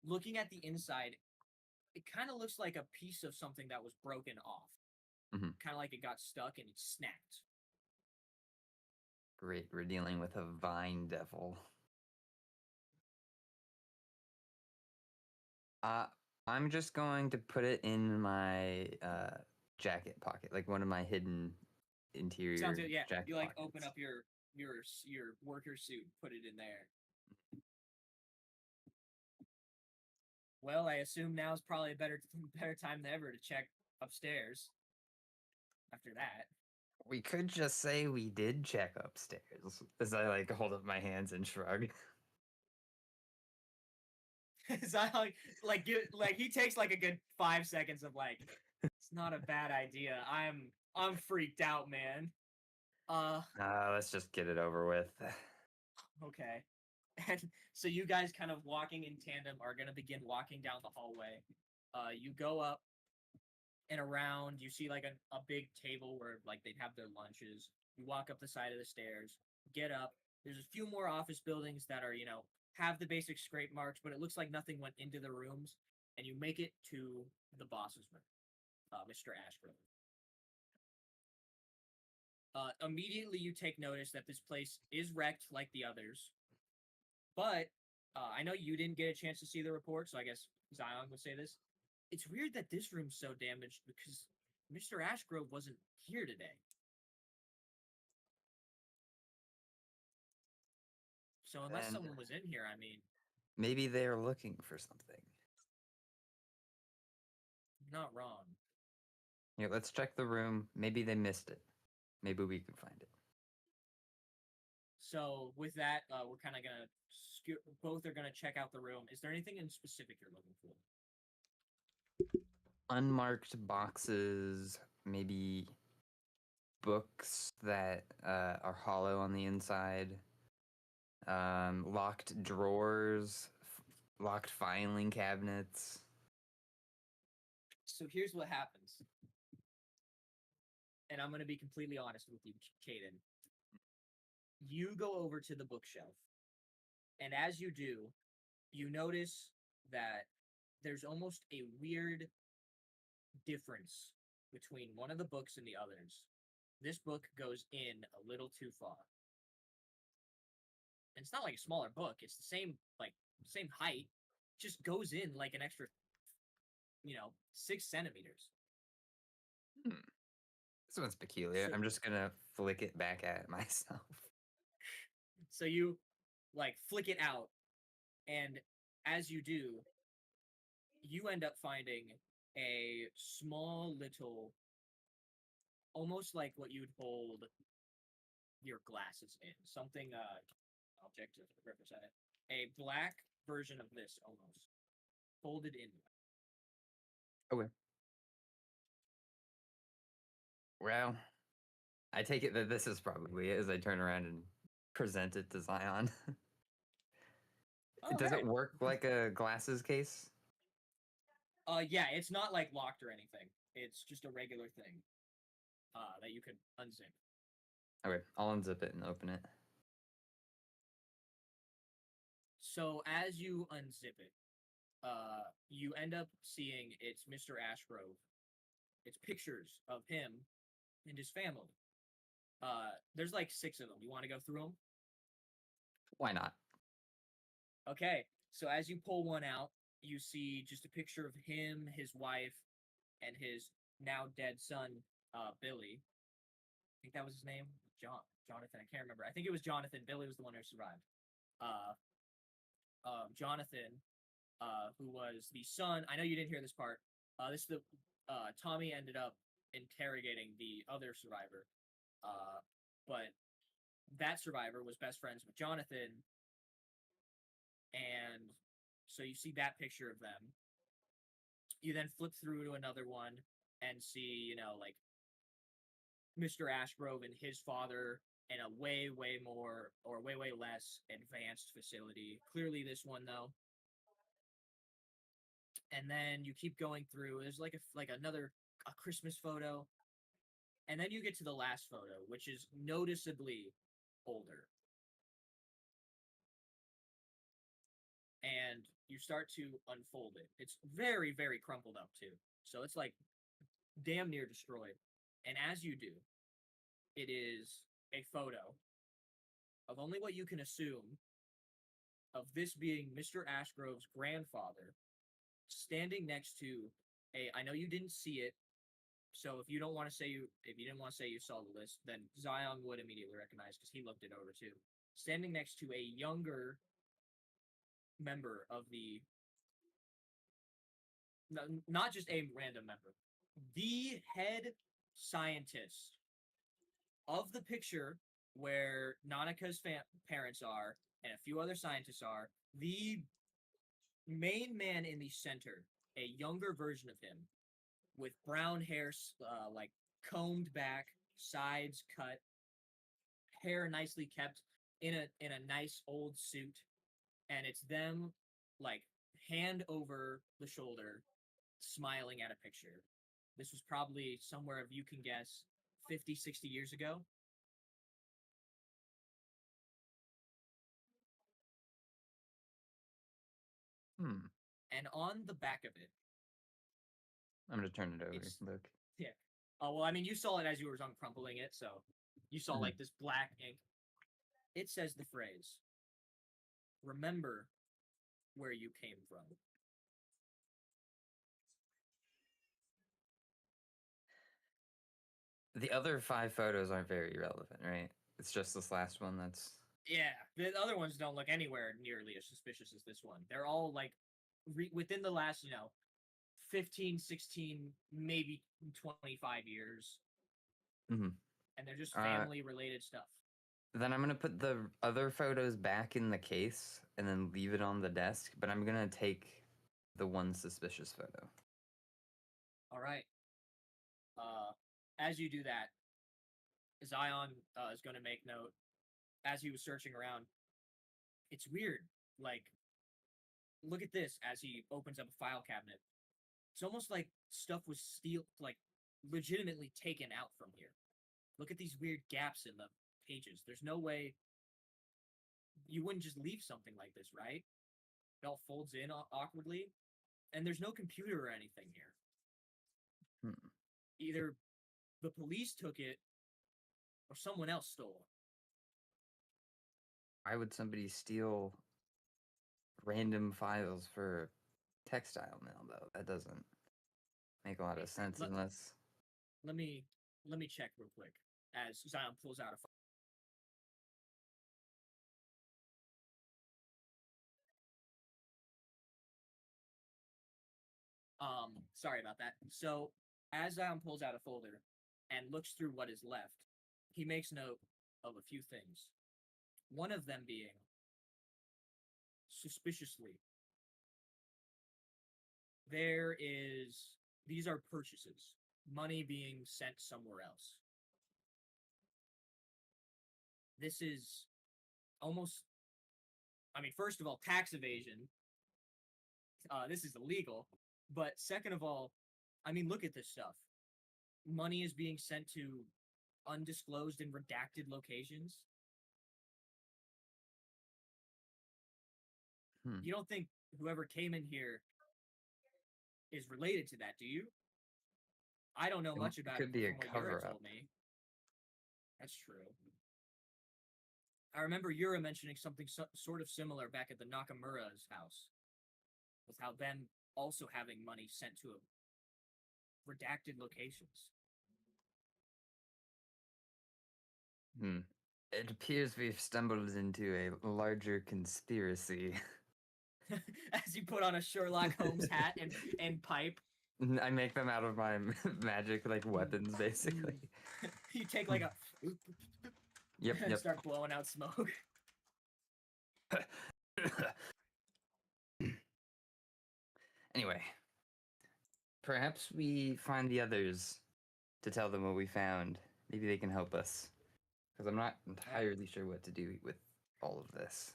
looking at the inside, it kind of looks like a piece of something that was broken off. Mhm. Kind of like it got stuck and it snapped. Great, we're dealing with a vine devil. I'm just going to put it in my jacket pocket, like one of my hidden interior Sounds good. Yeah, jacket you like pockets. open up your worker suit, put it in there. Well, I assume now's probably a better time than ever to check upstairs. After that, We could just say we did check upstairs, as I like hold up my hands and shrug. Zion he takes like a good 5 seconds of like, it's not a bad idea. I'm freaked out, man. Let's just get it over with. Okay. And so you guys kind of walking in tandem are going to begin walking down the hallway. You go up and around, you see like a big table where like they'd have their lunches. You walk up the side of the stairs, get up. There's a few more office buildings that are, have the basic scrape marks, but it looks like nothing went into the rooms. And you make it to the boss's room, Mr. Ashgrove. Immediately you take notice that this place is wrecked like the others. But I know you didn't get a chance to see the report, so I guess Zion would say this. It's weird that this room's so damaged because Mr. Ashgrove wasn't here today. So unless And someone was in here, I mean, maybe they're looking for something. you're not wrong. Here, let's check the room. Maybe they missed it. Maybe we can find it. So with that, we're kind of gonna both are gonna check out the room. Is there anything in specific you're looking for? Unmarked boxes, maybe books that are hollow on the inside, locked drawers, locked filing cabinets. So here's what happens. And I'm going to be completely honest with you, Caden. You go over to the bookshelf. And as you do, you notice that there's almost a weird difference between one of the books and the others. This book goes in a little too far. And it's not like a smaller book. It's the same height. Just goes in like an extra, 6 centimeters. This one's peculiar. So- I'm just gonna flick it back at myself. So you flick it out, and as you do, you end up finding a small little, almost like what you'd hold your glasses in. Something object to represent it. A black version of this almost. Folded in. Okay. Well, I take it that this is probably it as I turn around and present it to Zion. Does it work like a glasses case? Yeah, it's not locked or anything. It's just a regular thing. That you can unzip. Okay, I'll unzip it and open it. So as you unzip it, you end up seeing it's Mr. Ashgrove. It's pictures of him and his family. There's 6 of them. You want to go through them? Why not? Okay, so as you pull one out, you see just a picture of him, his wife, and his now dead son, Billy. I think that was his name? Jonathan, I can't remember. I think it was Jonathan. Billy was the one who survived. Jonathan, who was the son. I know you didn't hear this part. Tommy ended up interrogating the other survivor. But that survivor was best friends with Jonathan. And so you see that picture of them. You then flip through to another one and see, Mr. Ashgrove and his father in a way, way more or way, way less advanced facility. Clearly this one, though. And then you keep going through. There's another Christmas photo. And then you get to the last photo, which is noticeably older. And you start to unfold it. It's very, very crumpled up, too. So it's damn near destroyed. And as you do, it is a photo of only what you can assume of this being Mr. Ashgrove's grandfather standing next to I know you didn't see it, so if you didn't want to say you saw the list, then Zion would immediately recognize because he looked it over too. Standing next to a younger member of not just a random member, the head scientist of the picture where Nanaka's parents are and a few other scientists are, the main man in the center, a younger version of him with brown hair, combed back, sides cut, hair nicely kept in a nice old suit, and it's them like hand over the shoulder, smiling at a picture. This was probably somewhere, if you can guess, 50, 60 years ago. Hmm. And on the back of it, I'm gonna turn it over. It's- Look. yeah. Oh, well, I mean, you saw it as you were uncrumpling it, so you saw like this black ink. It says the phrase, remember where you came from. The other 5 photos aren't very relevant, right? It's just this last one that's. Yeah, the other ones don't look anywhere nearly as suspicious as this one. They're all like within the last, 15, 16, maybe 25 years. Mhm. And they're just family related stuff. Then I'm gonna put the other photos back in the case and then leave it on the desk. But I'm gonna take the one suspicious photo. All right. As you do that, Zion is going to make note as he was searching around. It's weird. Like, look at this as he opens up a file cabinet. It's almost like stuff was legitimately taken out from here. Look at these weird gaps in the pages. There's no way you wouldn't just leave something like this, right? It all folds in awkwardly, and there's no computer or anything here. Either the police took it or someone else stole it. Why would somebody steal random files for textile mill though? That doesn't make a lot of sense unless. Let me check real quick as Zion pulls out a file. Sorry about that. So as Zion pulls out a folder and looks through what is left, he makes note of a few things. One of them being, suspiciously, these are purchases, money being sent somewhere else. This is almost, first of all, tax evasion. This is illegal. But second of all, look at this stuff. Money is being sent to undisclosed and redacted locations. You don't think whoever came in here is related to that, do you? I don't know much about it. Could be a from what Yura cover-up. told me. That's true. I remember Yura mentioning something sort of similar back at the Nakamura's house, with how them also having money sent to redacted locations. It appears we've stumbled into a larger conspiracy. As you put on a Sherlock Holmes hat and pipe. I make them out of my magic weapons, basically. You take like a Yep. and start blowing out smoke. Anyway, perhaps we find the others to tell them what we found. Maybe they can help us. Because I'm not entirely sure what to do with all of this.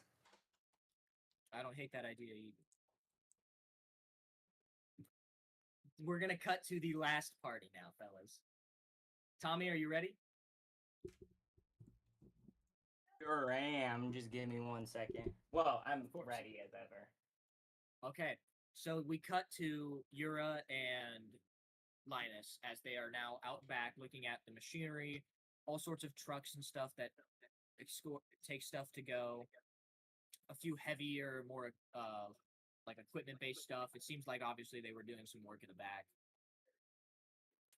I don't hate that idea either. We're gonna cut to the last party now, fellas. Tommy, are you ready? Sure am. Just give me 1 second. Well, I'm ready as ever. Okay, so we cut to Yura and Linus as they are now out back looking at the machinery, all sorts of trucks and stuff that take stuff to go. A few heavier, more equipment-based stuff. It seems like obviously they were doing some work in the back.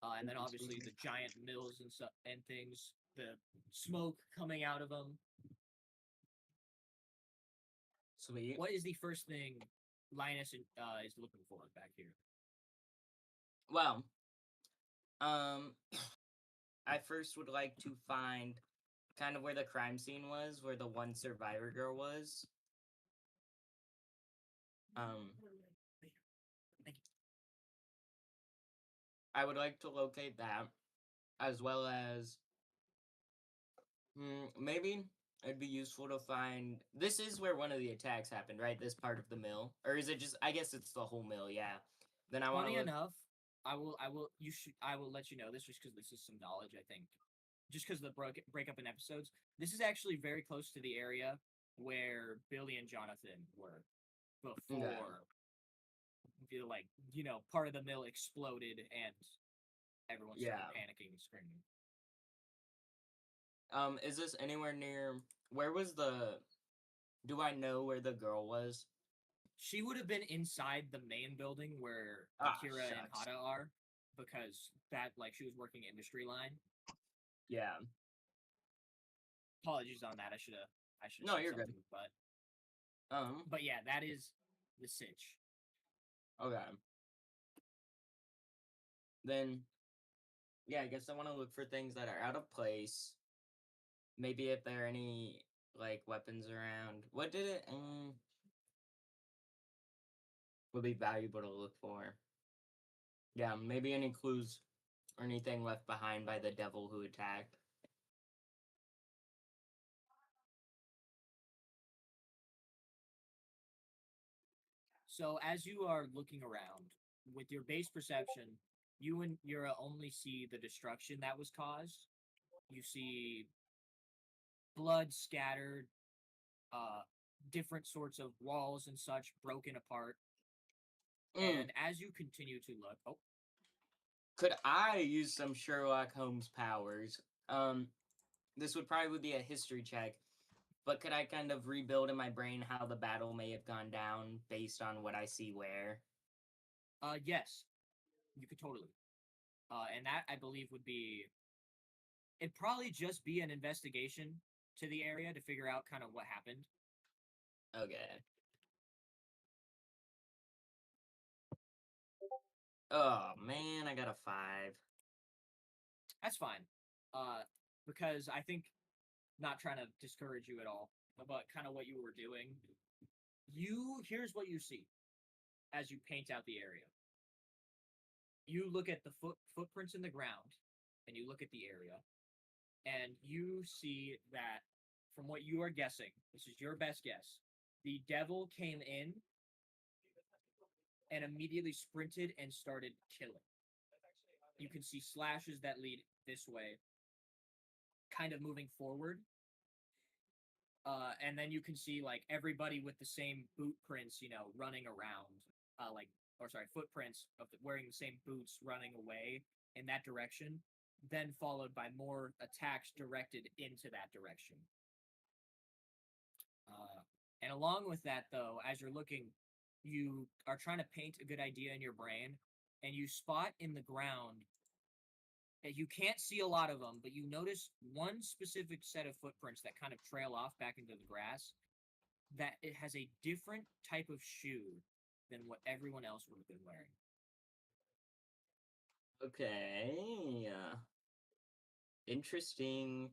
And then obviously the giant mills and things, the smoke coming out of them. Sweet. What is the first thing Linus is looking for back here? Well, I first would like to find kind of where the crime scene was, where the one survivor girl was. Thank you. I would like to locate that, as well as maybe it'd be useful to find. This is where one of the attacks happened, right? This part of the mill, or is it just? I guess it's the whole mill. Yeah. Then I want Funny to look. enough, I will let you know this just because this is some knowledge. I think, just because the break up in episodes, this is actually very close to the area where Billy and Jonathan were before. Feel like part of the mill exploded and everyone started Yeah. panicking and screaming. Is this anywhere near? Where was the? Do I know where the girl was? She would have been inside the main building where Ah, Akira and shucks. Hada are, because that she was working industry line. Yeah. Apologies on that. I should have No, said you're good. something, Um. but yeah, that is the sitch. Okay. Then, yeah, I guess I want to look for things that are out of place. Maybe if there are any like weapons around. What did it? Would be valuable to look for. Yeah, maybe any clues or anything left behind by the devil who attacked. So as you are looking around with your base perception, you and Yura only see the destruction that was caused. You see blood scattered, different sorts of walls and such broken apart. And as you continue to look, Could I use some Sherlock Holmes powers? This would probably be a history check, but could I kind of rebuild in my brain how the battle may have gone down based on what I see where? yes, you could totally. And that I believe would be. It'd probably just be an investigation to the area to figure out kind of what happened. Okay. Oh man, I got a 5. That's fine. Because I think, not trying to discourage you at all, but kind of what you were doing. Here's what you see as you paint out the area. You look at the footprints in the ground, and you look at the area, and you see that, from what you are guessing, this is your best guess, the devil came in and immediately sprinted and started killing. You can see slashes that lead this way, kind of moving forward. And then you can see like everybody with the same boot prints, running around, footprints of wearing the same boots running away in that direction. Then followed by more attacks directed into that direction. And along with that, though, as you're looking, you are trying to paint a good idea in your brain, and you spot in the ground. You can't see a lot of them, but you notice one specific set of footprints that kind of trail off back into the grass, that it has a different type of shoe than what everyone else would have been wearing. Okay. Interesting.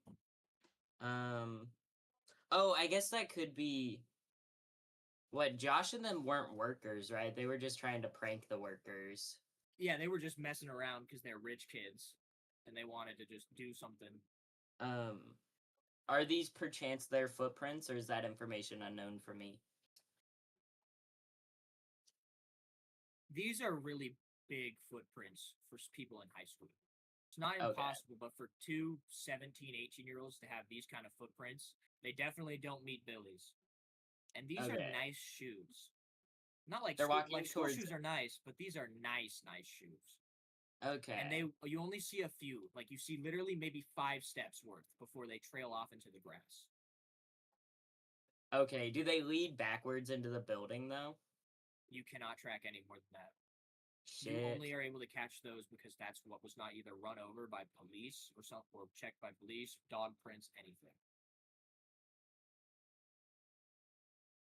Oh, I guess that could be what Josh and them weren't workers, right? They were just trying to prank the workers. Yeah, they were just messing around because they're rich kids and they wanted to just do something. Are these perchance their footprints, or is that information unknown for me? These are really big footprints for people in high school. It's not Okay. impossible, but for two 17, 18-year-olds to have these kind of footprints, they definitely don't meet Billy's. And these are Okay. nice shoes. Not like They're school, walking school towards shoes are nice, but these are nice shoes. Okay. And you only see a few. Like you see literally maybe 5 steps worth before they trail off into the grass. Okay, do they lead backwards into the building though? You cannot track any more than that. Shit. You only are able to catch those because that's what was not either run over by police or checked by police, dog prints, anything.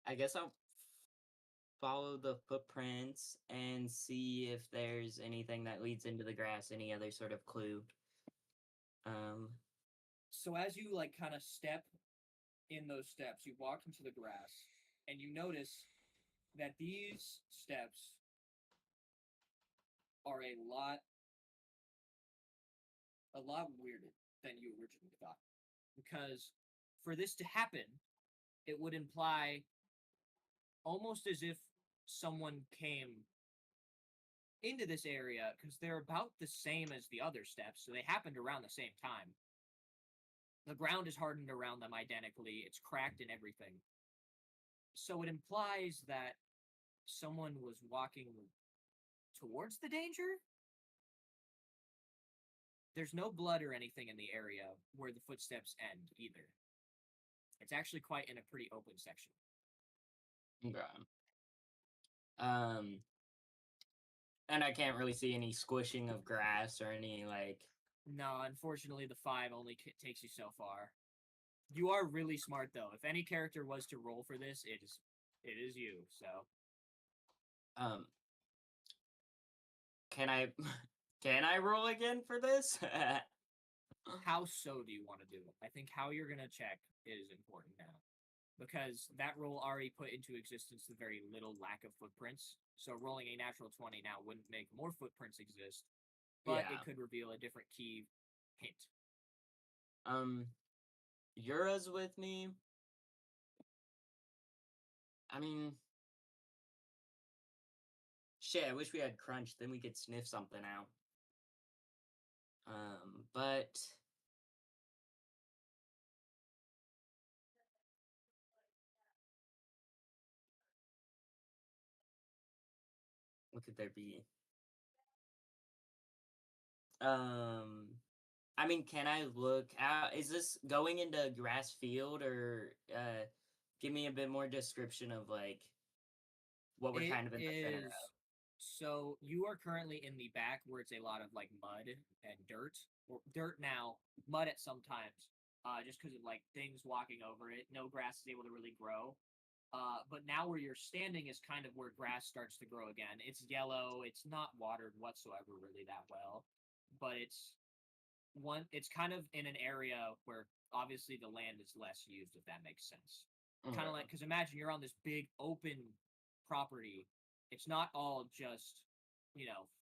I guess I'll follow the footprints and see if there's anything that leads into the grass, any other sort of clue. So as you like kind of step in those steps, you walk into the grass and you notice that these steps are a lot weirder than you originally thought. Because for this to happen, it would imply almost as if someone came into this area, because they're about the same as the other steps, so they happened around the same time. The ground is hardened around them identically, it's cracked and everything. So it implies that someone was walking towards the danger? There's no blood or anything in the area where the footsteps end either. It's actually quite in a pretty open section. Okay. And I can't really see any squishing of grass or any like. No, unfortunately, the 5 only takes you so far. You are really smart, though. If any character was to roll for this, it is you. So, Can I roll again for this? how so do you want to do it? I think how you're gonna check is important now, because that roll already put into existence the very little lack of footprints. So rolling a natural 20 now wouldn't make more footprints exist, but Yeah. it could reveal a different key hint. Yura's with me. I mean, shit, I wish we had Crunch, then we could sniff something out. But what could there be? I mean, can I look out? Is this going into a grass field, or give me a bit more description of like what we're kind of in the center of? So you are currently in the back where it's a lot of like mud and dirt, or dirt now, mud at some times, just because of like things walking over it. No grass is able to really grow. But now where you're standing is kind of where grass starts to grow again. It's yellow. It's not watered whatsoever really that well, but it's kind of in an area where obviously the land is less used, if that makes sense. Kind of like, because imagine you're on this big open property. It's not all just,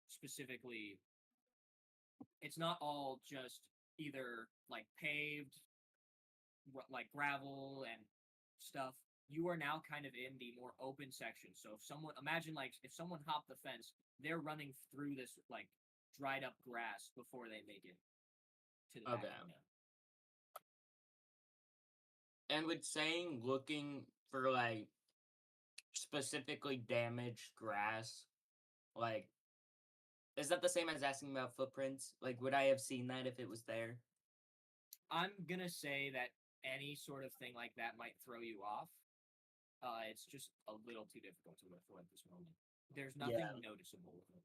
specifically, it's not all just either like paved, like gravel and stuff. You are now kind of in the more open section. So if someone, imagine like if someone hopped the fence, they're running through this like dried up grass before they make it to the back. And with saying looking for like specifically damaged grass, like, is that the same as asking about footprints? Like, would I have seen that if it was there? I'm gonna say that any sort of thing like that might throw you off. It's just a little too difficult to look for at this moment. There's nothing noticeable with it.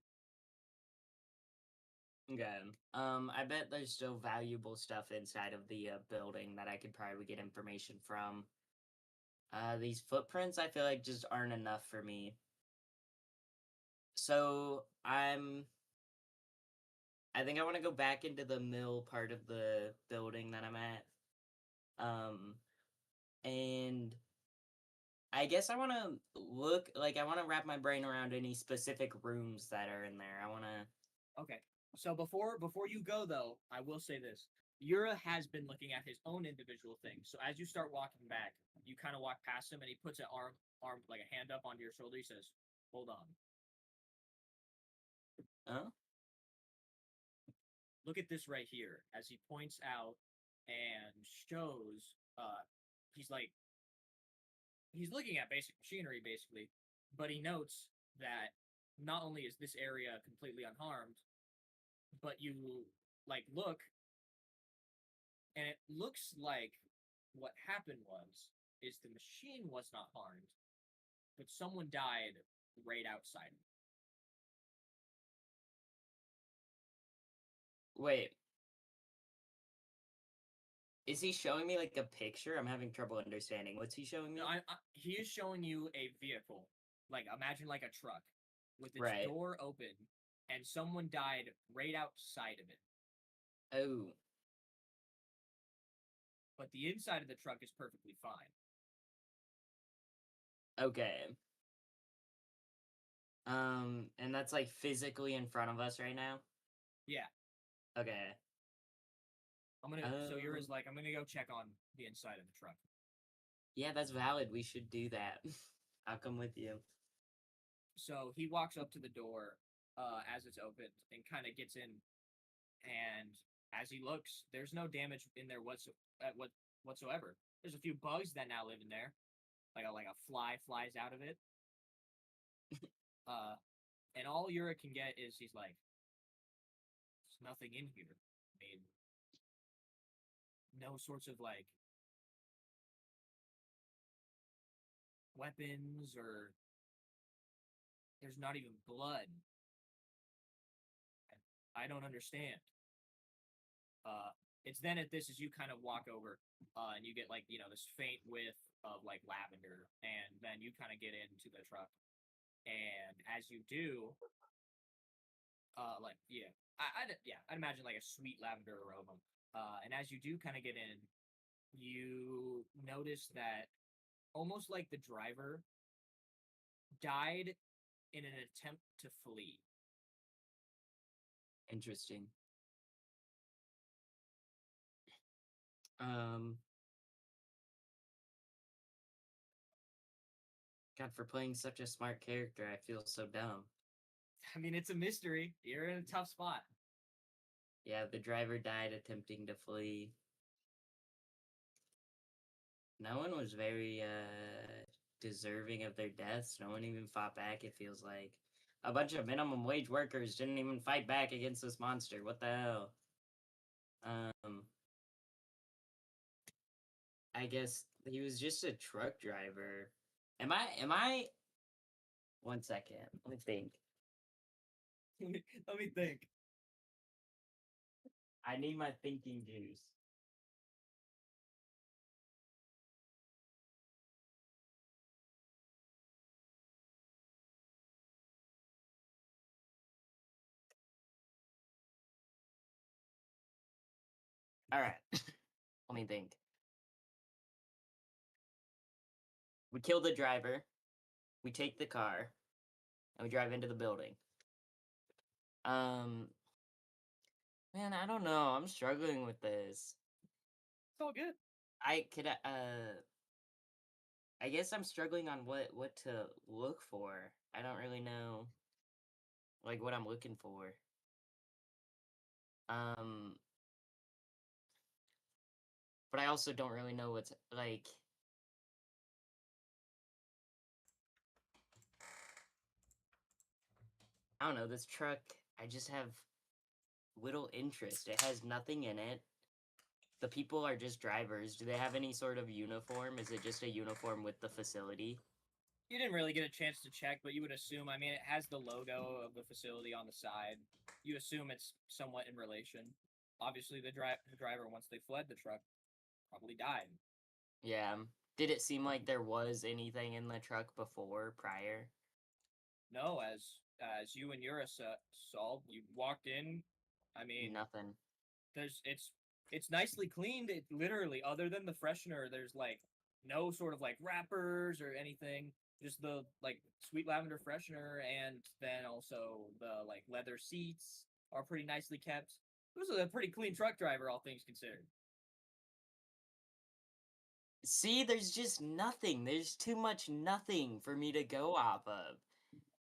Okay. I bet there's still valuable stuff inside of the building that I could probably get information from. These footprints, I feel like, just aren't enough for me. So I think I want to go back into the mill part of the building that I'm at. And I guess I want to look, like, I want to wrap my brain around any specific rooms that are in there. I want to. Okay. So before you go though, I will say this. Yura has been looking at his own individual things. So as you start walking back, you kind of walk past him and he puts an arm like a hand up onto your shoulder. He says, "Hold on." Huh? Look at this right here, as he points out and shows, he's looking at basic machinery, basically, but he notes that not only is this area completely unharmed, but you, look, and it looks like what happened is the machine was not harmed, but someone died right outside of it. Wait. Is he showing me like a picture? I'm having trouble understanding. What's he showing me? No, he is showing you a vehicle, like imagine like a truck, with its Right. door open, and someone died right outside of it. Oh. But the inside of the truck is perfectly fine. Okay. And that's like physically in front of us right now? Yeah. Okay. So you're is like, I'm gonna go check on the inside of the truck. Yeah, that's valid. We should do that. I'll come with you. So he walks up to the door as it's opened and kind of gets in. And as he looks, there's no damage in there whatsoever. There's a few bugs that now live in there, like a fly flies out of it. And all Yura can get is he's like, there's nothing in here. I mean, no sorts of like weapons, or there's not even blood. I don't understand. It's then at this as you kind of walk over, and you get like, you know, this faint whiff of like lavender, and then you kind of get into the truck, and as you do, I'd imagine like a sweet lavender aroma. And as you do kind of get in, you notice that almost like the driver died in an attempt to flee. Interesting. God, for playing such a smart character, I feel so dumb. I mean, it's a mystery. You're in a tough spot. Yeah, the driver died attempting to flee. No one was very deserving of their deaths. No one even fought back, it feels like. A bunch of minimum wage workers didn't even fight back against this monster. What the hell? I guess he was just a truck driver. Am I 1 second. Let me think. Let me think. I need my thinking juice. All right. Let me think. We kill the driver. We take the car. And we drive into the building. Man, I don't know. I'm struggling with this. It's all good. I guess I'm struggling on what to look for. I don't really know like what I'm looking for. But I also don't really know what's like. I don't know, this truck, I just have little interest. It has nothing in it. The people are just drivers. Do they have any sort of uniform? Is it just a uniform with the facility? You didn't really get a chance to check, but you would assume, I mean, it has the logo of the facility on the side. You assume it's somewhat in relation. Obviously, the driver, once they fled the truck, probably died. Yeah. Did it seem like there was anything in the truck prior? No, as you and Yura saw, you walked in. I mean, Nothing. It's nicely cleaned. It literally, other than the freshener, there's like no sort of like wrappers or anything. Just the like sweet lavender freshener, and then also the like leather seats are pretty nicely kept. It was a pretty clean truck driver, all things considered. See, there's just nothing. There's too much nothing for me to go off of.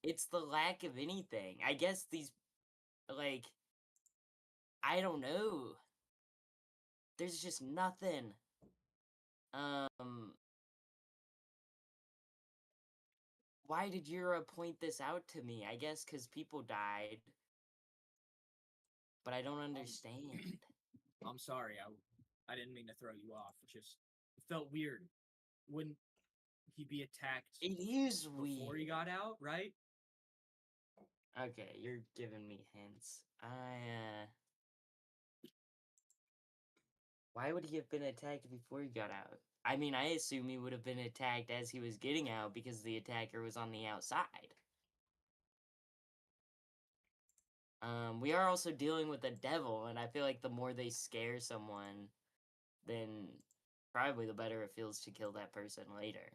It's the lack of anything. I guess these, like, I don't know. There's just nothing. Why did Yura point this out to me? I guess because people died. But I don't understand. I'm sorry, I didn't mean to throw you off. It felt weird. Wouldn't he be attacked It is before weird. he got out, right? Okay, you're giving me hints. Why would he have been attacked before he got out? I mean, I assume he would have been attacked as he was getting out because the attacker was on the outside. We are also dealing with a devil, and I feel like the more they scare someone, then probably the better it feels to kill that person later.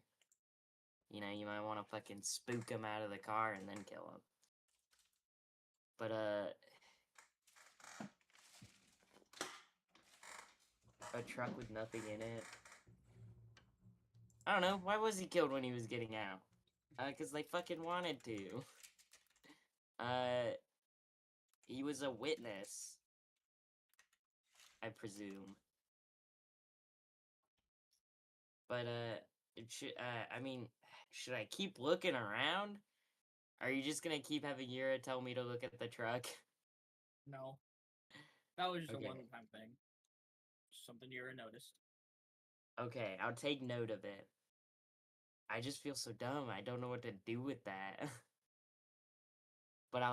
You know, you might want to fucking spook him out of the car and then kill him. But, a truck with nothing in it. I don't know. Why was he killed when he was getting out? Because they fucking wanted to. He was a witness, I presume. But, I mean, should I keep looking around? Are you just gonna keep having Yura tell me to look at the truck? No. That was just Okay. a one-time thing. Something Yura noticed. Okay, I'll take note of it. I just feel so dumb. I don't know what to do with that. But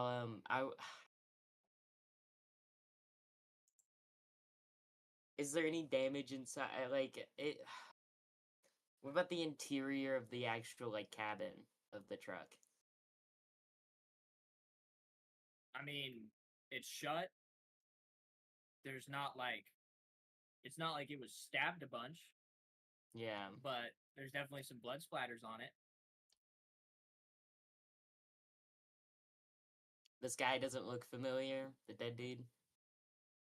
is there any damage inside? Like, it. What about the interior of the actual, like, cabin of the truck? I mean, it's shut. There's not like, it's not like it was stabbed a bunch, Yeah. but there's definitely some blood splatters on it. This guy doesn't look familiar, the dead dude.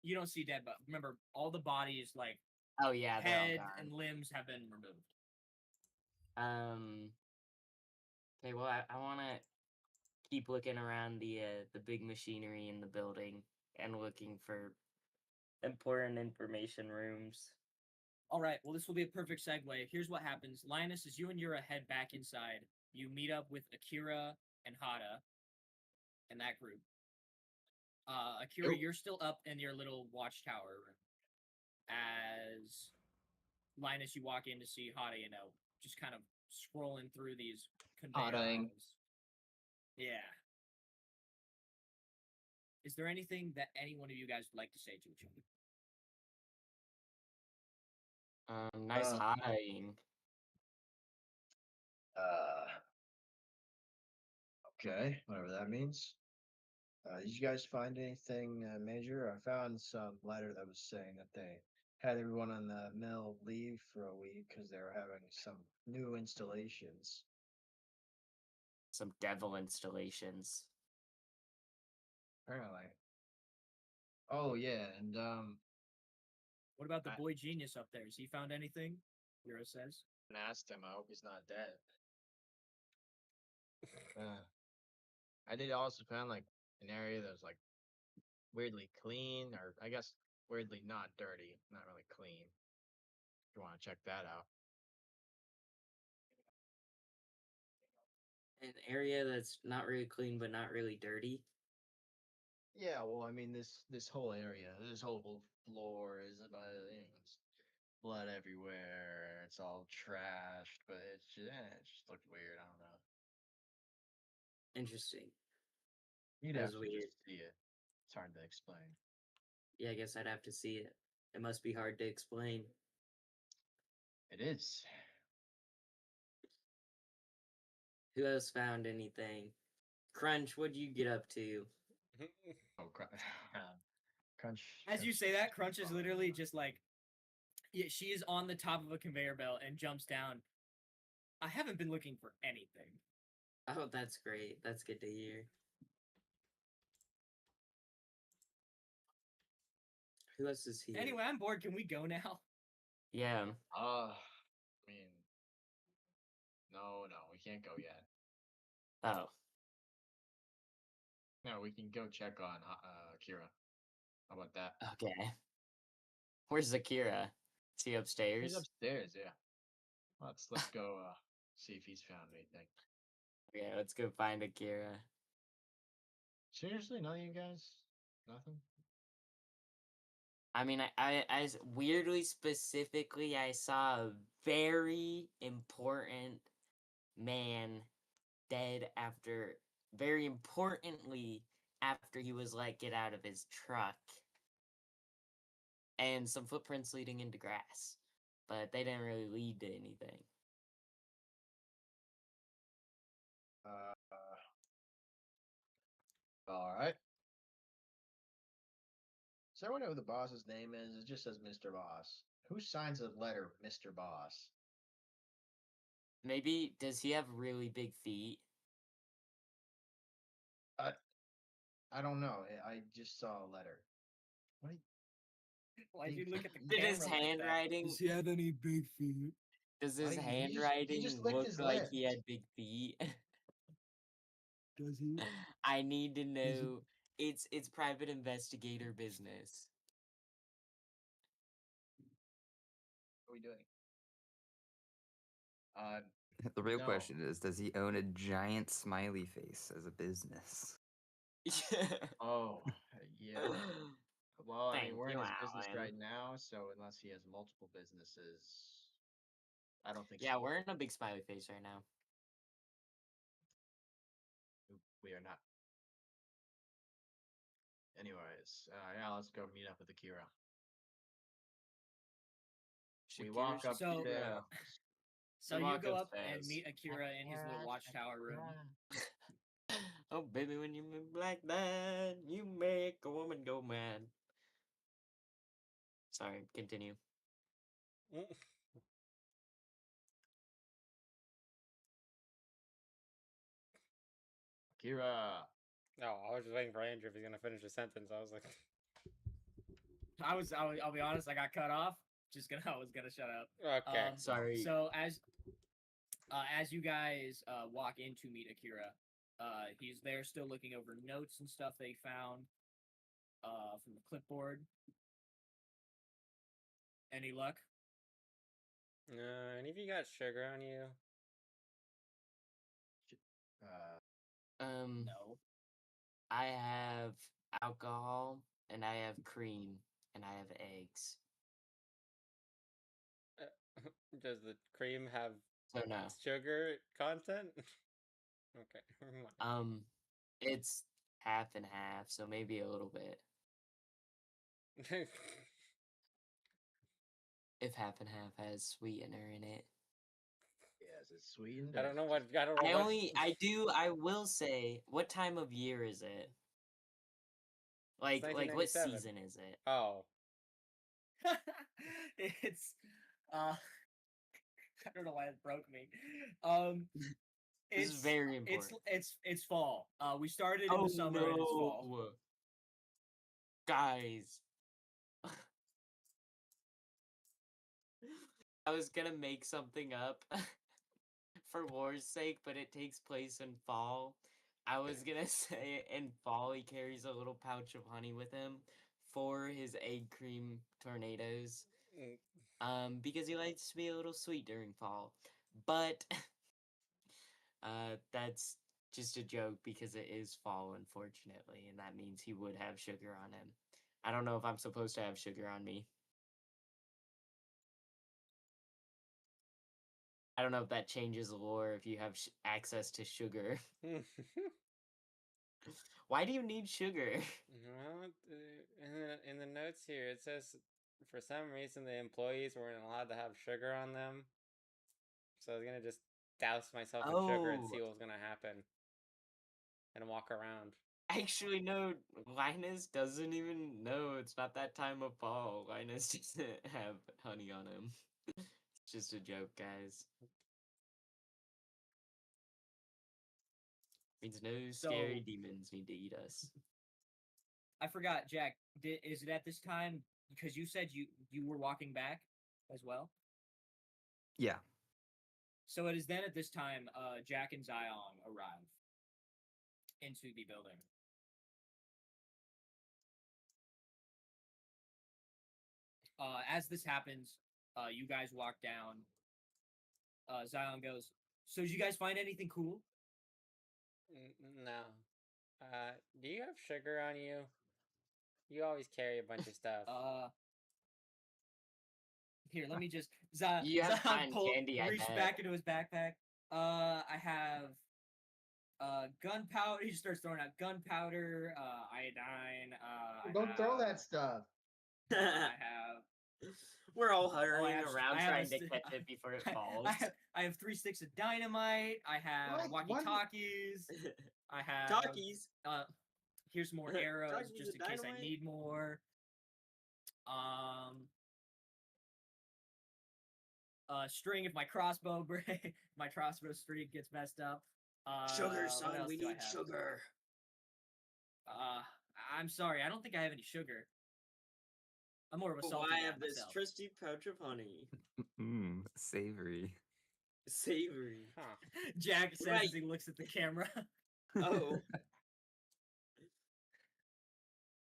You don't see dead, but remember, all the bodies, like Oh, yeah, they're all head gone. and limbs, have been removed. Okay, well, I want to keep looking around the big machinery in the building and looking for important information rooms. All right, well, this will be a perfect segue. Here's what happens. Linus, as you and Yura head back inside, you meet up with Akira and Hada and that group. Akira, you're still up in your little watchtower room. As Linus, you walk in to see Hada, just kind of scrolling through these conveyor Hada-ing. belts. Yeah. Is there anything that any one of you guys would like to say to each other? Nice hiding. Okay, whatever that means. Did you guys find anything major? I found some letter that was saying that they had everyone on the mill leave for a week because they were having some new installations. Some devil installations. Apparently. Oh yeah, and What about the I- boy genius up there? Has he found anything? Yura says. I asked him. I hope he's not dead. I did also find like an area that was like weirdly clean, or I guess weirdly not dirty, not really clean. If you want to check that out. An area that's not really clean but not really dirty. Yeah, well, I mean this whole area, this whole floor is about it's blood everywhere. It's all trashed, but it just looked weird. I don't know. Interesting. You'd That have is to weird. just see it. It's hard to explain. Yeah, I guess I'd have to see it. It must be hard to explain. It is. Who else found anything? Crunch, what'd you get up to? Oh, Crunch. As you Crunch say that, is Crunch is fine. literally just like, yeah, she is on the top of a conveyor belt and jumps down. I haven't been looking for anything. Oh, that's great. That's good to hear. Who else is here? Anyway, I'm bored. Can we go now? Yeah. I mean, no, we can't go yet. Oh. No, we can go check on Kira. How about that? Okay. Where's Akira? Is he upstairs? He's upstairs, yeah. Let's go see if he's found anything. Okay, let's go find Akira. Seriously, none of you guys? Nothing? I mean, I weirdly specifically, I saw a very important man dead very importantly, after he was like, get out of his truck. And some footprints leading into grass. But they didn't really lead to anything. All right. Does everyone know who the boss's name is? It just says Mr. Boss. Who signs a letter, Mr. Boss? Maybe, does he have really big feet? I don't know. I just saw a letter. What? Why'd you look at the Did his camera like that? handwriting? Does he have any big feet? Does his Like, he handwriting just licked look his like lips. he had big feet? Does he? I need to it- know. It's private investigator business. What are we doing? The real No. question is, does he own a giant smiley face as a business? Oh, yeah. Well, I mean, Thank we're in you, his business Alan. right now, so unless he has multiple businesses, I don't think Yeah, so. we're in a big smiley face right now. We are not. Anyways, yeah, let's go meet up with Akira. We walk Shakira, up So- there. So We you walk go up and upstairs. meet Akira in his little watchtower room. Oh, baby, when you move like that, you make a woman go mad. Sorry, continue. Akira. No, I was just waiting for Andrew if he's gonna finish a sentence. I was like, I'll be honest, I got cut off. I was gonna shut up. okay. Sorry. So as you guys walk in to meet Akira, he's there still looking over notes and stuff they found from the clipboard. Any luck? Any of you got sugar on you? No. I have alcohol, and I have cream, and I have eggs. Does the cream have So no. sugar content? Okay, never mind. It's half and half, so maybe a little bit. If half and half has sweetener in it. Yeah, is it sweetened? I or don't know is it what. I don't know what. I will say, what time of year is it? Like what 1997. season is it? Oh, It's I don't know why it broke me. This is It's very important. it's fall. We started in the summer and it's fall. Guys. I was gonna make something up for war's sake, but it takes place in fall. I was gonna say in fall he carries a little pouch of honey with him for his egg cream tornadoes. Because he likes to be a little sweet during fall. But that's just a joke because it is fall, unfortunately, and that means he would have sugar on him. I don't know if I'm supposed to have sugar on me. I don't know if that changes the lore if you have access to sugar. Why do you need sugar? well, in the notes here it says for some reason the employees weren't allowed to have sugar on them, so I was gonna just douse myself in sugar and see Oh. what was gonna happen, and walk around. Actually, no, Linus doesn't even know it's not that time of fall. Linus doesn't have honey on him. It's just a joke, guys. Means no scary So- demons need to eat us. I forgot, Jack. Is it at this time? Because you said you were walking back as well. Yeah. So it is then at this time, Jack and Zion arrive into the building. As this happens, you guys walk down. Zion goes, "So did you guys find anything cool?" No. Do you have sugar on you? You always carry a bunch of stuff. Here, let me just. You have Zion cotton candy, I reached bet. back into his backpack. I have gunpowder. He just starts throwing out gunpowder, iodine. Don't throw that stuff. I have. We're all hurrying have- around I have trying a to st- catch it before it falls. I have 3 sticks of dynamite. I have What? walkie-talkies. I have. Talkies. Here's more arrows Talkies just of in case I dynamite? need more. String if my crossbow my crossbow string gets messed up. Sugar, what son. else We do I need have? sugar. I'm sorry, I don't think I have any sugar. I'm more of a But salty why guy have this myself. trusty pouch of honey? Savory. Savory. Huh. Jack says Right. as he looks at the camera. Oh.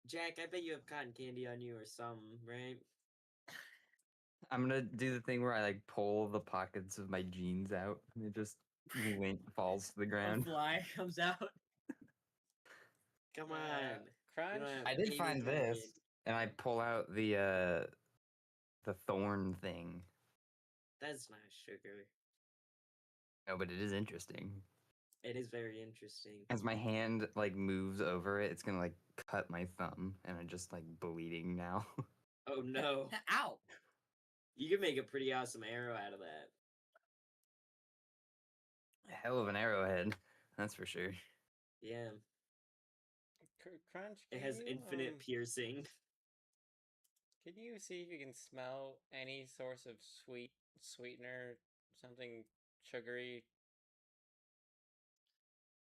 Jack, I bet you have cotton candy on you or something, right? I'm gonna do the thing where I like pull the pockets of my jeans out and it just falls to the A ground. fly comes out. Come on. You Crunch. don't have I did any find cotton this, candy. and I pull out the thorn thing. That's not sugar. No, but it is interesting. It is very interesting. As my hand like moves over it, it's gonna like cut my thumb, and I'm just like bleeding now. Oh no. Ow! You could make a pretty awesome arrow out of that. Hell of an arrowhead, that's for sure. Yeah. Crunch. It can has you, infinite piercing. Can you see if you can smell any source of sweetener, something sugary?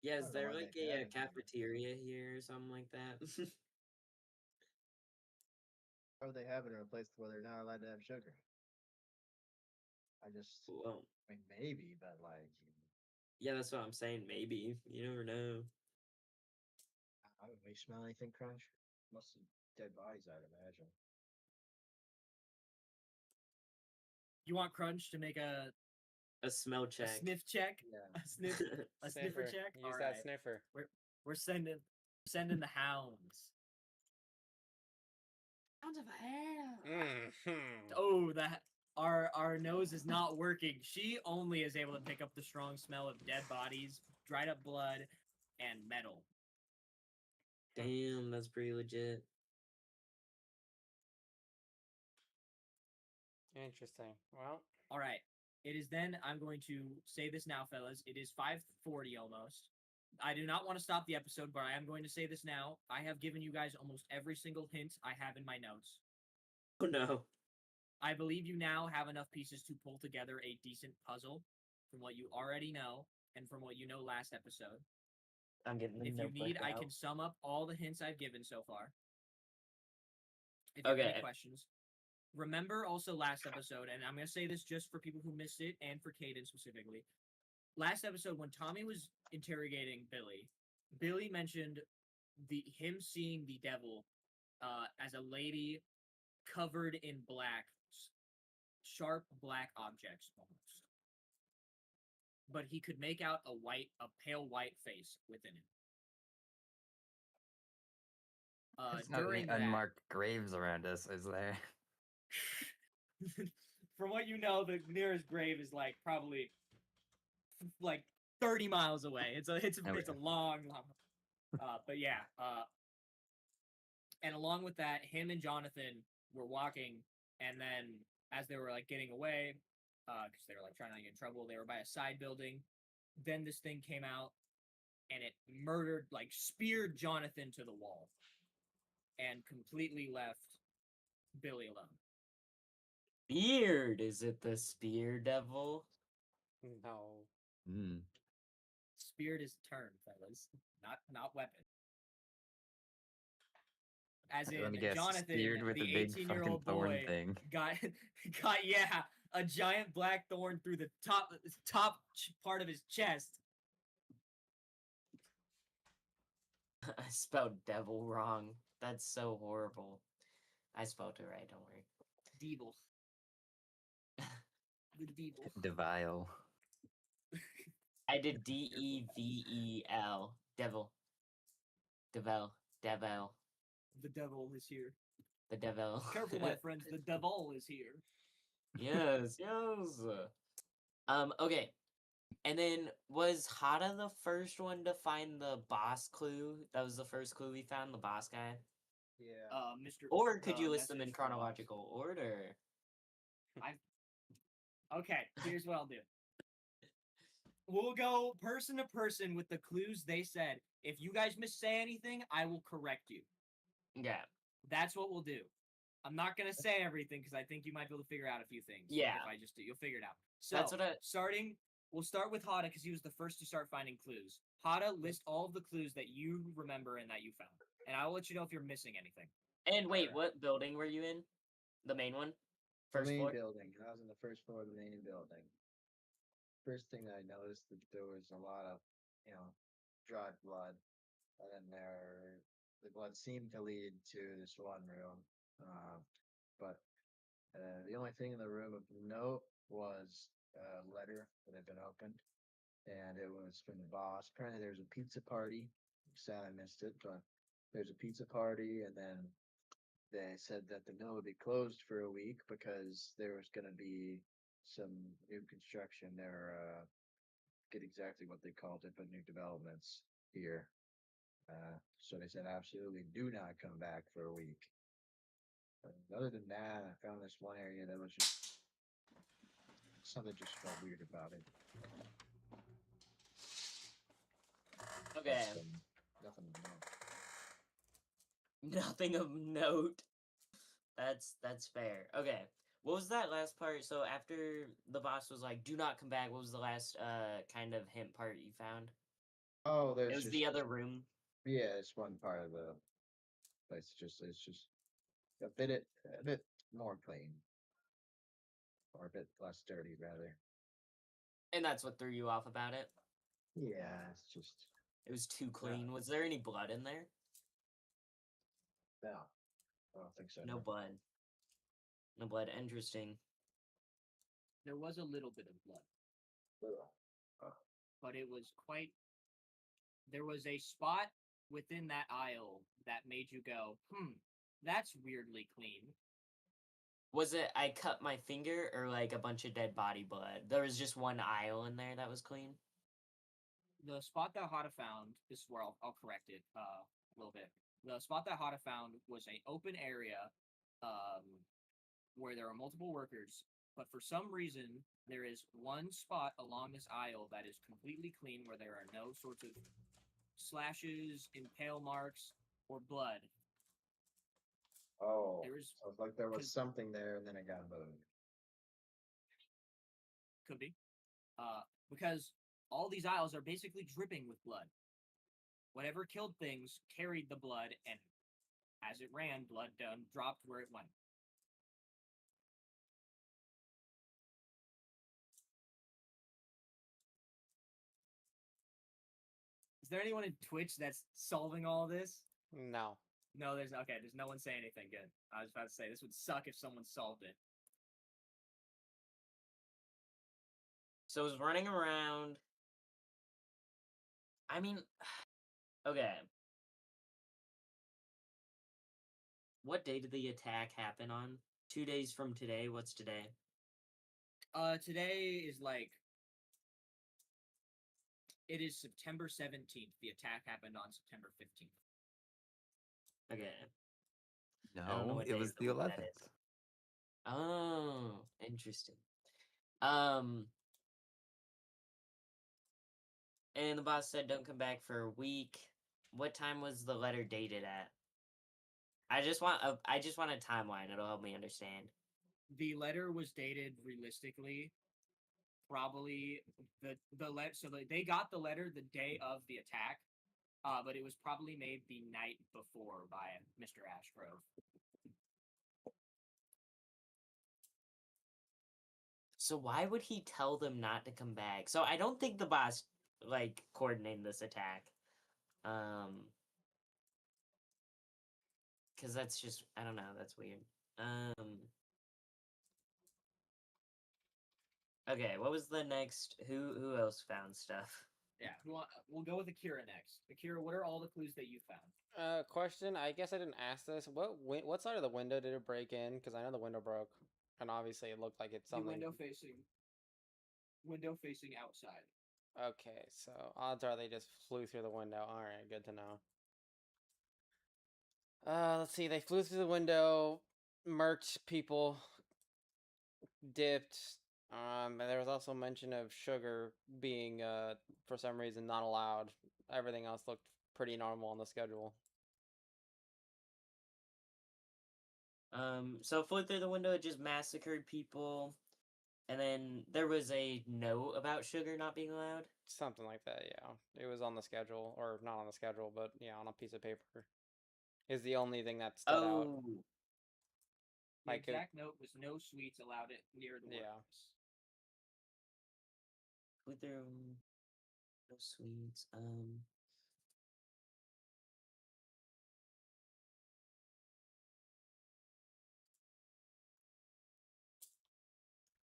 Yeah, I is don't know there why like they a have it. cafeteria here or something like that? Or they have it in a place where they're not allowed to have sugar. Well, I mean, maybe, but like, yeah, that's what I'm saying. Maybe. You never know. I don't really smell anything crunch. Must be dead bodies, I'd imagine. You want Crunch to make a A smell check. sniff check? Yeah. A sniffer Sniffer. check? Use All that right. sniffer. We're sending the hounds. Sounds of hell. Mm-hmm. Oh, that our nose is not working. She only is able to pick up the strong smell of dead bodies, dried up blood, and metal. Damn, that's pretty legit. Interesting. Well, All right. It is then. I'm going to say this now, fellas. It is 5:40 almost. I do not want to stop the episode, but I am going to say this now. I have given you guys almost every single hint I have in my notes. Oh no. I believe you now have enough pieces to pull together a decent puzzle from what you already know and from what you know last episode. I'm getting the If you notebook need, I out. can sum up all the hints I've given so far. If you have Okay. any questions. Remember also last episode, and I'm going to say this just for people who missed it and for Caden specifically. Last episode, when Tommy was interrogating Billy, Billy mentioned him seeing the devil as a lady covered in black, sharp black objects almost. But he could make out a pale white face within it. There's not any During that, unmarked graves around us, is there? from what you know, the nearest grave is like probably like 30 miles away. It's a long. But yeah. And along with that, him and Jonathan were walking, and then as they were like getting away, because they were like trying not to get in trouble, they were by a side building. Then this thing came out, and it murdered, like speared Jonathan to the wall, and completely left Billy alone. Beard. Is it the spear devil? no. Speared is term, fellas, not weapon. As in, Let me guess. Jonathan, Speared with the a big fucking 18-year-old thorn boy, thing. got a giant black thorn through the top part of his chest. I spelled devil wrong. That's so horrible. I spelled it right, don't worry. Devil. The devil. Devile. I did Devel. Devil. Devil. Devil. The devil is here. The devil. Careful, my friends. The devil is here. Yes, yes. Okay. And then was Hada the first one to find the boss clue? That was the first clue we found, the boss guy? Yeah. Mr. Or could you list them in message from- chronological order? Okay, here's what I'll do. We'll go person to person with the clues they said. If you guys missay anything, I will correct you. Yeah. That's what we'll do. I'm not gonna say everything because I think you might be able to figure out a few things. Yeah. If I just do, you'll figure it out. So That's what we'll start with Hada because he was the first to start finding clues. Hada, list all of the clues that you remember and that you found, and I will let you know if you're missing anything. And wait, Alright. what building were you in? The main one? The First main floor? building. I was in the first floor of the main building. First thing I noticed that there was a lot of, dried blood, and then the blood seemed to lead to this one room. But the only thing in the room of note was a letter that had been opened, and it was from the boss. Apparently, there was a pizza party. Sad I missed it, but there's a pizza party, and then they said that the mill would be closed for a week because there was going to be some new construction there. Get exactly what they called it, but new developments here. So they said absolutely do not come back for a week. Other than that, I found this one area that was just something just felt weird about it. Okay. Nothing to know. Nothing of note. That's fair. Okay. What was that last part? So after the boss was like, "Do not come back," what was the last kind of hint part you found? Oh, It there's was just the other room. yeah, it's one part of the place. It's just a bit more clean, or a bit less dirty, rather. And that's what threw you off about it. Yeah, it's just It was too clean. Was there any blood in there? no. I don't think so. No blood. No blood. Interesting. There was a little bit of blood, but it was quite. There was a spot within that aisle that made you go, that's weirdly clean. Was it I cut my finger or like a bunch of dead body blood? There was just one aisle in there that was clean. The spot that Hada found, this is where I'll correct it a little bit. The spot that Hada found was an open area where there are multiple workers, but for some reason, there is one spot along this aisle that is completely clean where there are no sorts of slashes, impale marks, or blood. Oh, There is so it's like there was something there, and then it got moved. could be because all these aisles are basically dripping with blood. Whatever killed things carried the blood, and as it ran, blood dropped where it went. Is there anyone in Twitch that's solving all this? No. No, there's okay. There's no one saying anything good. I was about to say this would suck if someone solved it. So it was running around. I mean, okay. What day did the attack happen on? 2 days from today. What's today? Today is like. It is September 17th. The attack happened on September 15th. Okay. don't know No, what it day was of the the week that 11th. is. Oh, interesting. And the boss said don't come back for a week. What time was the letter dated at? I just want a timeline. It'll help me understand. The letter was dated realistically probably the letter. So they got the letter the day of the attack, but it was probably made the night before by Mr. Ashgrove. So why would he tell them not to come back? So I don't think the boss like coordinated this attack. Cause that's just I don't know, that's weird. Okay, what was the next who else found stuff? Yeah, we'll go with Akira next. Akira, what are all the clues that you found? Question. I guess I didn't ask this. What side of the window did it break in? Because I know the window broke, and obviously it looked like it's The something. window facing outside. Okay, so odds are they just flew through the window. All right, good to know. Let's see. They flew through the window, murked people, dipped. And there was also mention of sugar being, for some reason, not allowed. Everything else looked pretty normal on the schedule. So flew through the window, it just massacred people, and then there was a note about sugar not being allowed. Something like that, yeah. It was on the schedule, or not on the schedule, but yeah, on a piece of paper. Is the only thing that stood out. The Like, exact note was no suites allowed it near the Yeah. workplace. With their own no sweets.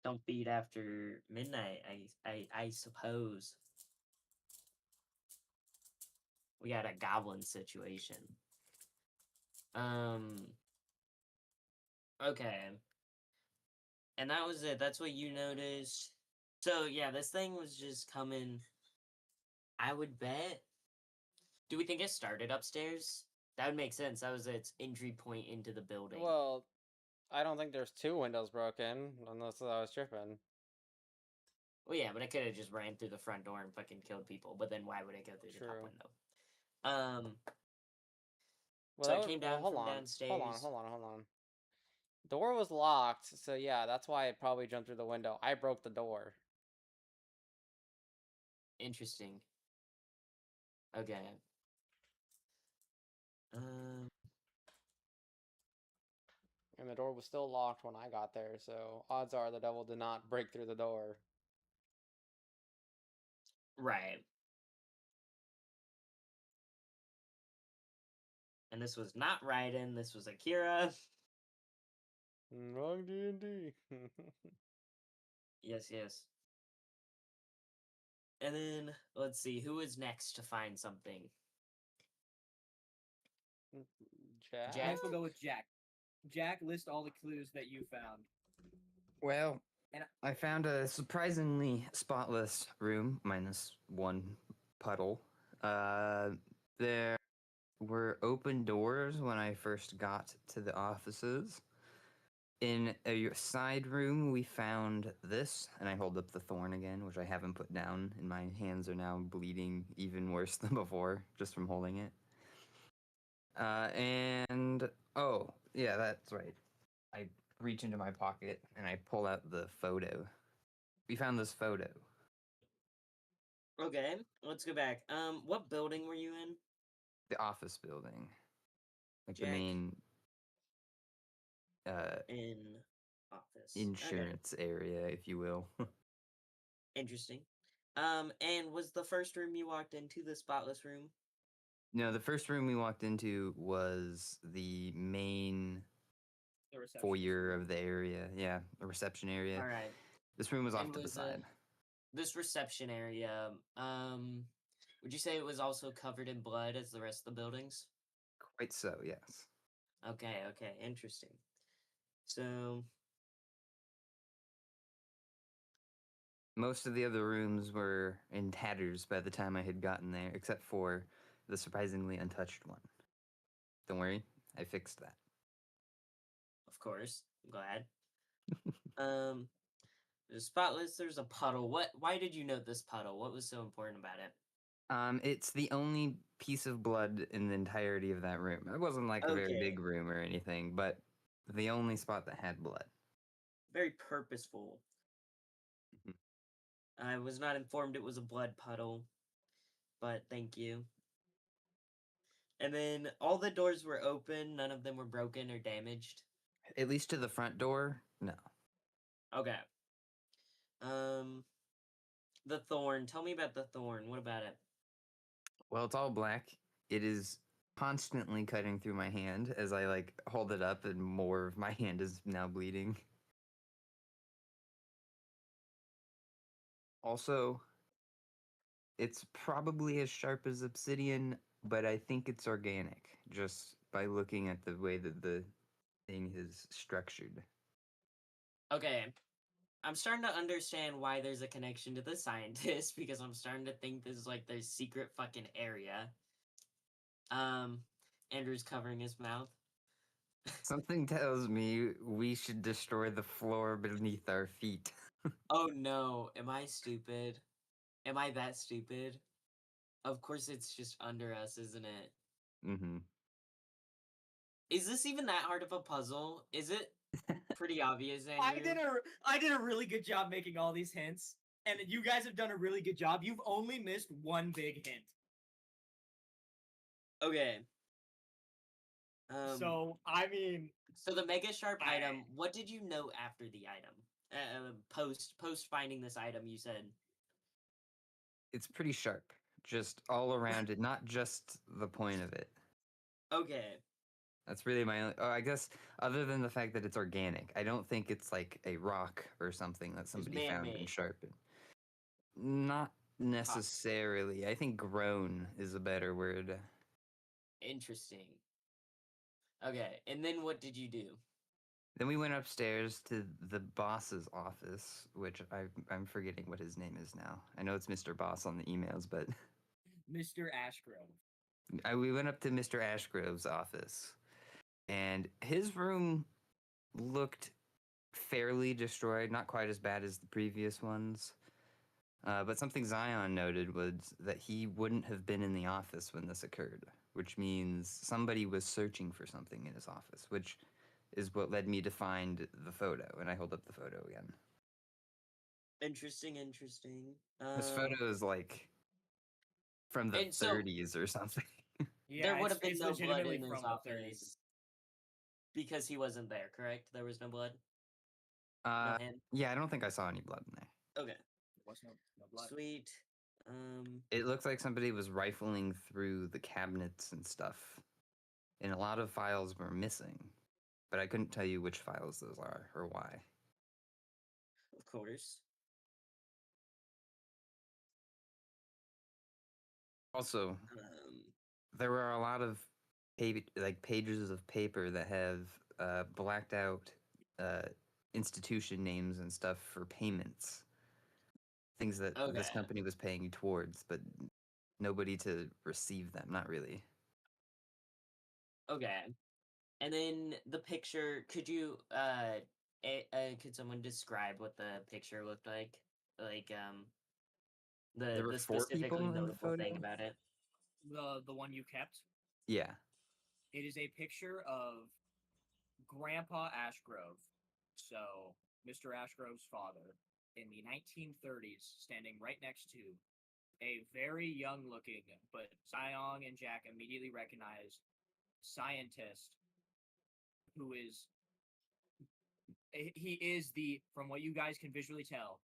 Don't feed after midnight. I suppose. We got a goblin situation. Okay. And that was it. That's what you noticed. So yeah, this thing was just coming. I would bet. Do we think it started upstairs? That would make sense. That was its entry point into the building. well, I don't think there's 2 windows broken, unless I was tripping. Well, yeah, but it could have just ran through the front door and fucking killed people. But then why would it go through the top True. window? Well, So that it was- came well, down hold from on, downstairs. Hold on. Door was locked, so yeah, that's why it probably jumped through the window. I broke the door. Interesting. Okay. And the door was still locked when I got there, so odds are the devil did not break through the door. Right. And this was not Raiden, this was Akira. Wrong D&D. Yes, yes. And then, let's see, who is next to find something? Jack? I guess we'll go with Jack. Jack, list all the clues that you found. Well, And I found a surprisingly spotless room, minus 1 puddle. There were open doors when I first got to the offices. In a side room, we found this, and I hold up the thorn again, which I haven't put down, and my hands are now bleeding even worse than before, just from holding it. And, oh, yeah, that's right. I reach into my pocket, and I pull out the photo. We found this photo. Okay, let's go back. What building were you in? The office building. Like Jack. the main In office. insurance area, if you will. Okay. Interesting. And was the first room you walked into the spotless room? No, the first room we walked into was the main the reception. foyer of the area. Yeah, the reception area. All right. This room was off And to the was, side. This reception area, would you say it was also covered in blood as the rest of the buildings? Quite so, yes. Okay, interesting. So, Most of the other rooms were in tatters by the time I had gotten there, except for the surprisingly untouched one. Don't worry, I fixed that. of course, I'm glad. There's spotless, there's a puddle. Why did you note this puddle? What was so important about it? It's the only piece of blood in the entirety of that room. It wasn't like a very Okay. big room or anything, but the only spot that had blood. Very purposeful. Mhm. I was not informed it was a blood puddle, but thank you. And then all the doors were open, none of them were broken or damaged. At least to the front door, no. Okay. The thorn. Tell me about the thorn. What about it? Well, it's all black. It is constantly cutting through my hand as I like hold it up, and more of my hand is now bleeding. Also, it's probably as sharp as obsidian, but I think it's organic just by looking at the way that the thing is structured. Okay. I'm starting to understand why there's a connection to the scientist because I'm starting to think this is like their secret fucking area. Andrew's covering his mouth. Something tells me we should destroy the floor beneath our feet. Oh no, am I stupid? Am I that stupid? Of course it's just under us, isn't it? Mm-hmm. Is this even that hard of a puzzle? Is it pretty obvious, Andrew? I did a really good job making all these hints, and you guys have done a really good job. You've only missed one big hint. Okay. So I mean, So the mega sharp I- item. What did you know after the item? Post finding this item, you said. It's pretty sharp, just all around it, not just the point of it. Okay. That's really my only. Oh, I guess other than the fact that it's organic, I don't think it's like a rock or something that somebody found and man-made. sharpened. Not necessarily. I think grown is a better word. Interesting. Okay, and then what did you do? Then we went upstairs to the boss's office, which I'm forgetting what his name is now. I know it's Mr. Boss on the emails, but Mr. Ashgrove. we went up to Mr. Ashgrove's office, and his room looked fairly destroyed, not quite as bad as the previous ones. But something Zion noted was that he wouldn't have been in the office when this occurred, which means somebody was searching for something in his office, which is what led me to find the photo. And I hold up the photo again. Interesting. This photo is like from the and so- 30s or something. Yeah, there would it's- have been it's no blood legitimately in his from the 30s. office because he wasn't there. Correct? There was no blood. No hand. Yeah, I don't think I saw any blood in there. Okay. There was no blood. Sweet. It looks like somebody was rifling through the cabinets and stuff, and a lot of files were missing, but I couldn't tell you which files those are or why. Of course. Also, Um, there were a lot of pages of paper that have blacked out institution names and stuff for payments, things that this Okay. company was paying towards, but nobody to receive them. Not really. okay. And then the picture. Could you could someone describe what the picture looked like? Like There were the 4 specifically people in the notable thing photo? about it. The one you kept. Yeah. It is a picture of Grandpa Ashgrove, so Mr. Ashgrove's father, in the 1930s, standing right next to a very young-looking, but Zion and Jack immediately recognized scientist who is he is from what you guys can visually tell,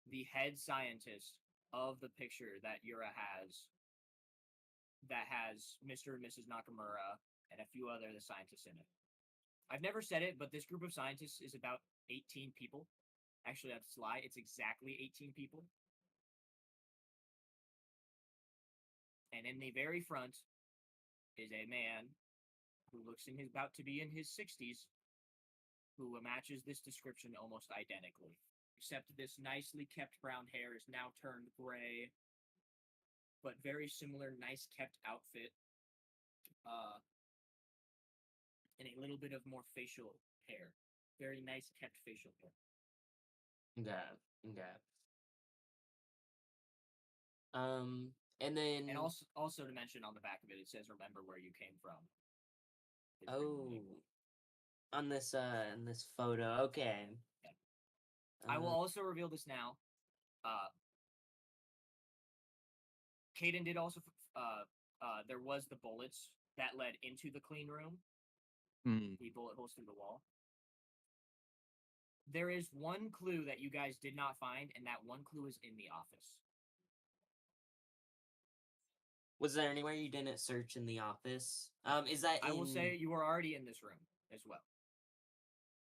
the head scientist of the picture that Yura has that has Mr. and Mrs. Nakamura and a few other scientists in it. I've never said it, but this group of scientists is about 18 people. Actually, that's a lie. It's exactly 18 people. And in the very front is a man who looks about to be in his 60s, who matches this description almost identically. Except this nicely kept brown hair is now turned gray, but very similar, nice kept outfit. And a little bit of more facial hair. Very nice kept facial hair. Okay. And then And also to mention on the back of it, it says "Remember where you came from." It's oh, really cool. on this photo. Okay. I will also reveal this now. Caden did also. There was the bullets that led into the clean room. The bullet holes through the wall. There is one clue that you guys did not find, and that one clue is in the office. Was there anywhere you didn't search in the office? Is that I will say you were already in this room as well.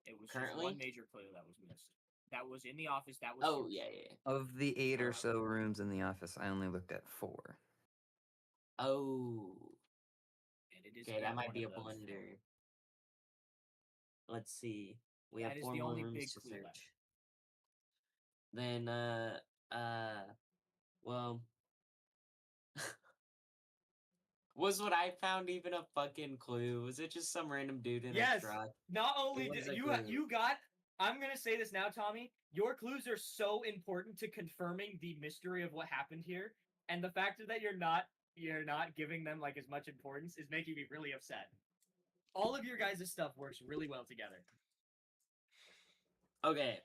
It was just Currently? one major clue that was missed. That was in the office. That was Oh searched. yeah. Of the 8 or so rooms in the office, I only looked at 4. Oh. And it is Okay, in that might one be a of those four. blunder. Let's see. We That have is 4 the more only rooms big to clue search. left. Then well was what I found even a fucking clue? Was it just some random dude in Yes. a truck? Not only It was did a you clue. you got. I'm gonna say this now, Tommy. Your clues are so important to confirming the mystery of what happened here, and the fact that you're not giving them like as much importance is making me really upset. All of your guys' stuff works really well together. Okay.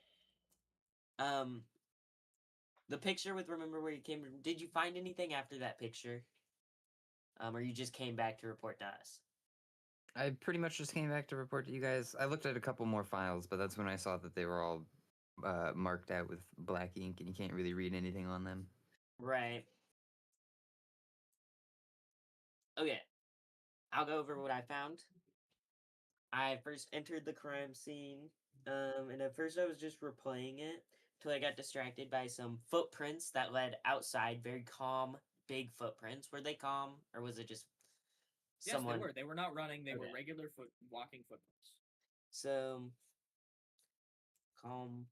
The picture with remember where you came from. Did you find anything after that picture? Or you just came back to report to us? I pretty much just came back to report to you guys. I looked at a couple more files, but that's when I saw that they were all marked out with black ink, and you can't really read anything on them. Right. Okay. I'll go over what I found. I first entered the crime scene, and at first I was just replaying it till I got distracted by some footprints that led outside. Very calm, big footprints. Were they calm, or was it just Yes, someone? they were. They were not running. They were Okay. regular walking footprints. So calm.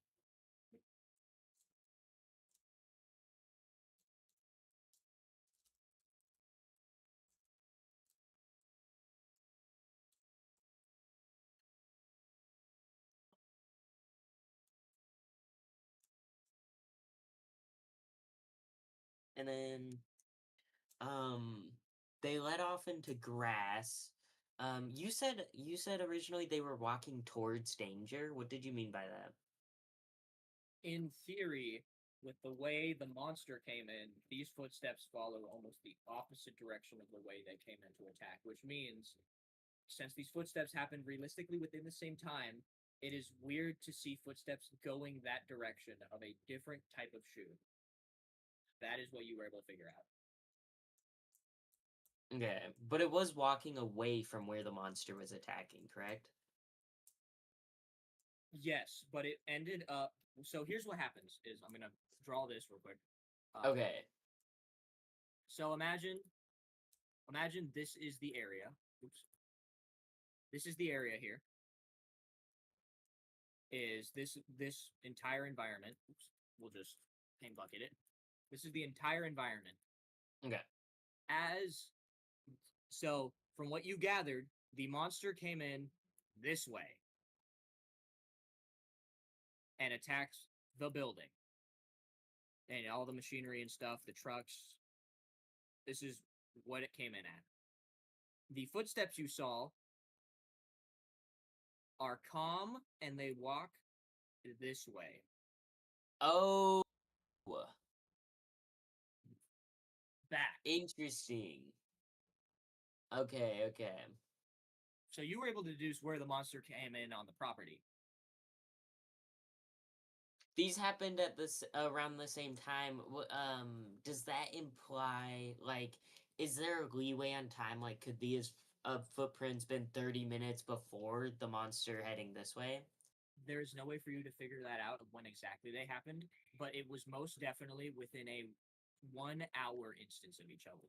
And then they led off into grass. You said originally they were walking towards danger. What did you mean by that? In theory, with the way the monster came in, these footsteps follow almost the opposite direction of the way they came in to attack, which means since these footsteps happened realistically within the same time, it is weird to see footsteps going that direction of a different type of shoe. That is what you were able to figure out. Okay, but it was walking away from where the monster was attacking, correct? Yes, but it ended up. So here's what happens: is I'm gonna draw this real quick. Okay. So imagine this is the area. Oops. This is the area here. Is this entire environment? Oops. We'll just paint bucket it. This is the entire environment. Okay. So from what you gathered, the monster came in this way and attacks the building and all the machinery and stuff, the trucks. This is what it came in at. The footsteps you saw are calm and they walk this way. Oh, Back. interesting. Okay. So you were able to deduce where the monster came in on the property. These happened at this around the same time. Does that imply like, is there a leeway on time? Like, could these footprints been 30 minutes before the monster heading this way? There is no way for you to figure that out of when exactly they happened, but it was most definitely within a 1 hour instance of each other.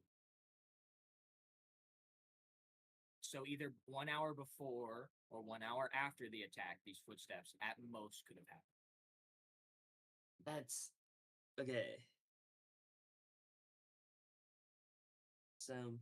So either 1 hour before or 1 hour after the attack, these footsteps at most could have happened. That's okay. So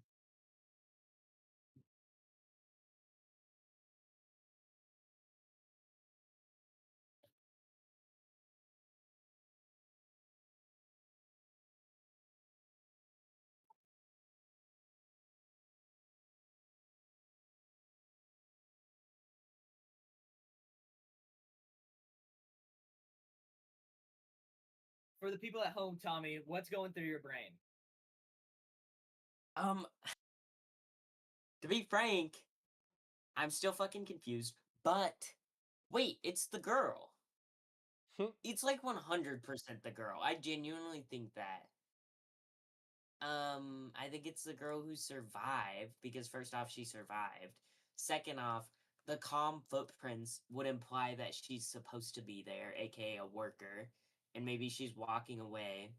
For the people at home, Tommy, what's going through your brain? to be frank, I'm still fucking confused. But wait, it's the girl. It's like 100% the girl. I genuinely think that. I think it's the girl who survived because first off, she survived. Second off, the calm footprints would imply that she's supposed to be there, aka a worker, and maybe she's walking away.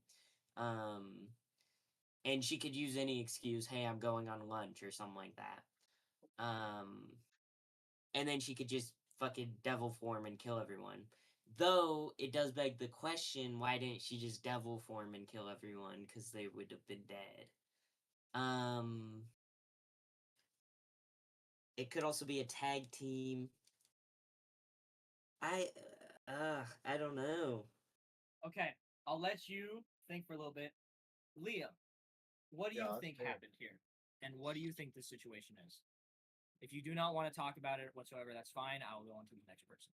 And she could use any excuse, hey, I'm going on lunch or something like that. And then she could just fucking devil form and kill everyone. Though it does beg the question, why didn't she just devil form and kill everyone? Because they would have been dead. It could also be a tag team. I don't know. Okay, I'll let you think for a little bit. Liam, what do you Yeah, think sure. happened here? And what do you think the situation is? If you do not want to talk about it whatsoever, that's fine. I will go on to the next person.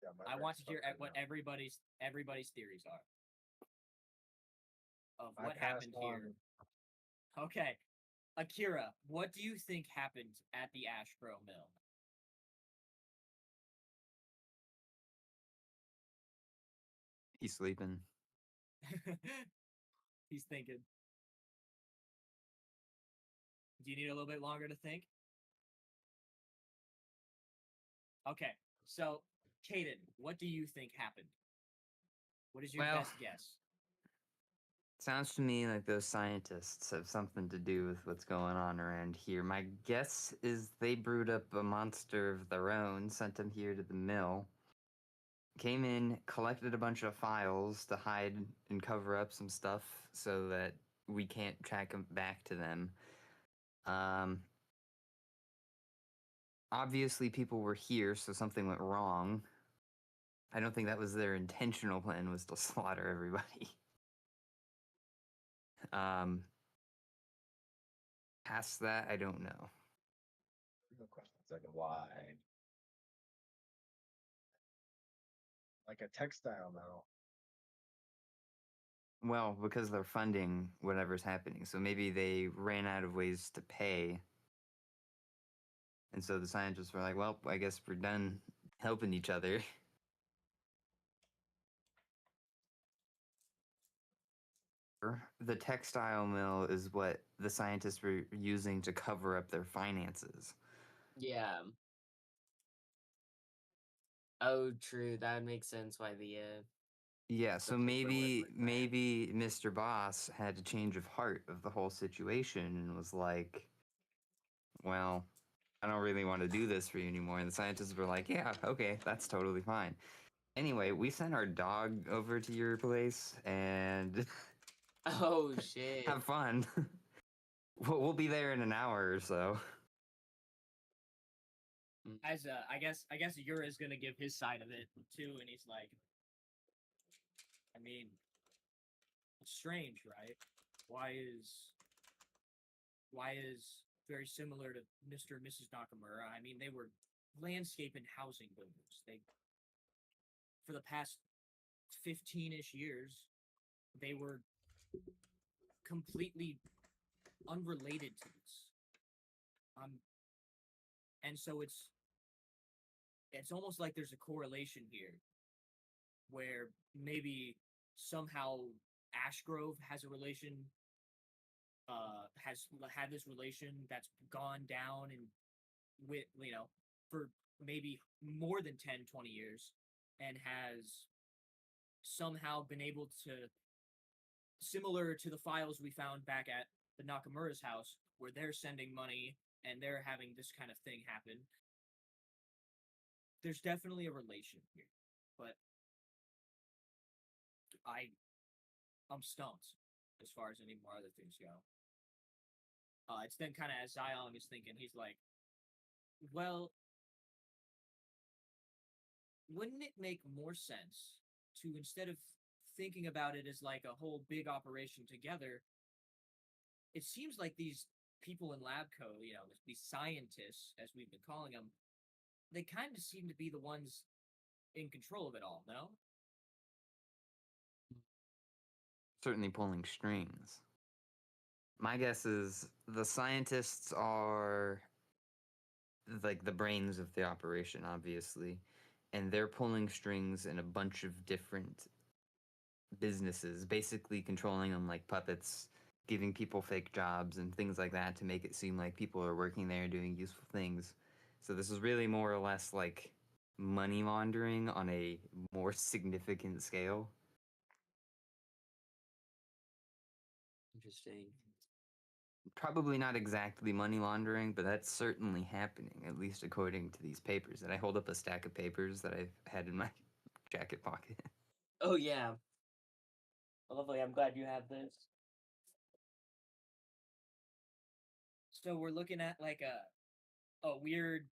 Yeah, my I want to brain's hear fucked what now. everybody's theories are of I what happened passed here. on. Okay, Akira, what do you think happened at the Ashbro Mill? He's sleeping. He's thinking. Do you need a little bit longer to think? Okay, so Caden, what do you think happened? What is your Well- best guess? Sounds to me like those scientists have something to do with what's going on around here. My guess is they brewed up a monster of their own, sent him here to the mill, came in, collected a bunch of files to hide and cover up some stuff so that we can't track them back to them. Obviously, people were here, so something went wrong. I don't think that was their intentional plan, was to slaughter everybody. Past that, I don't know. No questions like why. Like a textile mill. Well, because they're funding whatever's happening. So maybe they ran out of ways to pay. And so the scientists were like, well, I guess we're done helping each other. The textile mill is what the scientists were using to cover up their finances. Yeah. Oh, true. That would make sense why the Yeah, so people were maybe like that. maybe Mr. Boss had a change of heart of the whole situation and was like, well, I don't really want to do this for you anymore. And the scientists were like, yeah, okay, that's totally fine. Anyway, we sent our dog over to your place and Oh shit. have fun. We'll be there in an hour or so. As I guess Yura's gonna give his side of it too, and he's like, I mean, it's strange, right? Why is very similar to Mr. and Mrs. Nakamura? I mean, they were landscape and housing builders. They, for the past 15-ish years, they were completely unrelated to this. And so it's almost like there's a correlation here where maybe somehow Ashgrove has a relation, has had this relation that's gone down and with, for maybe more than 10, 20 years, and has somehow been able to, similar to the files we found back at the Nakamura's house, where they're sending money and they're having this kind of thing happen. There's definitely a relation here, but I'm stumped as far as any more other things go. It's then kind of as Zion is thinking, he's like, well, wouldn't it make more sense to, instead of thinking about it as like a whole big operation together, it seems like these people in LabCo, these scientists, as we've been calling them, they kind of seem to be the ones in control of it all, no? Certainly pulling strings. My guess is the scientists are like the brains of the operation, obviously, and they're pulling strings in a bunch of different businesses, basically controlling them like puppets, giving people fake jobs and things like that to make it seem like people are working there doing useful things. So this is really more or less like money laundering on a more significant scale. Interesting. Probably not exactly money laundering, but that's certainly happening, at least according to these papers. And I hold up a stack of papers that I've had in my jacket pocket. Oh yeah. Lovely. I'm glad you have this. So we're looking at like a weird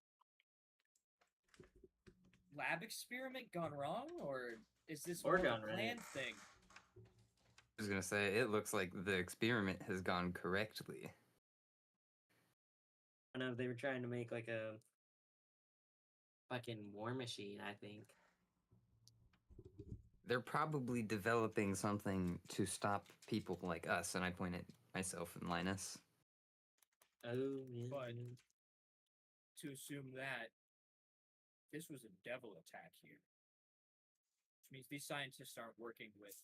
lab experiment gone wrong, or is this Or more gone a right. planned thing? I was gonna say, it looks like the experiment has gone correctly. I know they were trying to make like a fucking war machine, I think. They're probably developing something to stop people like us, and I point at myself and Linus. Oh, yeah. But- yeah. to assume that this was a devil attack here. Which means these scientists aren't working with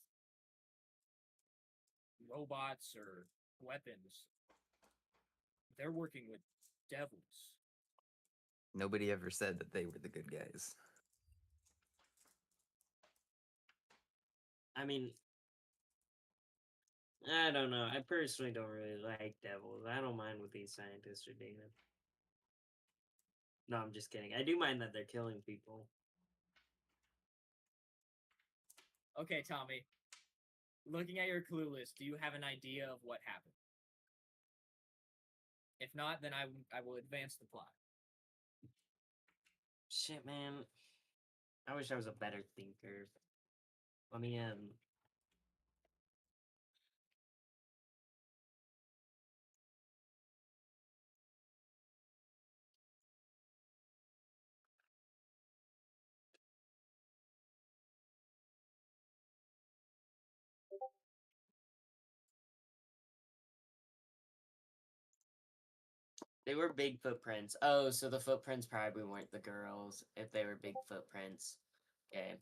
robots or weapons. They're working with devils. Nobody ever said that they were the good guys. I mean, I don't know. I personally don't really like devils. I don't mind what these scientists are doing. No, I'm just kidding. I do mind that they're killing people. Okay, Tommy. Looking at your clue list, do you have an idea of what happened? If not, then I will advance the plot. Shit, man. I wish I was a better thinker. Let me They were big footprints. Oh, so the footprints probably weren't the girls if they were big footprints. Okay.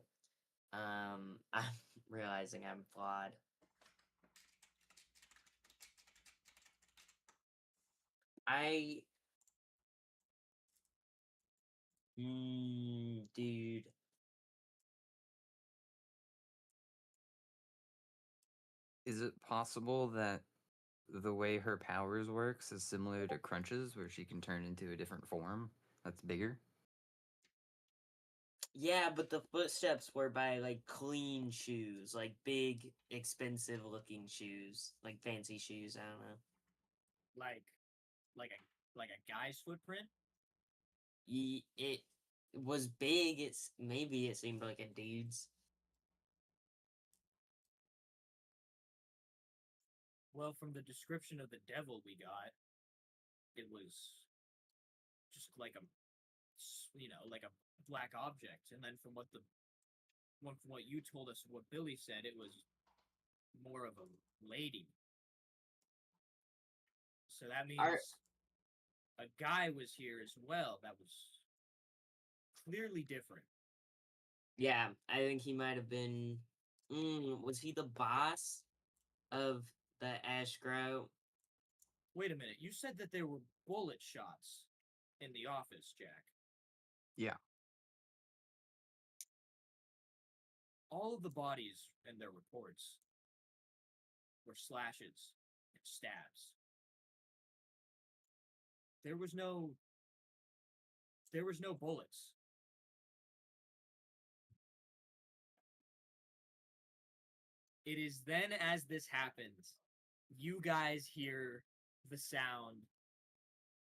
I'm realizing I'm flawed. Dude. Is it possible that the way her powers works is similar to Crunch's, where she can turn into a different form that's bigger? Yeah, but the footsteps were by like clean shoes, like big, expensive looking shoes, like fancy shoes. I don't know. Like a guy's footprint? It was big. Maybe it seemed like a dude's. Well, from the description of the devil we got, it was just like like a black object. And then from what you told us, what Billy said, it was more of a lady. So that means a guy was here as well. That was clearly different. Yeah, I think he might have been. Was he the boss of the Ash Grow? Wait a minute. You said that there were bullet shots in the office, Jack. Yeah. All of the bodies in their reports were slashes and stabs. There was no bullets. It is then as this happens, you guys hear the sound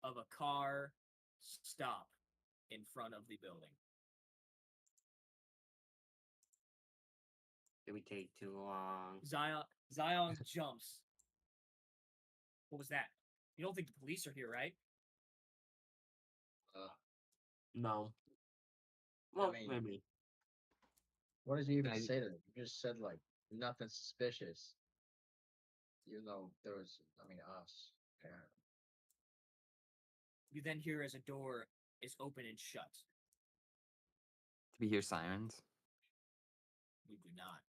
of a car stop in front of the building. Did we take too long? Zion jumps. What was that? You don't think the police are here, right? No. Well, mean- maybe. What does he even I- say to them? You just said like nothing suspicious. Even though there was, us. Yeah. You then hear as a door is open and shut. Do we hear sirens? We do not.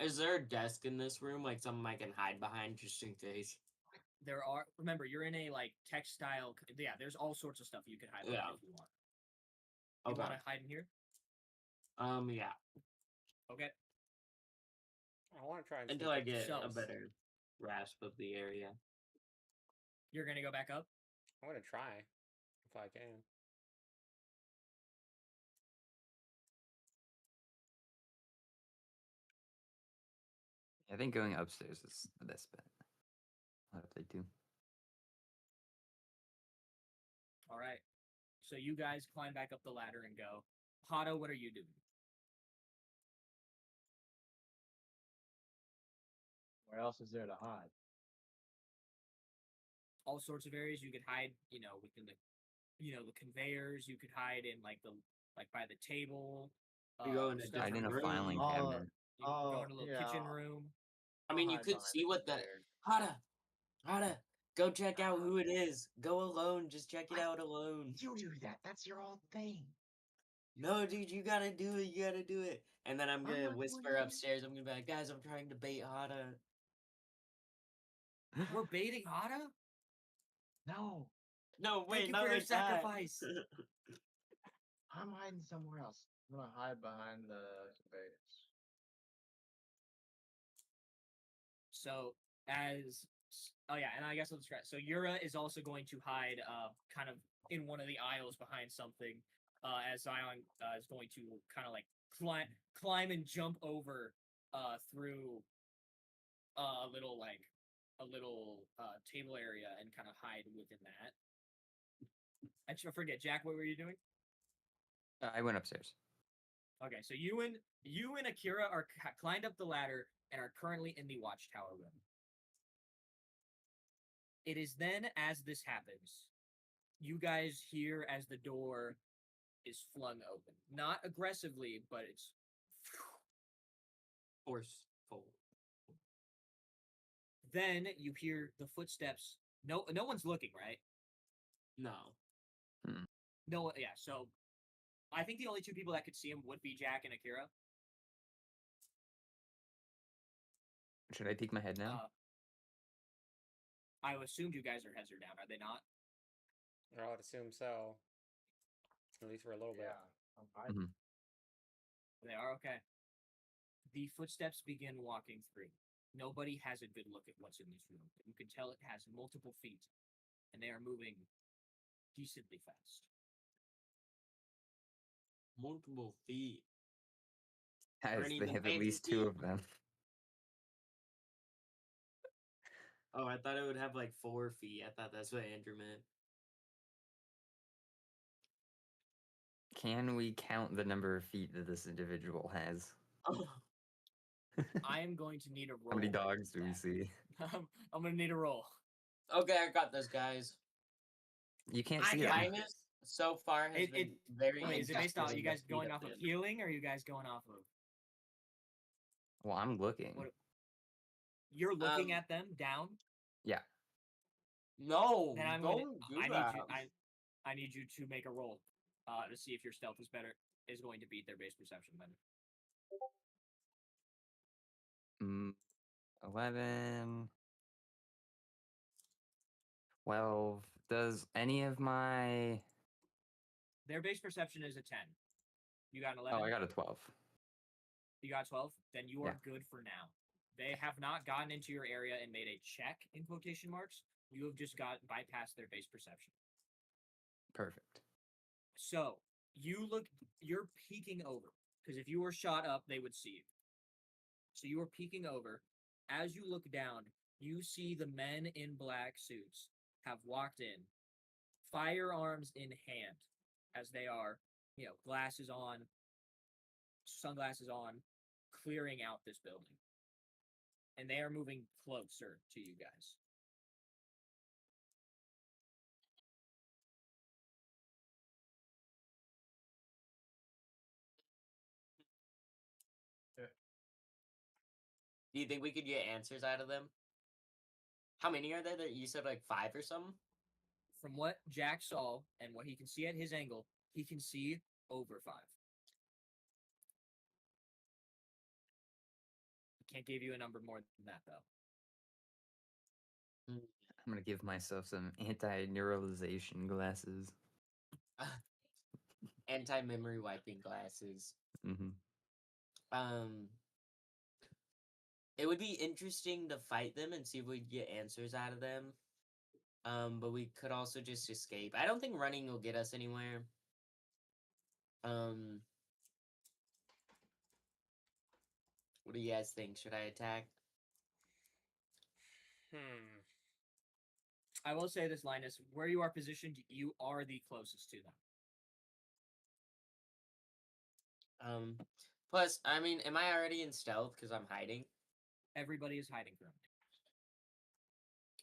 Is there a desk in this room, like something I can hide behind just in case? There are. Remember, you're in a like textile. Yeah, there's all sorts of stuff you can hide behind Yeah. if you want. You Okay. want to hide in here? Yeah. Okay. I want to try and Until sneak I up get a Shelves. better grasp of the area. You're gonna go back up. I'm gonna try if I can. I think going upstairs is the best bet. I'll have to do. All right. So you guys climb back up the ladder and go. Hado, what are you doing? Where else is there to hide? All sorts of areas you could hide. Within the conveyors. You could hide in like by the table. You go in a stuff Hide in a room. filing Oh, cabinet. You can go Oh, in a little yeah. kitchen room. I mean, I'll you hide could behind see what the conveyor. Hada. Hada, go check out who it is. Go alone. Just check it What? out alone. You do that. That's your own thing. No, dude, you gotta do it. You gotta do it. And then I'm I'm gonna not whisper going to. upstairs. I'm gonna be like, guys, I'm trying to bait Hada. We're baiting Hada? No, No, Thank wait, you not for your like that. sacrifice. I'm hiding somewhere else. I'm gonna hide behind the conveyance. So oh yeah, and I guess let's try. So Yura is also going to hide kind of in one of the aisles behind something. As Zion is going to kind of like climb and jump over through a little table area and kind of hide within that. I forget, Jack, what were you doing? I went upstairs. Okay, so you and Akira are climbed up the ladder and are currently in the watchtower room. It is then, as this happens, you guys hear as the door is flung open. Not aggressively, but it's Forceful. then you hear the footsteps. No one's looking, right? No. No, yeah. So I think the only two people that could see him would be Jack and Akira. Should I peek my head now? I assumed you guys are heads are down, are they not? I would assume so. At least for a little bit. I'm hiding. They are okay. The footsteps begin walking through. Nobody has a good look at what's in this room. You can tell it has multiple feet, and they are moving decently fast. Multiple feet. Guys, Ernie they the have at fancy least two feet. of them. Oh, I thought it would have like 4 feet. I thought that's what Andrew meant. Can we count the number of feet that this individual has? Oh, I am going to need a roll. How many dogs do we that. see? I'm going to need a roll. okay, I got this, guys. You can't I see can- them. Kindness so far has been very. Wait, is it based interested off in you the guys feet going of off of them. healing, or are you guys going off of? Well, I'm looking. What- You're looking Um, at them down. Yeah. No, Then I'm don't gonna. do I need that. you. I need you to make a roll, to see if your stealth is going to beat their base perception better. 11. 12. Does any of my... Their base perception is a 10. You got an 11. Oh, I got a 12. You got 12. Then you are Yeah. good for now. They have not gotten into your area and made a check in quotation marks. You have just bypassed their base perception. Perfect. So you're peeking over, because if you were shot up, they would see you. So you are peeking over. As you look down, you see the men in black suits have walked in, firearms in hand, as they are, glasses on, sunglasses on, clearing out this building. And they are moving closer to you guys. Do you think we could get answers out of them? How many are there? That you said like 5 or something? From what Jack saw and what he can see at his angle, he can see over 5. Can't give you a number more than that, though. I'm going to give myself some anti-neuralization glasses. Anti-memory wiping glasses. Mm-hmm. It would be interesting to fight them and see if we get answers out of them. But we could also just escape. I don't think running will get us anywhere. What do you guys think? Should I attack? I will say this, Linus. Where you are positioned, you are the closest to them. Plus, I mean, am I already in stealth because I'm hiding? Everybody is hiding from me.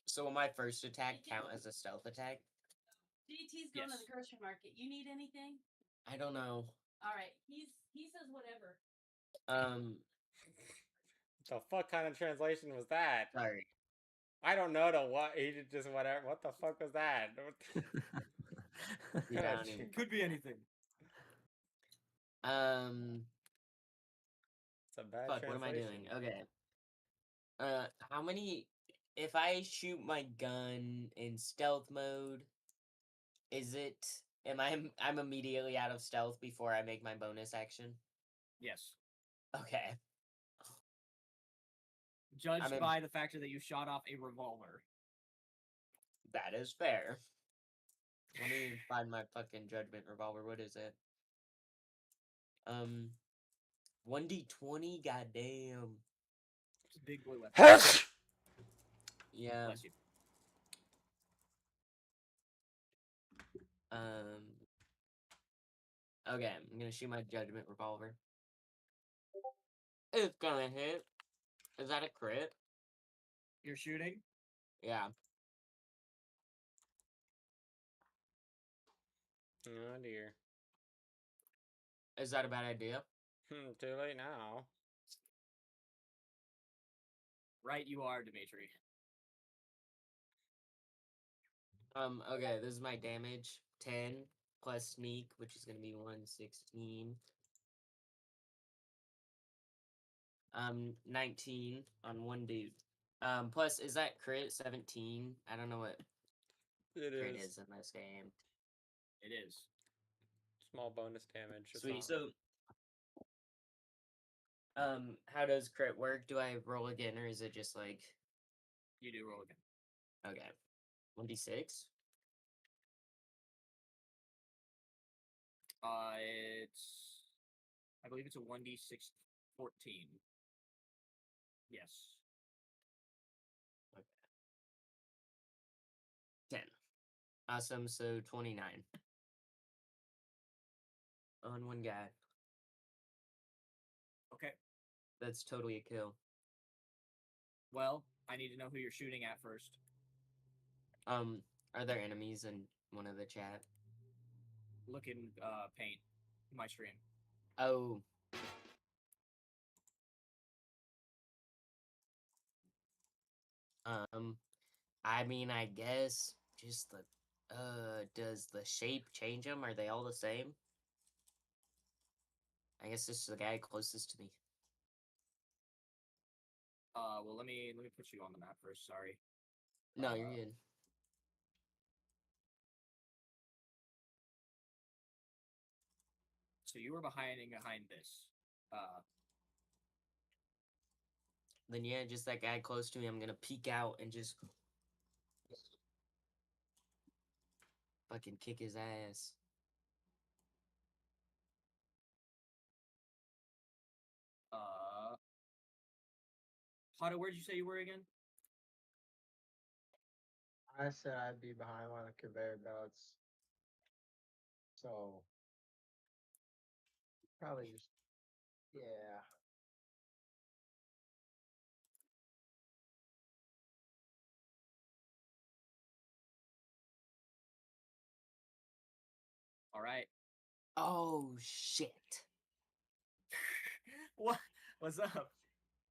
So will my first attack count as a stealth attack? DT's going to the grocery market. You need anything? I don't know. All right. He says whatever. The fuck kind of translation was that? Sorry. I don't know to what he did just whatever. What the fuck was that? Dude, I don't even. Could be anything. It's a bad Fuck, what am I translation. doing? Okay. How many? If I shoot my gun in stealth mode, is it? I'm immediately out of stealth before I make my bonus action? Yes. Okay. Judged in- by the fact that you shot off a revolver. That is fair. Let me find my fucking judgment revolver. What is it? 1d20. Goddamn. It's a big blue weapon. Yeah. Bless you. Okay, I'm gonna shoot my judgment revolver. It's gonna hit. Is that a crit? You're shooting? Yeah. Oh dear. Is that a bad idea? Too late now. Right, you are, Dimitri. Okay, this is my damage. 10 plus sneak, which is gonna be 116. 19 on one dude. Plus, is that crit 17? I don't know what It crit is is in this game. It is. small bonus damage. It's Sweet. not- So, how does crit work? Do I roll again, or is it just like You do roll again. okay, 1d6? It's. I believe it's a 1d6 14. Yes. 10. Awesome. So 29 on one guy. Okay. That's totally a kill. Well, I need to know who you're shooting at first. Are there enemies in one of the chat? Look in paint. My stream. Oh. I mean, I guess just the does the shape change them? Are they all the same? I guess this is the guy closest to me. Well, let me put you on the map first. Sorry. No, you're good. So you were behind this. Then yeah, just that guy close to me. I'm gonna peek out and just fucking kick his ass. Hada, where'd you say you were again? I said I'd be behind one of the conveyor belts. So probably just yeah. All right. Oh shit! What? What's up?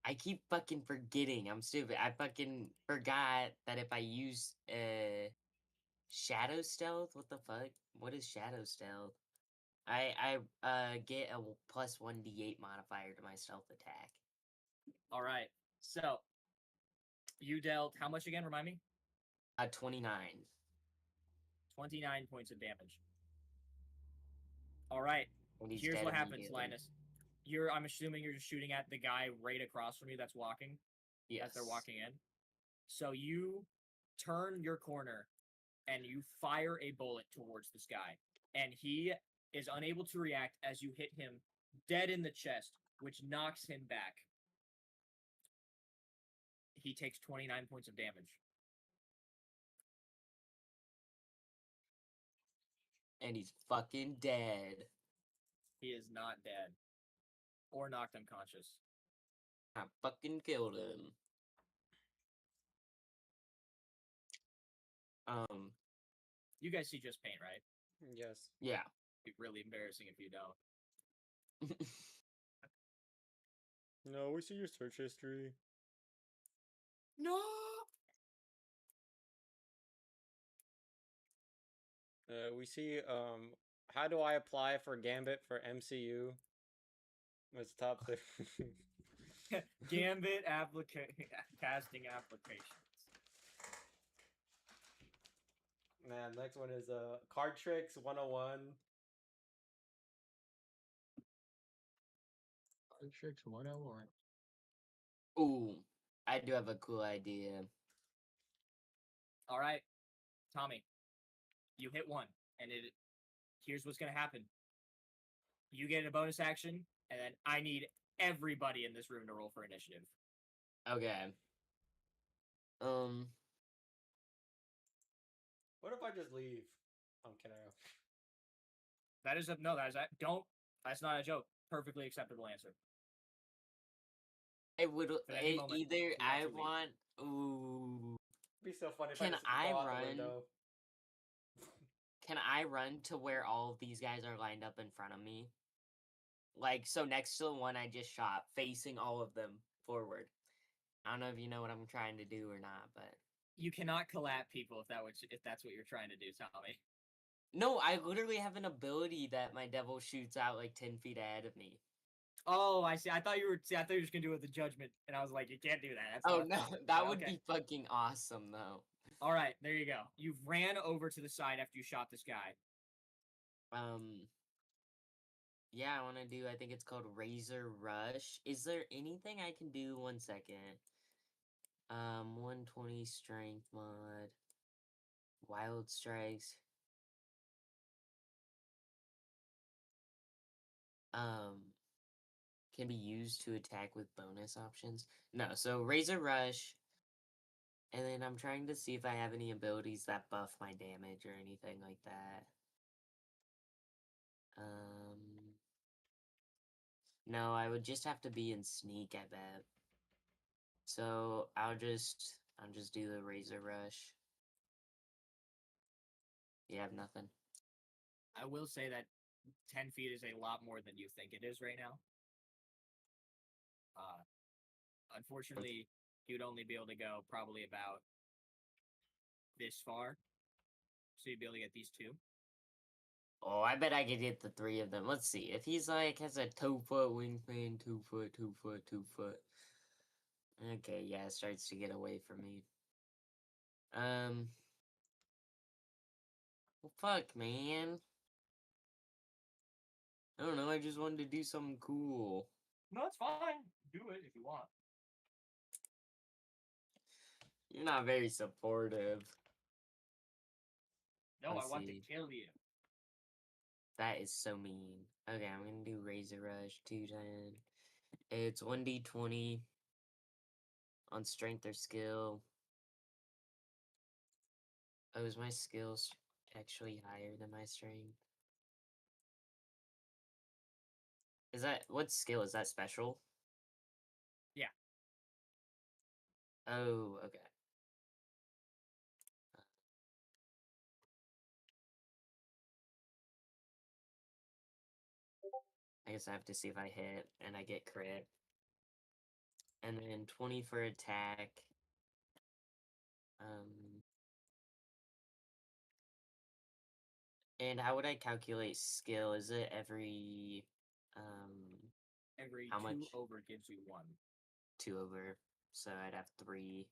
I keep fucking forgetting. I'm stupid. I fucking forgot that if I use shadow stealth, what the fuck? What is shadow stealth? I get a plus 1d8 modifier to my stealth attack. All right. So you dealt how much again? Remind me. 29. 29 points of damage. All right. And he's Here's dead what happens, immediately. Linus. I'm assuming you're just shooting at the guy right across from you that's walking. Yes. As they're walking in. So you turn your corner and you fire a bullet towards this guy. And he is unable to react as you hit him dead in the chest, which knocks him back. He takes 29 points of damage. And he's fucking dead. He is not dead. Or knocked unconscious. I fucking killed him. You guys see just paint, right? Yes. Yeah. It'd be really embarrassing if you don't. No, we see your search history. No! We see how do I apply for Gambit for MCU? What's the top thing? Gambit casting applications. Man, next one is Card Tricks 101. Tricks 101. Ooh, I do have a cool idea. All right, Tommy, you hit one, and here's what's gonna happen. You get a bonus action, and then I need everybody in this room to roll for initiative. Okay. What if I just leave? I'm kidding. That's not a joke. Perfectly acceptable answer. It would At any moment, either you have I to leave. want. Ooh. It'd be so funny if Can I just I go out run? the window. Can I run to where all of these guys are lined up in front of me? Like, so next to the one I just shot, facing all of them forward. I don't know if you know what I'm trying to do or not, but You cannot collab people if that's what you're trying to do, Tommy. no, I literally have an ability that my devil shoots out like 10 feet ahead of me. Oh, I see. I thought you were just gonna do it with the judgment, and I was like, you can't do that. That's Oh not no, fun. that But would okay. be fucking awesome though. All right, there you go. You've ran over to the side after you shot this guy. Yeah, I want to do, I think it's called Razor Rush. Is there anything I can do? 1 second. 120 strength mod. Wild strikes. Can be used to attack with bonus options. No, so Razor Rush. And then I'm trying to see if I have any abilities that buff my damage or anything like that. No, I would just have to be in sneak, I bet. So I'll just do the Razor Rush. You have nothing. I will say that 10 feet is a lot more than you think it is right now. Unfortunately, you'd only be able to go probably about this far. So you'd be able to get these two. Oh, I bet I could get the 3 of them. Let's see. If he's like has a 2-foot wingspan, 2 foot, 2 foot, 2 foot. Okay, yeah, it starts to get away from me. Well, fuck, man. I don't know. I just wanted to do something cool. No, it's fine. Do it if you want. You're not very supportive. No, Let's I want to see. kill you. That is so mean. Okay, I'm gonna do Razor Rush 210. It's 1d20 on strength or skill. Oh, is my skills actually higher than my strength? Is that what skill is that special? Yeah. Oh, okay. I guess I have to see if I hit and I get crit. And then 20 for attack. And how would I calculate skill? Is it every Every how 2 much? over gives you 1. 2 over. So I'd have 3.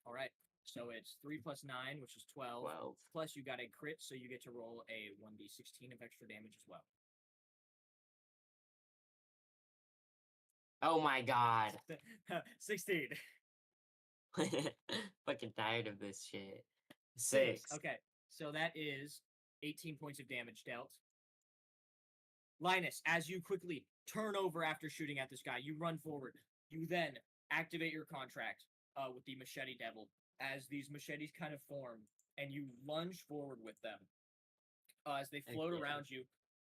All right. So it's 3 plus 9, which is 12. 12. Plus you got a crit, so you get to roll a 1d16 of extra damage as well. Oh my god. 16. Fucking tired of this shit. 6. Okay, so that is 18 points of damage dealt. Linus, as you quickly turn over after shooting at this guy, you run forward. You then activate your contract with the Machete Devil as these machetes kind of form, and you lunge forward with them as they float around you,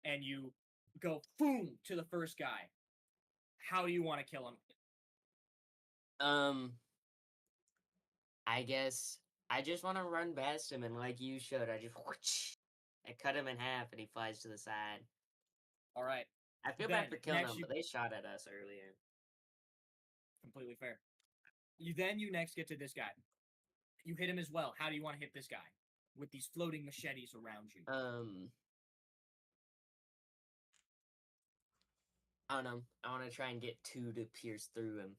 and you go boom to the first guy. How do you want to kill him? I guess I just want to run past him, and like you should, I cut him in half, and he flies to the side. All right. I feel bad for killing him, but they shot at us earlier. Completely fair. You next get to this guy. You hit him as well. How do you want to hit this guy? with these floating machetes around you. I don't know. I want to try and get 2 to pierce through him.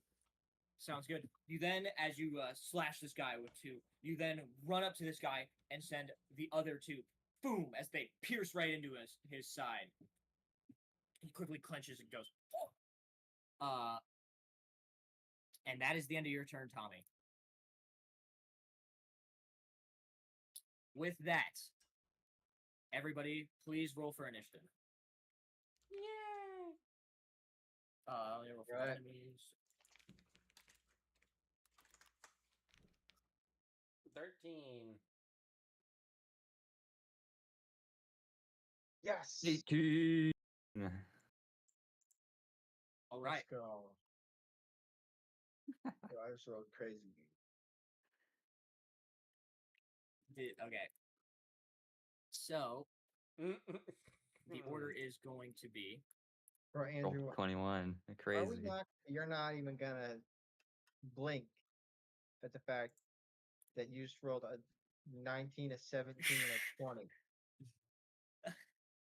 Sounds good. You then, as you slash this guy with 2, you then run up to this guy and send the other 2, boom, as they pierce right into his side. He quickly clenches and goes, and that is the end of your turn, Tommy. With that, everybody, please roll for initiative. Yay! Let me roll for Right. enemies. 13. Yes. 18. All right. Let's go. Yo, I just rolled crazy. Okay. So the Hmm. order is going to be Bro, Andrew, Roll 21. are Crazy. we not? You're not even gonna blink at the fact that you just rolled a 19, a 17, and a 20.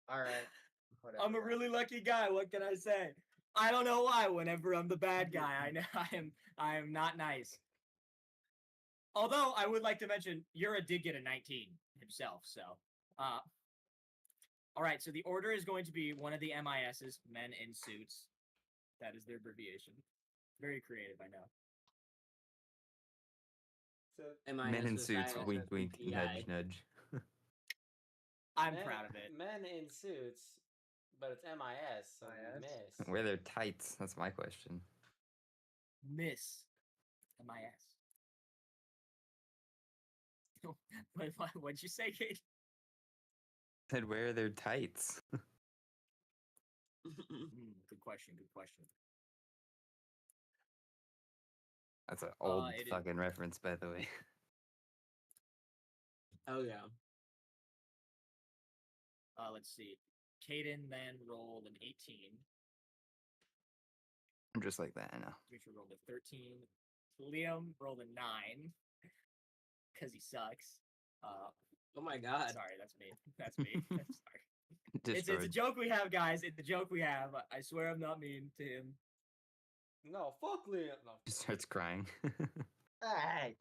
All right. Whatever. I'm a really lucky guy. What can I say? I don't know why. Whenever I'm the bad guy, I know I am not nice. Although I would like to mention, Yura did get a 19 himself. So, all right. So the order is going to be one of the MISs, men in suits. That is their abbreviation. Very creative, I know. So, Men in MIS suits, was wink, a wink, PPI. nudge, nudge. I'm proud of it. Men in suits, but it's MIS, so we MIS? miss. Wear their tights. That's my question. Miss MIS. What'd you say, Kate? Said wear their tights. Good question. Good question. That's an old it is- fucking reference, by the way. Oh yeah. Let's see. Caden then rolled an 18. I'm just like that, I know. Richard rolled a 13. Liam rolled a 9. Because he sucks. Oh my god. Sorry, that's me. That's me. Sorry. It's a Destroyed. joke we have, guys. It's a joke we have. I swear I'm not mean to him. No, fuck Liam. No. He starts crying. Hey.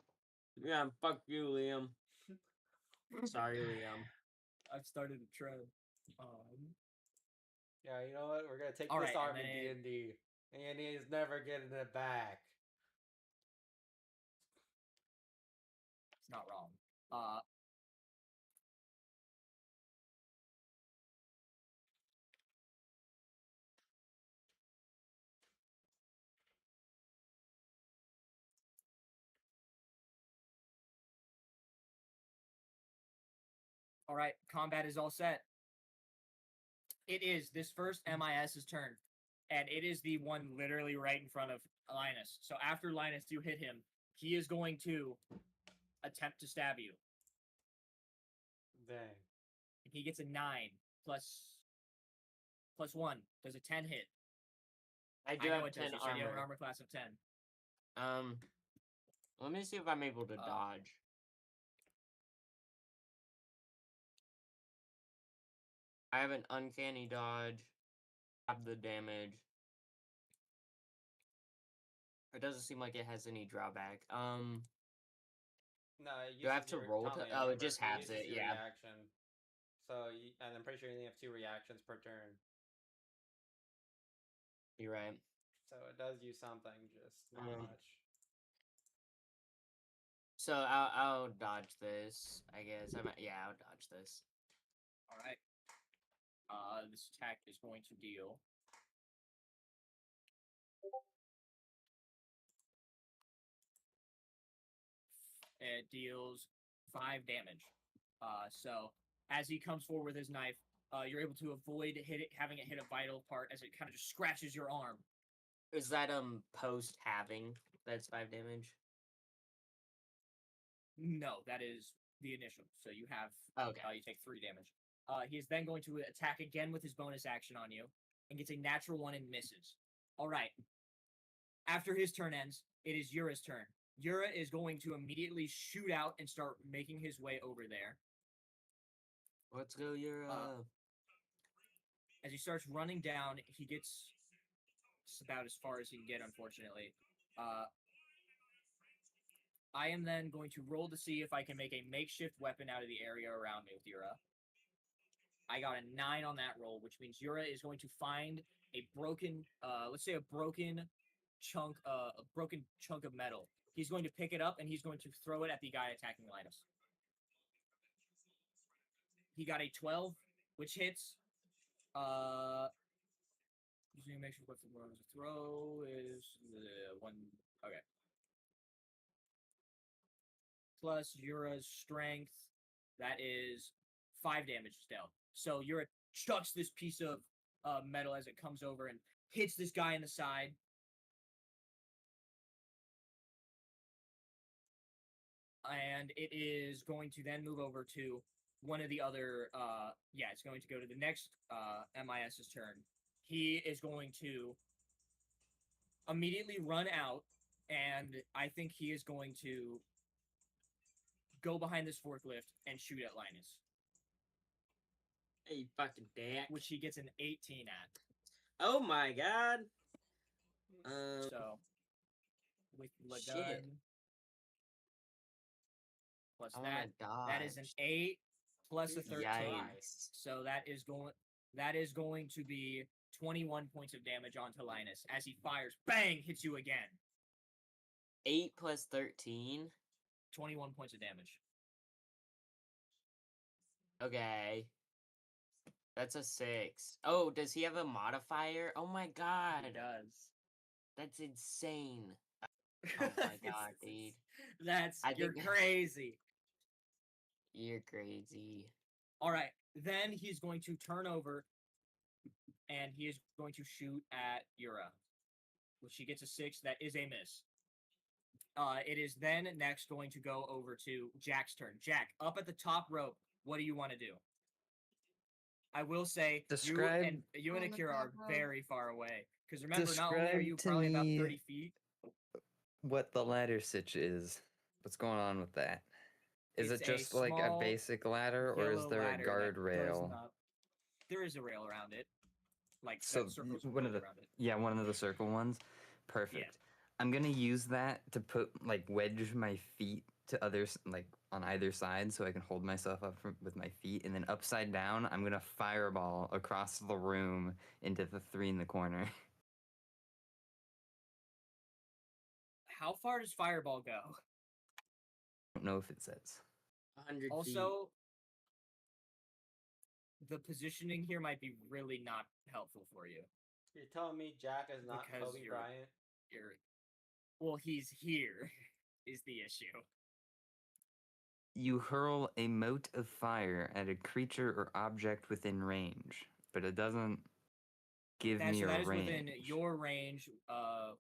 Yeah, fuck you, Liam. Sorry, Liam. I've started a trend. Yeah, you know what? We're gonna take All this right, and army then D&D, and he's never getting it back. It's not wrong. All right, combat is all set. It is this first MIS's turn, and it is the one literally right in front of Linus. So after Linus, you hit him, he is going to attempt to stab you. Dang. He gets a 9 plus 1. Does a 10 hit? I do know have it does. 10 You said you have an armor. armor class of 10. Let me see if I'm able to dodge. I have an uncanny dodge. Have the damage. It doesn't seem like it has any drawback. No, it Do I have uses to your roll to? Tommy Oh, it armor, just halves uses it. your Yeah. Reaction. So, and I'm pretty sure you only have 2 reactions per turn. You're right. So it does use something, just not much. So I'll dodge this. I guess I'll dodge this. All right. This attack is going to deal. It deals 5 damage. So as he comes forward with his knife, you're able to avoid having it hit a vital part as it kind of just scratches your arm. Is that post halving? That's 5 damage. No, that is the initial. So you have Okay. you take 3 damage. He is then going to attack again with his bonus action on you and gets a natural 1 and misses. All right. After his turn ends, it is Yura's turn. Yura is going to immediately shoot out and start making his way over there. Let's go, Europe. As he starts running down, he gets about as far as he can get, unfortunately. I am then going to roll to see if I can make a makeshift weapon out of the area around me with Yura. I got a 9 on that roll, which means Yura is going to find a broken, let's say a broken chunk of metal. He's going to pick it up and he's going to throw it at the guy attacking Linus. He got a 12, which hits. Using a makeshift weapon to throw is 1. Okay. Plus Yura's strength, that is 5 damage still. So Yura chucks this piece of metal as it comes over and hits this guy in the side. And it is going to then move over to one of the other, it's going to go to the next MIS's turn. He is going to immediately run out, and I think he is going to go behind this forklift and shoot at Linus. Hey, fucking dick. Which he gets an 18 at. Oh my god. So, with the shit. gun, plus that is an 8 plus a 13. Yikes. So that is going to be 21 points of damage onto Linus as he fires. Bang! Hits you again. 8 plus 13. 21 points of damage. Okay. That's a 6. Oh, does he have a modifier? Oh my god. He does. That's insane. Oh my god, dude. You're crazy. You're crazy. Alright, then he's going to turn over and he is going to shoot at Yura. Which he gets a 6. That is a miss. It is then next going to go over to Jack's turn. Jack, up at the top rope, what do you want to do? I will say, you and Akira are very far away. Because remember, not only are you probably about 30 feet. What the ladder sitch is. What's going on with that? Is It's it a just like a small basic ladder, or is yellow there a ladder that guardrail? goes up. There is a rail around it. Like, So that circles one of the around it. one of the circle ones. Perfect. Yeah. I'm gonna use that to put wedge my feet to others on either side, so I can hold myself up with my feet, and then upside down, I'm gonna fireball across the room into the 3 in the corner. How far does fireball go? I don't know if it says. 100 feet. Also, the positioning here might be really not helpful for you. You're telling me Jack is not Because Kobe you're- Bryant? Well, he's here, is the issue. You hurl a mote of fire at a creature or object within range, but it doesn't give me a That is range. within your range.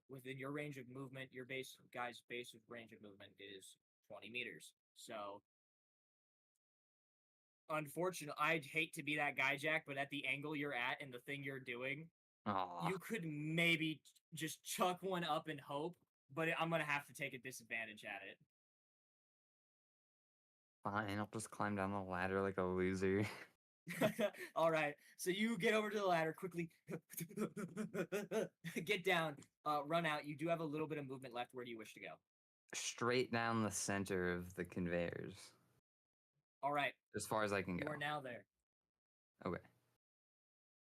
Within your range of movement, your guy's base of range of movement is 20 meters. So, unfortunately, I'd hate to be that guy, Jack, but at the angle you're at and the thing you're doing, Aw. you could maybe just chuck one up and hope, but I'm gonna have to take a disadvantage at it. Fine, I'll just climb down the ladder like a loser. All right, so you get over to the ladder quickly. Get down, run out. You do have a little bit of movement left. Where do you wish to go? Straight down the center of the conveyors. All right, As far as I can you go. are now there. Okay.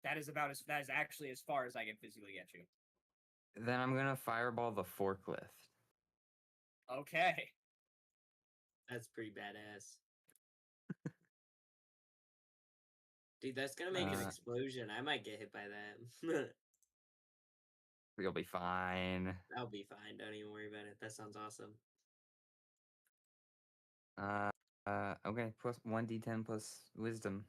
That is actually as far as I can physically get you. Then I'm gonna fireball the forklift. Okay. That's pretty badass. Dude, that's gonna make an explosion. I might get hit by that. You'll be fine. I'll be fine. Don't even worry about it. That sounds awesome. Okay, plus 1d10 plus wisdom.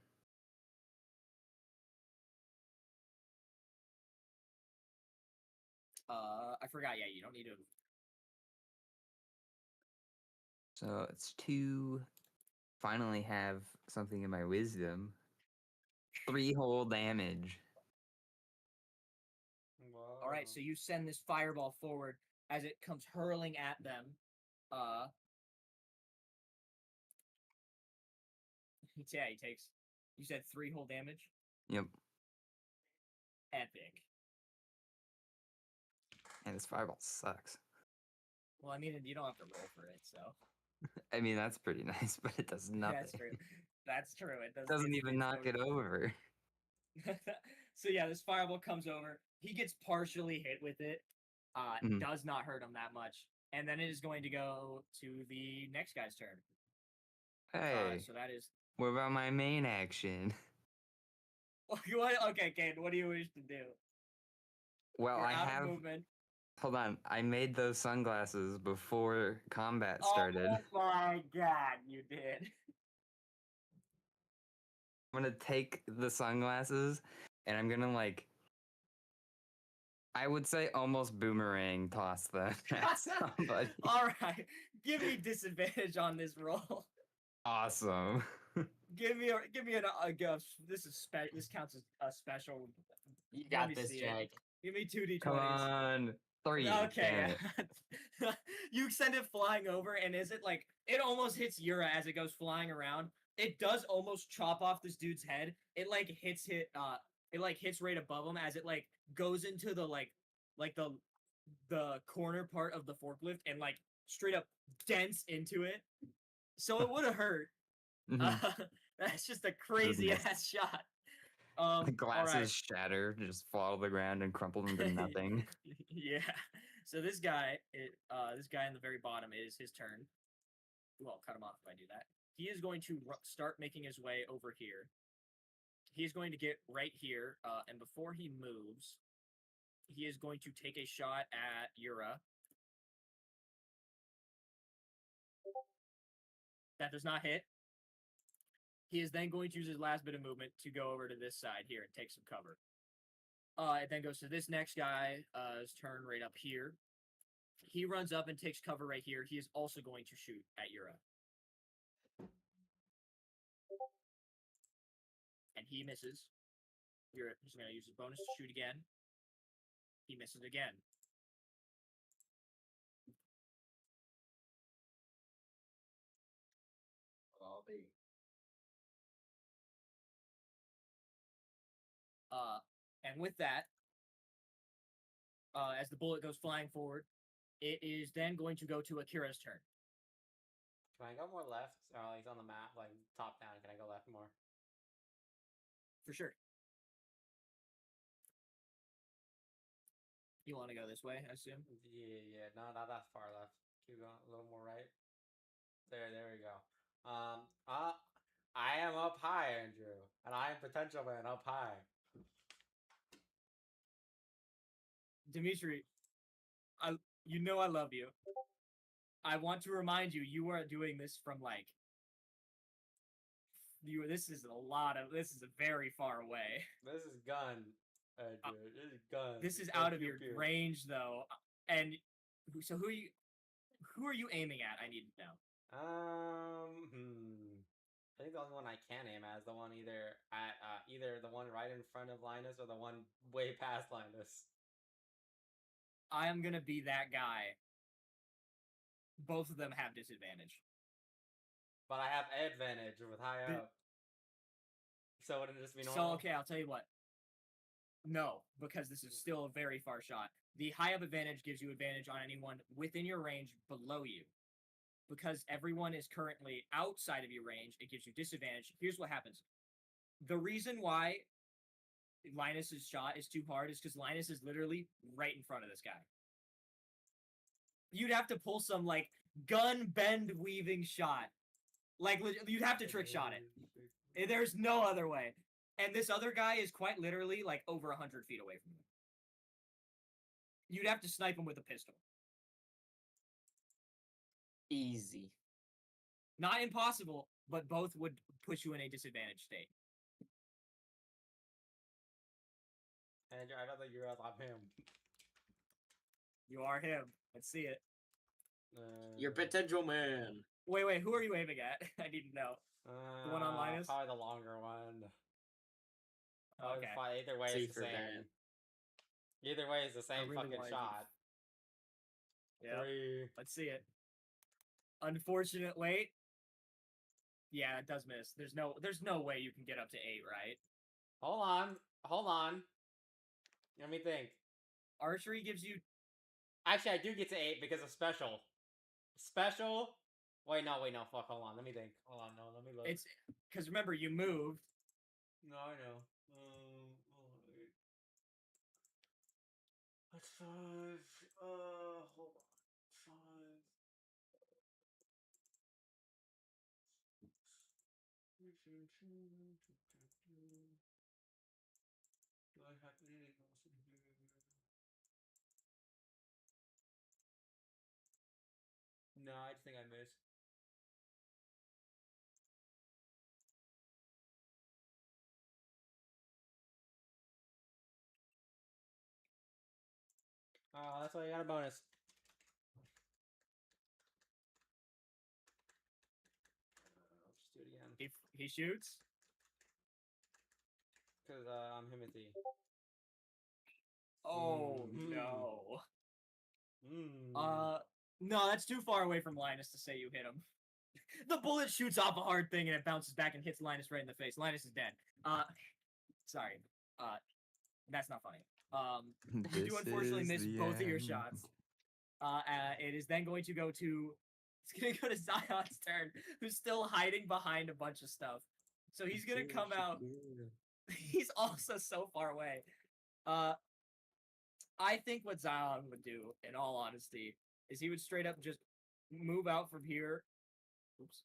I forgot. Yeah, you don't need to. So it's 2. Finally have something in my wisdom. 3 whole damage. All right, so you send this fireball forward as it comes hurling at them. Yeah, he takes You said 3 whole damage? Yep. Epic. And this fireball sucks. Well, I mean, you don't have to roll for it, so. I mean, that's pretty nice, but it does nothing. That's true. That's true. It Doesn't even knock it over. So yeah, this fireball comes over. He gets partially hit with it. Mhm. Does not hurt him that much. And then it is going to go to the next guy's turn. Hey, So that is. what about my main action? Okay, Kane, what do you wish to do? Well, You're I out have. of movement. Hold on, I made those sunglasses before combat started. Oh my god, you did. I'm gonna take the sunglasses and I'm gonna like. I would say almost boomerang toss them at somebody. All right, give me disadvantage on this roll. Awesome. Give me a this is this counts as a special. You Let got me this, see it. Jake. Give me 2d20s. Come on. 3. damn Okay. it. You send it flying over, and is it like it almost hits Yura as it goes flying around? It does almost chop off this dude's head. It like hits right above him as it like goes into the the corner part of the forklift and like straight up dents into it. So it would have hurt. Mhm. That's just a crazy Goodness. ass shot. The glasses alright. shatter, just fall to the ground and crumple into nothing. Yeah. So this guy in the very bottom, is his turn. Well, cut him off if I do that. He is going to start making his way over here. He's going to get right here, and before he moves, he is going to take a shot at Yura. That does not hit. He is then going to use his last bit of movement to go over to this side here and take some cover. It then goes to this next guy's turn right up here. He runs up and takes cover right here. He is also going to shoot at Yura. And he misses. Yura is going to use his bonus to shoot again. He misses again. I'll be. And with that, as the bullet goes flying forward, it is then going to go to Akira's turn. Can I go more left? Oh, he's on the map, like top down. Can I go left more? For sure. You want to go this way, I assume? Yeah. No, not that far left. Keep going a little more right. There we go. I am up high, Andrew, and I am potential man up high. Dimitri, I love you. I want to remind you, you are doing this from like this is very far away. This is gun, Andrew. This is gun. This is Go out of pew your pew. range though. And so who are you aiming at? I need to know. I think the only one I can aim at is the one either the one right in front of Linus or the one way past Linus. I am gonna be that guy. Both of them have disadvantage. But I have advantage with high up. So wouldn't it just be normal? So okay, I'll tell you what. No, because this is still a very far shot. The high up advantage gives you advantage on anyone within your range below you. Because everyone is currently outside of your range, it gives you disadvantage. Here's what happens. The reason why Linus's shot is too hard is because Linus is literally right in front of this guy. You'd have to pull some like gun bend weaving shot. Like you'd have to trick shot it. There's no other way. And this other guy is quite literally like over 100 feet away from you. You'd have to snipe him with a pistol. Easy. Not impossible, but both would put you in a disadvantaged state. Andrew, I don't think you're I'm him. You are him. Let's see it. Your potential man. Wait, who are you aiming at? I need to know. The one on Linus? Probably the longer one. Okay. Either way, it's the same. Man. Either way, it's the same really fucking wanted to- shot. Yeah. 3. Let's see it. Unfortunate wait. Yeah, it does miss. There's no way you can get up to 8, right? Hold on. Let me think. Archery gives you Actually, I do get to 8 because of special. Special. Wait, no. Fuck. Hold on. Let me think. Hold on. No, let me look. it's because remember you moved. No, I know. Wait. That's 5. Hold on. 5. Do I have anything else in here? No, I just think I missed. Oh, that's why I got a bonus. I'll just do it again. He shoots. Because I'm Himothy. Oh Mm. no. Mm. No, that's too far away from Linus to say you hit him. The bullet shoots off a hard thing and it bounces back and hits Linus right in the face. Linus is dead. Sorry. That's not funny. You do unfortunately miss both of your shots. It is then going to go to. It's gonna go to Zion's turn, who's still hiding behind a bunch of stuff. So he's gonna come out. He's also so far away. I think what Zion would do, in all honesty, is he would straight up just move out from here. Oops.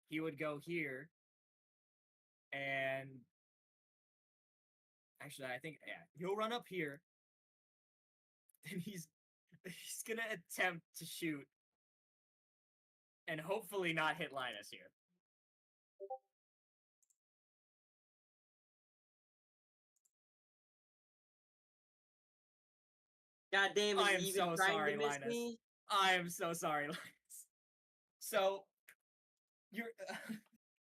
He would go here, and actually, I think he'll run up here, and he's gonna attempt to shoot, and hopefully not hit Linus here. God damn, I is am he even so trying sorry, to miss Linus. me? I am so sorry, Linus. So, you're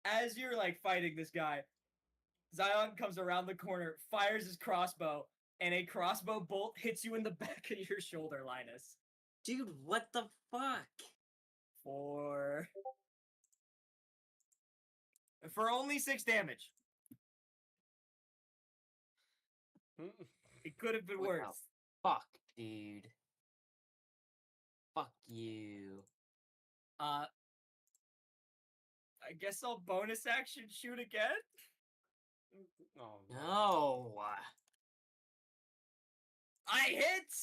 as you're like fighting this guy, Zion comes around the corner, fires his crossbow, and a crossbow bolt hits you in the back of your shoulder, Linus. Dude, what the fuck? For only 6 damage. It could have been What the worse. fuck, dude? Fuck you. I guess I'll bonus action shoot again. Oh, No. I hit!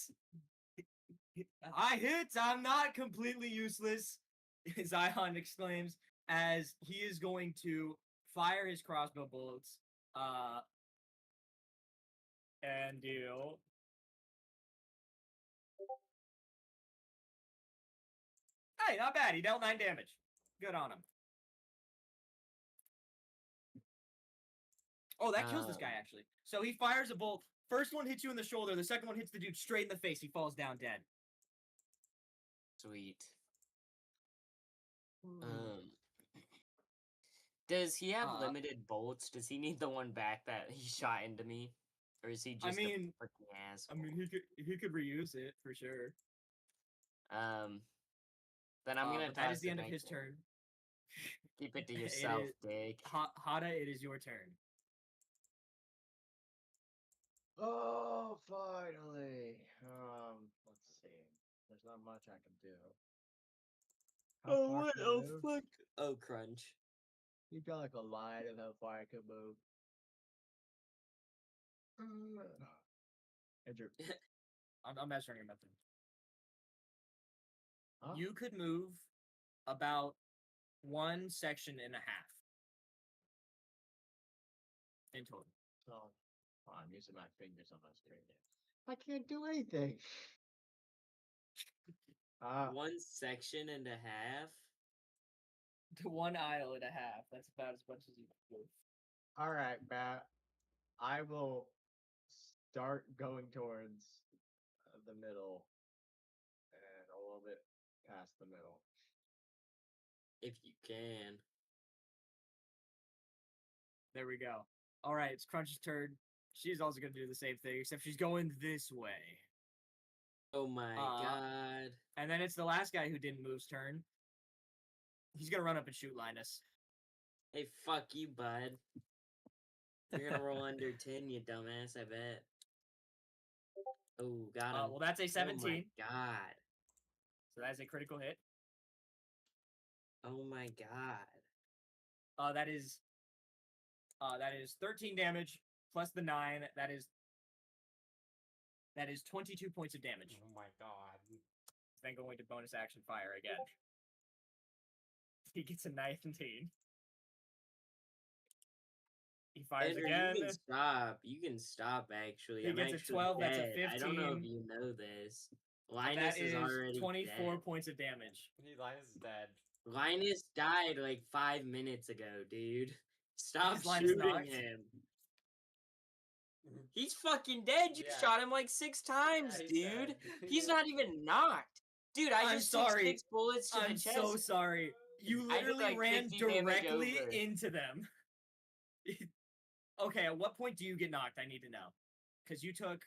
I hit! I'm not completely useless, Zion exclaims as he is going to fire his crossbow bullets. And deal. Hey, not bad. He dealt 9 damage. Good on him. Oh, that kills this guy, actually. So he fires a bolt. First one hits you in the shoulder. The second one hits the dude straight in the face. He falls down dead. Sweet. Does he have limited bullets? Does he need the one back that he shot into me? Or is he just a freaking asshole? I mean, he could reuse it for sure. Then I'm gonna. That is the end of his turn. Keep it to yourself, Dick. Hada, it is your turn. Oh, finally. Let's see. There's not much I can do. How far can I move? fuck? Oh, crunch. You've got like a line of how far I can move. Andrew, I'm measuring your method. Huh? You could move about 1 section and a half in total. So, I'm using my fingers on my screen here. I can't do anything. 1 section and a half? To 1 aisle and a half. That's about as much as you can move. All right, Matt. I will start going towards the middle and a little bit past the middle. If you can. There we go. All right, it's Crunch's turn. She's also going to do the same thing, except she's going this way. Oh my god. And then it's the last guy who didn't move's turn. He's going to run up and shoot Linus. Hey, fuck you, bud. You're gonna roll under 10, you dumbass, I bet. Oh, got him. Well, that's a 17. Oh my god. So that is a critical hit. Oh my god. That is 13 damage plus the 9. That is 22 points of damage. Oh my god. Then going to bonus action fire again. He gets a 19. He fires Andrew, again. You can stop, actually. He I'm gets a actually 12, that's a dead. I don't know 15. if you know this. And Linus that is already 24 dead. points of damage. Linus is dead. Linus died like 5 minutes ago, dude. Stop Is Linus shooting knocked? him. He's fucking dead. You Yeah. shot him like 6 times, Yeah, he's dude. dead. He's not even knocked. Dude, I I'm just sorry. took 6 bullets to I'm the chest. so sorry. You I did, literally like, ran 50 damage directly over. into them. Okay, at what point do you get knocked? I need to know. Because you took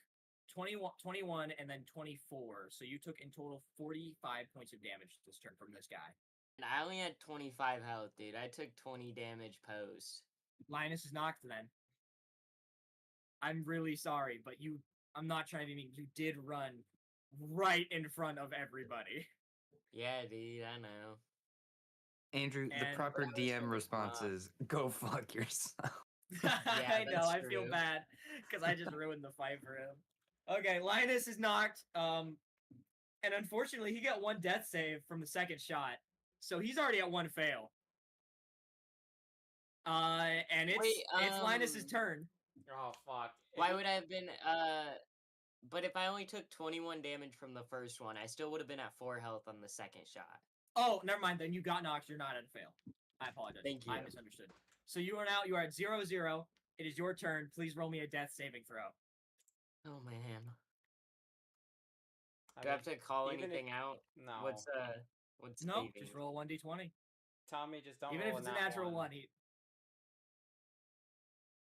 21 and then 24. So you took in total 45 points of damage this turn from this guy. And I only had 25 health, dude. I took 20 damage post. Linus is knocked then. I'm really sorry, but I'm not trying to mean, you did run right in front of everybody. Yeah, dude, I know. Andrew, the And- proper DM response is go fuck yourself. I know, that's I feel true. bad because I just ruined the fight for him. Okay, Linus is knocked. And unfortunately, he got 1 death save from the second shot, so he's already at 1 fail. And it's Linus's turn. Oh fuck. Why would I have been, but if I only took 21 damage from the first one, I still would have been at 4 health on the second shot. Oh, never mind. Then you got knocked. You're not at a fail. I apologize. Thank you. I misunderstood. So you are now. You are at 0-0. It is your turn. Please roll me a death saving throw. Oh, man. I Do I have mean, to call even if- anything out? No. What's No, saving? just roll 1d20. Tommy, just don't Even roll if it's a nat natural one.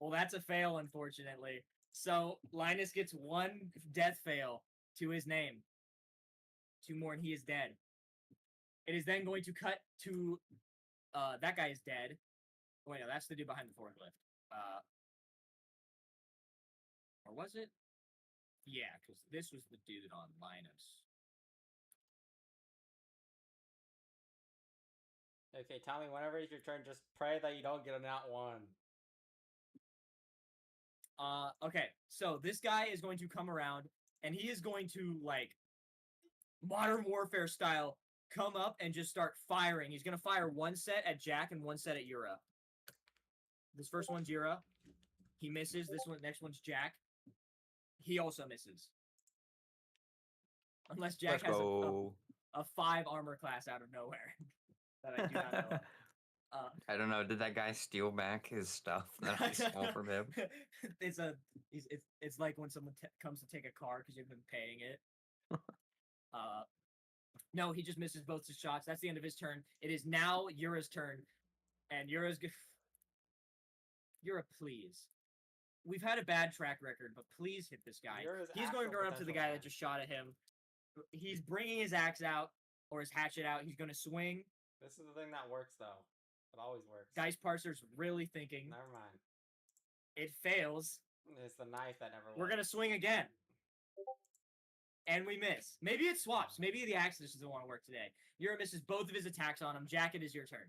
Well, that's a fail, unfortunately. So Linus gets 1 death fail to his name. 2 more and he is dead. It is then going to cut to that guy is dead. Oh, wait, no, that's the dude behind the forklift. Or was it? Yeah, because this was the dude on Linus. Okay, Tommy, whenever it's your turn, just pray that you don't get a nat 1. Okay, so this guy is going to come around, and he is going to, like, Modern Warfare style, come up and just start firing. He's going to fire 1 set at Jack and 1 set at Yura. This first one's Yura. He misses. This one, next one's Jack. He also misses. Unless Jack Let's has go. a 5 armor class out of nowhere that I do not know of. I don't know. Did that guy steal back his stuff that I stole from him? It's like when someone comes to take a car because you've been paying it. No, he just misses both his shots. That's the end of his turn. It is now Yura's turn, and Yura, please. We've had a bad track record, but please hit this guy. Yura's He's going to actual run up to the potential guy man. that just shot at him. He's bringing his axe out or his hatchet out. He's going to swing. This is the thing that works, though. It always works. Dice Parser's really thinking. Never mind. It fails. It's the knife that never works. We're going to swing again. And we miss. Maybe it swaps. Maybe the axe doesn't want to work today. Yura misses both of his attacks on him. Jack, it is your turn.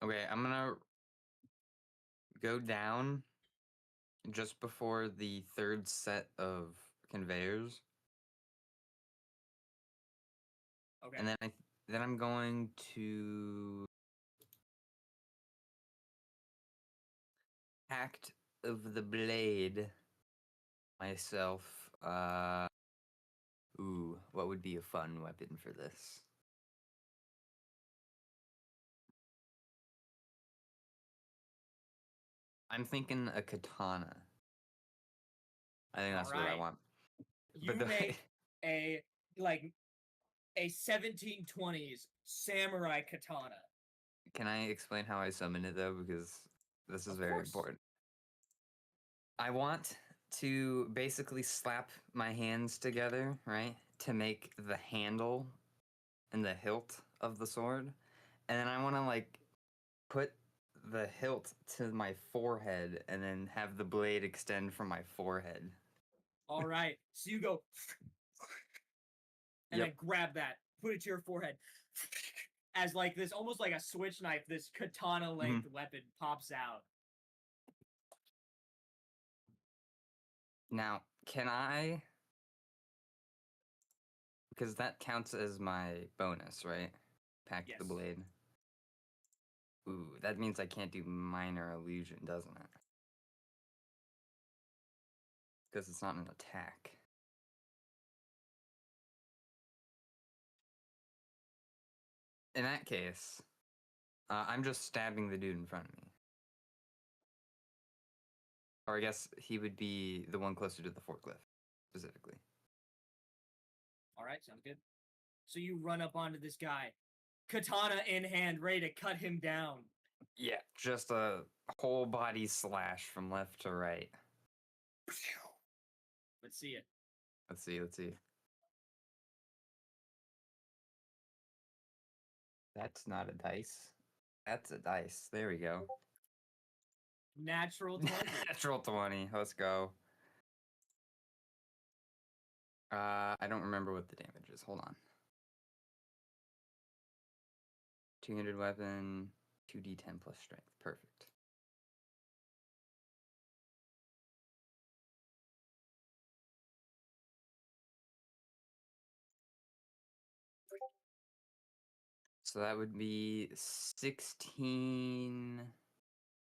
Okay, I'm gonna go down just before the 3rd set of conveyors, Okay. and then I'm going to Act of the Blade myself. Ooh, what would be a fun weapon for this? I'm thinking a katana. I think that's what I Alright. want. You the- make a 1720s samurai katana. Can I explain how I summon it though? Because this is Of very course. important. I want to basically slap my hands together, right? To make the handle and the hilt of the sword, and then I want to like put the hilt to my forehead, and then have the blade extend from my forehead. All right. So you go and then grab that, put it to your forehead. As like this, almost like a switch knife, this katana length weapon pops out. Now, can I? Because that counts as my bonus, right? Pack the Yes. blade. Ooh, that means I can't do minor illusion, doesn't it? Because it's not an attack. In that case, I'm just stabbing the dude in front of me. Or I guess he would be the one closer to the forklift, specifically. All right, sounds good. So you run up onto this guy, katana in hand, ready to cut him down. Yeah, just a whole body slash from left to right. Let's see it. Let's see. That's not a dice. That's a dice. There we go. Natural 20. Natural 20. Let's go. I don't remember what the damage is. Hold on. 200 weapon, 2d10 plus strength. Perfect. So that would be 16.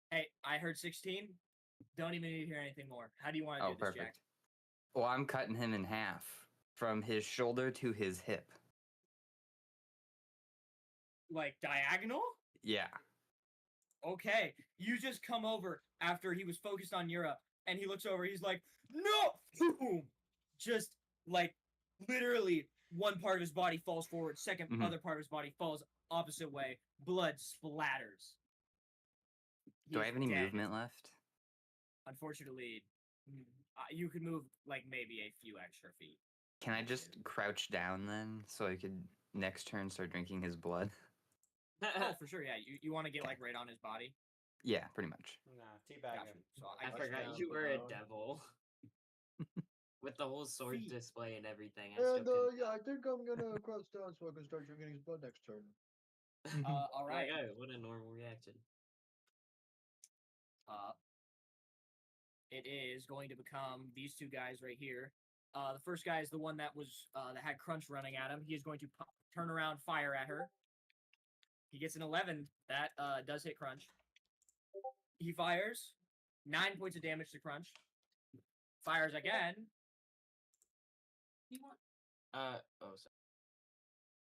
Hey, I heard 16. Don't even need to hear anything more. How do you want to do this, Perfect. Jack? Well, I'm cutting him in half from his shoulder to his hip. Like diagonal? Yeah. Okay. You just come over after he was focused on Yura, and he looks over. He's like, no! Boom! Just like literally one part of his body falls forward, second other part of his body falls opposite way. Blood splatters. Do I He's have any dead. movement left? Unfortunately, you could move like maybe a few extra feet. Can I just crouch down then, so I could next turn start drinking his blood? Oh, for sure, yeah. You want to get like right on his body? Yeah, pretty much. Nah, teabag Gotcha. him. So I I forgot down you were a below. devil. With the whole sword Feet. display and everything. I And still couldn't yeah, I think I'm gonna crouch down so I can start drinking his blood next turn. all right. Like, oh, what a normal reaction. It is going to become these two guys right here. The first guy is the one that was that had Crunch running at him. He is going to turn around, fire at her. He gets an 11. That does hit Crunch. He fires 9 points of damage to Crunch. Fires again. You want Oh, sorry.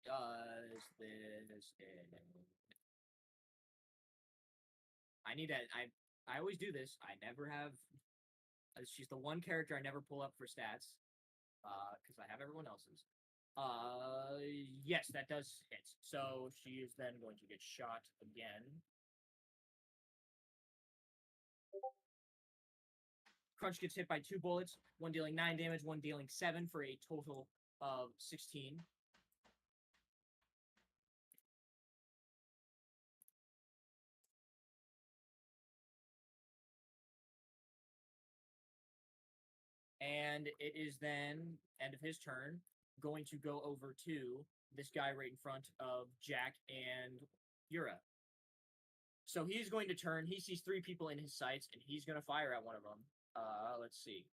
Does this? I need to. I always do this. I never have. She's the one character I never pull up for stats, because I have everyone else's. Yes, that does hit. So she is then going to get shot again. Crunch gets hit by 2 bullets, one dealing 9 damage, one dealing 7 for a total of 16. And it is then, end of his turn, going to go over to this guy right in front of Jack and Yura. So he's going to turn. He sees 3 people in his sights, and he's going to fire at one of them. Let's see.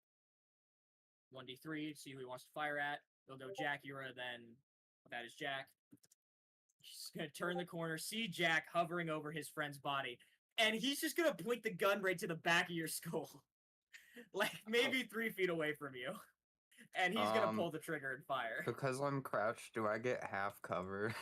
1d3, see who he wants to fire at. He'll go Jack, Yura, then that is Jack. He's going to turn the corner, see Jack hovering over his friend's body, and he's just going to point the gun right to the back of your skull. Like, maybe 3 feet away from you. And he's going to pull the trigger and fire. Because I'm crouched, do I get half cover?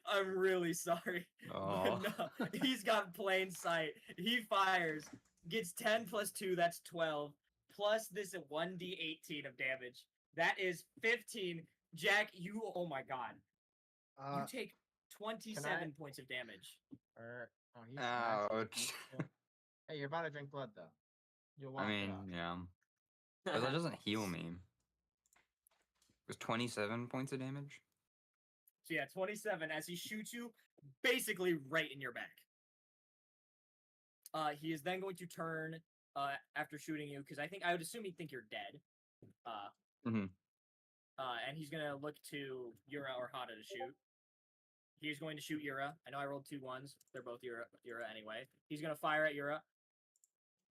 I'm really sorry. Oh. But no, he's got plain sight. He fires, gets 10 plus 2, that's 12. Plus this 1d18 of damage. That is 15. Jack, you, oh my god. You take 27 points of damage. He's Ouch. Hey, you're about to drink blood though. You'll walk I mean, it off. yeah. But that doesn't heal me. It was 27 points of damage? So yeah, 27 as he shoots you basically right in your back. He is then going to turn after shooting you, because I would assume he'd think you're dead. And he's gonna look to Yura or Hada to shoot. He's going to shoot Yura. I know I rolled 2 1s. They're both Yura anyway. He's gonna fire at Yura.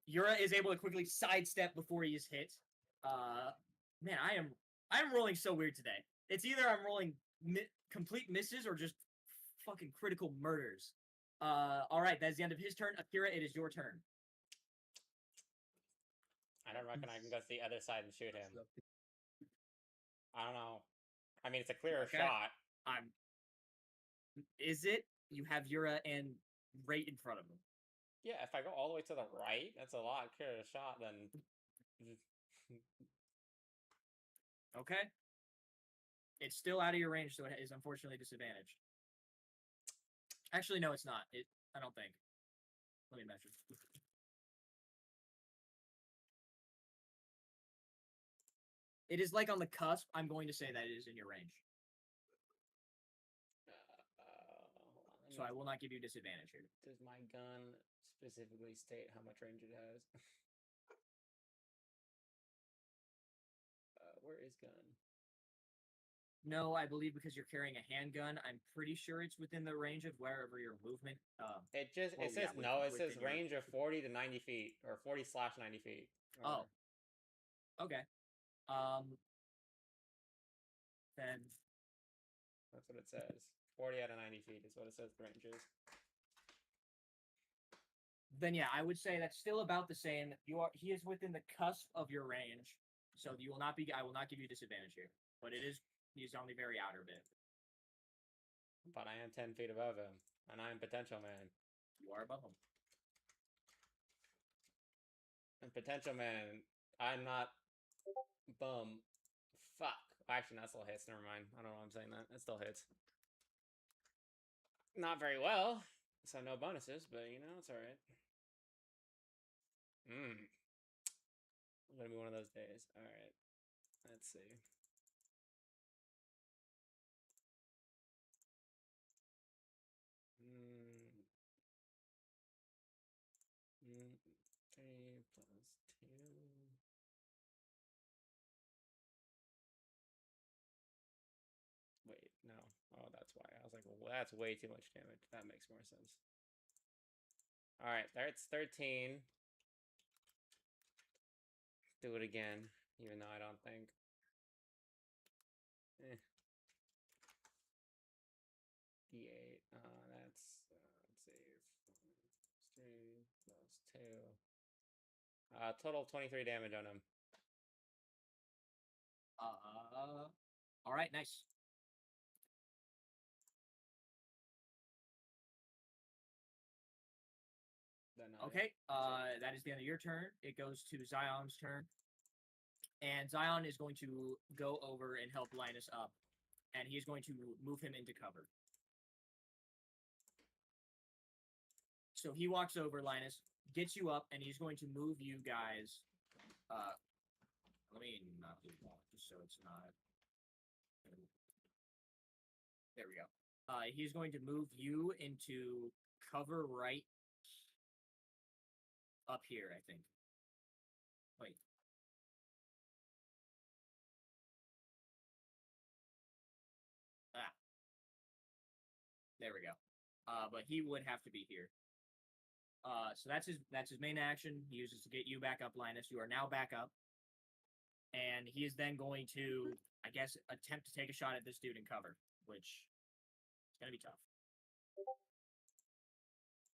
Yura is able to quickly sidestep before he is hit. Man, I'm rolling so weird today. It's either I'm rolling complete misses or just fucking critical murders. All right, that's the end of his turn. Akira, it is your turn. I don't reckon I can go to the other side and shoot him. I don't know. I mean, it's a clearer shot. Is it? You have Yura and right in front of him. Yeah, if I go all the way to the right, that's a lot clearer shot than. Okay. It's still out of your range, so it is unfortunately disadvantaged. Actually, no, it's not. I don't think. Let me measure. It is like on the cusp. I'm going to say that it is in your range. So I will not give you disadvantage here. Does my gun specifically state how much range it has? Where is gun? No, I believe because you're carrying a handgun, I'm pretty sure it's within the range of wherever your movement. It says no. It says range of 40 to 90 feet or 40/90 feet. Oh. Okay. Then that's what it says. 40 out of 90 feet is what it says the range is. Then yeah, I would say that's still about the same. He is within the cusp of your range, so I will not give you disadvantage here. But he's on the very outer bit. But I am 10 feet above him, and I am potential man. You are above him. And potential man, I'm not bum. Fuck. Actually, that still hits. Never mind. I don't know why I'm saying that. It still hits. Not very well. So no bonuses, but you know, it's alright. Gonna be one of those days. Alright. Let's see. Three plus 2. Wait, no. Oh, that's why. I was like, well, that's way too much damage. That makes more sense. Alright, that's 13. Do it again, even though I don't think. D8. That's, let's see. 3 plus 2. Total 23 damage on him. Alright, nice. Okay, that is the end of your turn. It goes to Zion's turn. And Zion is going to go over and help Linus up. And he's going to move him into cover. So he walks over, Linus, gets you up, and he's going to move you guys. Let me not do that, just so it's not. There we go. He's going to move you into cover right up here, I think. Wait. There we go. But he would have to be here. So that's his main action. He uses to get you back up, Linus. You are now back up. And he is then going to, I guess, attempt to take a shot at this dude in cover, which is going to be tough.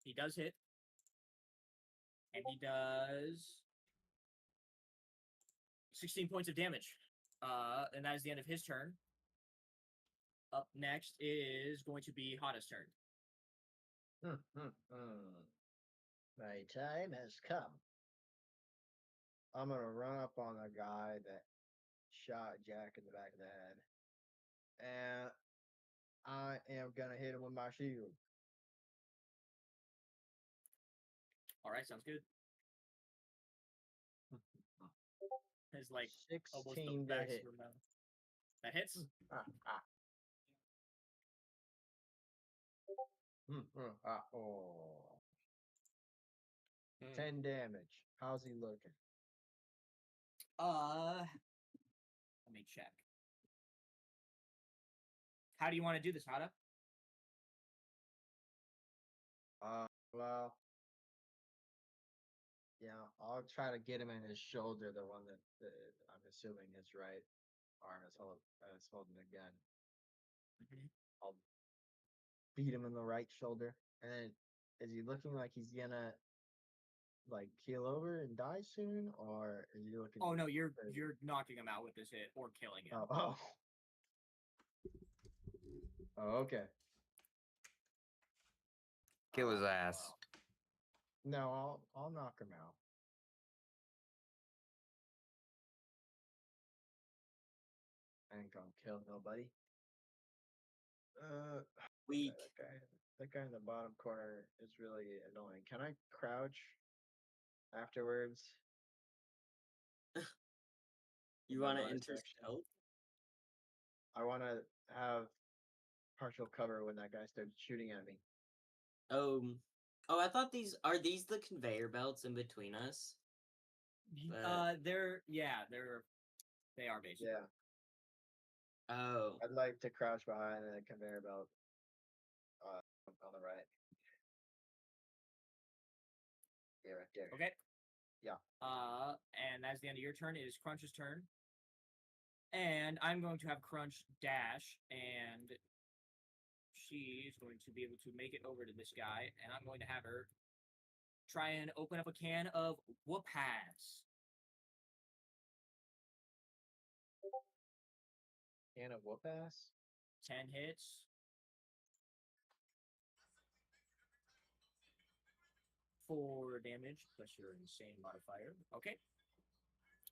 He does hit. And he does 16 points of damage. And that is the end of his turn. Up next is going to be Hada's turn. My time has come. I'm gonna run up on the guy that shot Jack in the back of the head. And I am gonna hit him with my shield. Alright, sounds good. It's like 16 to hit. That hits. Oh. Hmm. 10 damage. How's he looking? Let me check. How do you want to do this, Hada? Well, yeah, I'll try to get him in his shoulder, the one that I'm assuming his right arm is holding the gun. Mhm. I'll beat him in the right shoulder. And is he looking like he's gonna like keel over and die soon, or is he looking? Oh no, you're pretty- knocking him out with this hit or killing him. Oh. Oh, okay. Kill his Oh, ass. wow. No, I'll knock him out. I ain't gonna kill nobody. Weak. That guy in the bottom corner is really annoying. Can I crouch afterwards? You my want to bonus enter action? stealth? I want to have partial cover when that guy starts shooting at me. Oh, I thought are these the conveyor belts in between us? They are basically. Yeah, Oh, I'd like to crouch behind a conveyor belt on the right. Yeah, right there. Okay. Yeah. And that's the end of your turn. It is Crunch's turn. And I'm going to have Crunch dash, and she's going to be able to make it over to this guy, and I'm going to have her try and open up a can of whoop-ass. Can of whoop ass? 10 hits. 4 damage plus your insane modifier. Okay.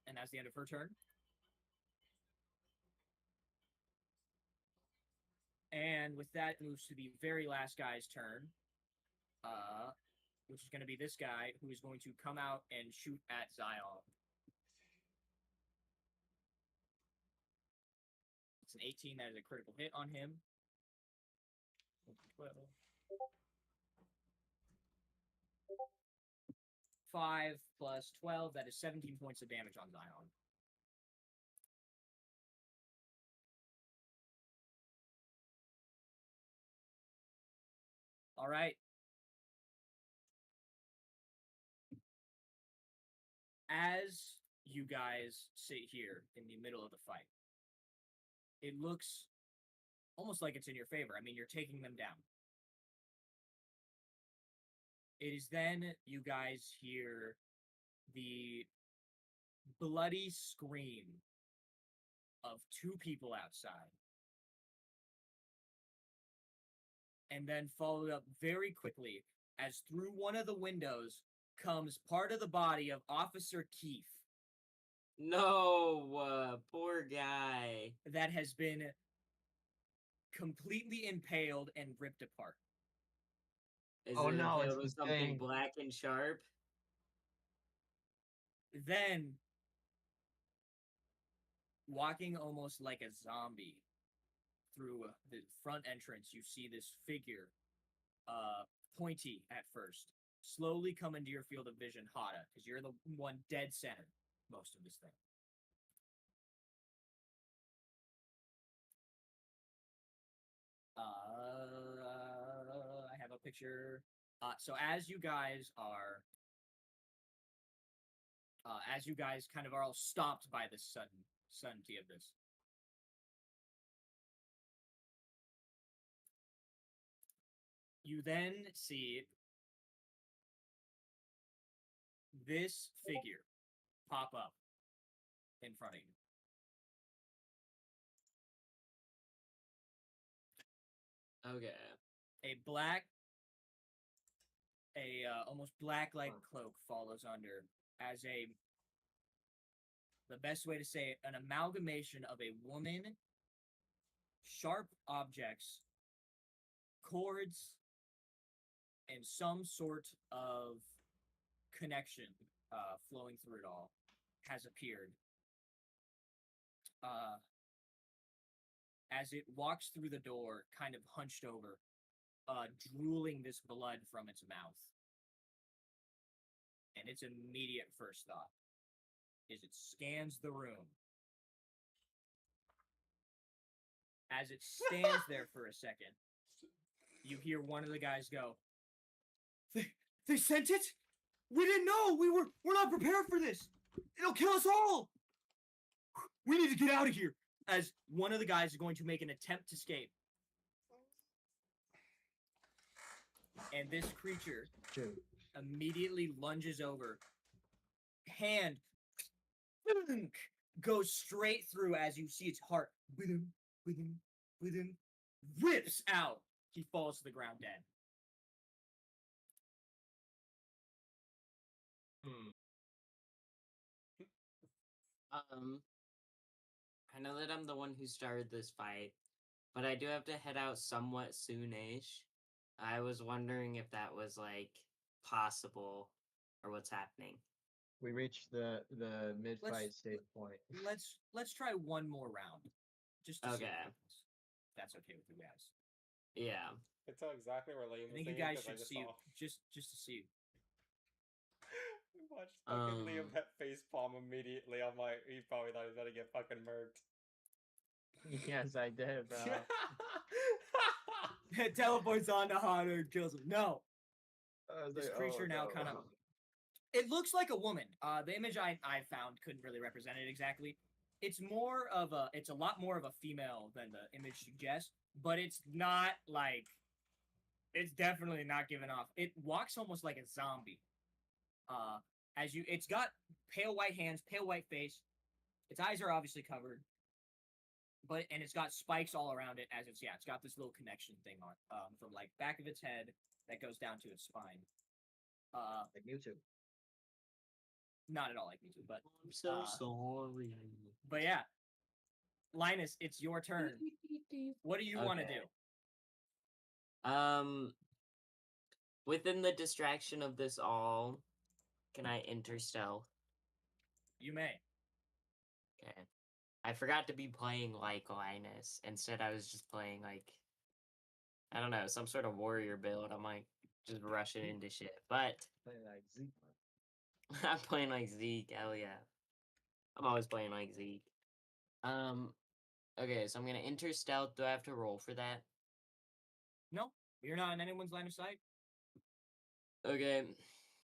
And that's the end of her turn. And with that, it moves to the very last guy's turn, which is going to be this guy, who is going to come out and shoot at Zion. It's an 18. That is a critical hit on him. 12. 5 plus 12. That is 17 points of damage on Zion. All right. As you guys sit here in the middle of the fight, it looks almost like it's in your favor. I mean, you're taking them down. It is then you guys hear the bloody scream of 2 people outside. And then followed up very quickly as through one of the windows comes part of the body of Officer Keith no, poor guy. that has been completely impaled and ripped apart. Is Oh it no, impaled it's with the something thing. black and sharp? Then, walking almost like a zombie through the front entrance, you see this figure, pointy at first, slowly come into your field of vision, Hada, because you're the one dead center most of this thing. I have a picture. So as you guys kind of are all stopped by the suddenty of this, you then see this figure pop up in front of you. Okay. Almost black-like cloak follows under as the best way to say it, an amalgamation of a woman, sharp objects, cords, and some sort of connection flowing through it all has appeared. As it walks through the door, kind of hunched over, drooling this blood from its mouth. And its immediate first thought is it scans the room. As it stands there for a second, you hear one of the guys go, They sent it? We didn't know! We're not prepared for this! It'll kill us all! We need to get out of here! As one of the guys is going to make an attempt to escape. And this creature immediately lunges over. Hand goes straight through as you see its heart. Rips out. He falls to the ground dead. I know that I'm the one who started this fight, but I do have to head out somewhat soonish. I was wondering if that was like possible or what's happening. We reached the mid-fight Let's- save point. Let's try one more round. Just to see Okay. what happens. If that's okay with you guys. Yeah. I tell exactly where Liam I is think you thinking, guys 'cause I should just see saw. just to see. We watched fucking Liam Um, that face palm immediately. I'm like, he probably thought he was gonna get fucking murked. Yes, I did, bro. It teleports onto Hunter and kills him. No. I was This like, creature oh, now no. kind of. It looks like a woman. The image I found couldn't really represent it exactly. It's a lot more of a female than the image suggests, but it's not like, it's definitely not giving off. It walks almost like a zombie. It's got pale white hands, pale white face. Its eyes are obviously covered, and it's got spikes all around it. It's got this little connection thing on, from like back of its head that goes down to its spine. Like Mewtwo. Not at all like Mewtwo, but I'm so uh, sorry. But yeah, Linus, it's your turn. What do you want to Okay. do? Within the distraction of this all, can I enter stealth? You may. Okay. I forgot to be playing like Linus. Instead, I was just playing like, I don't know, some sort of warrior build. I'm like, just rushing into shit. But Playing like Zeke. I'm playing like Zeke. Hell yeah. I'm always playing like Zeke. Okay, so I'm gonna enter stealth. Do I have to roll for that? No, you're not in anyone's line of sight. Okay.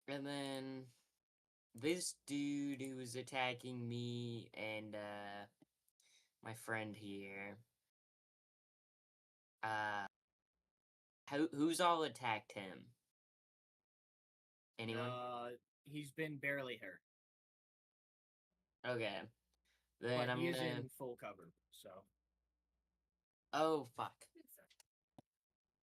And then this dude who was attacking me and my friend here. Who's all attacked him? Anyone? He's been barely hurt, Okay. Then but I'm he is gonna. in full cover. So Oh fuck.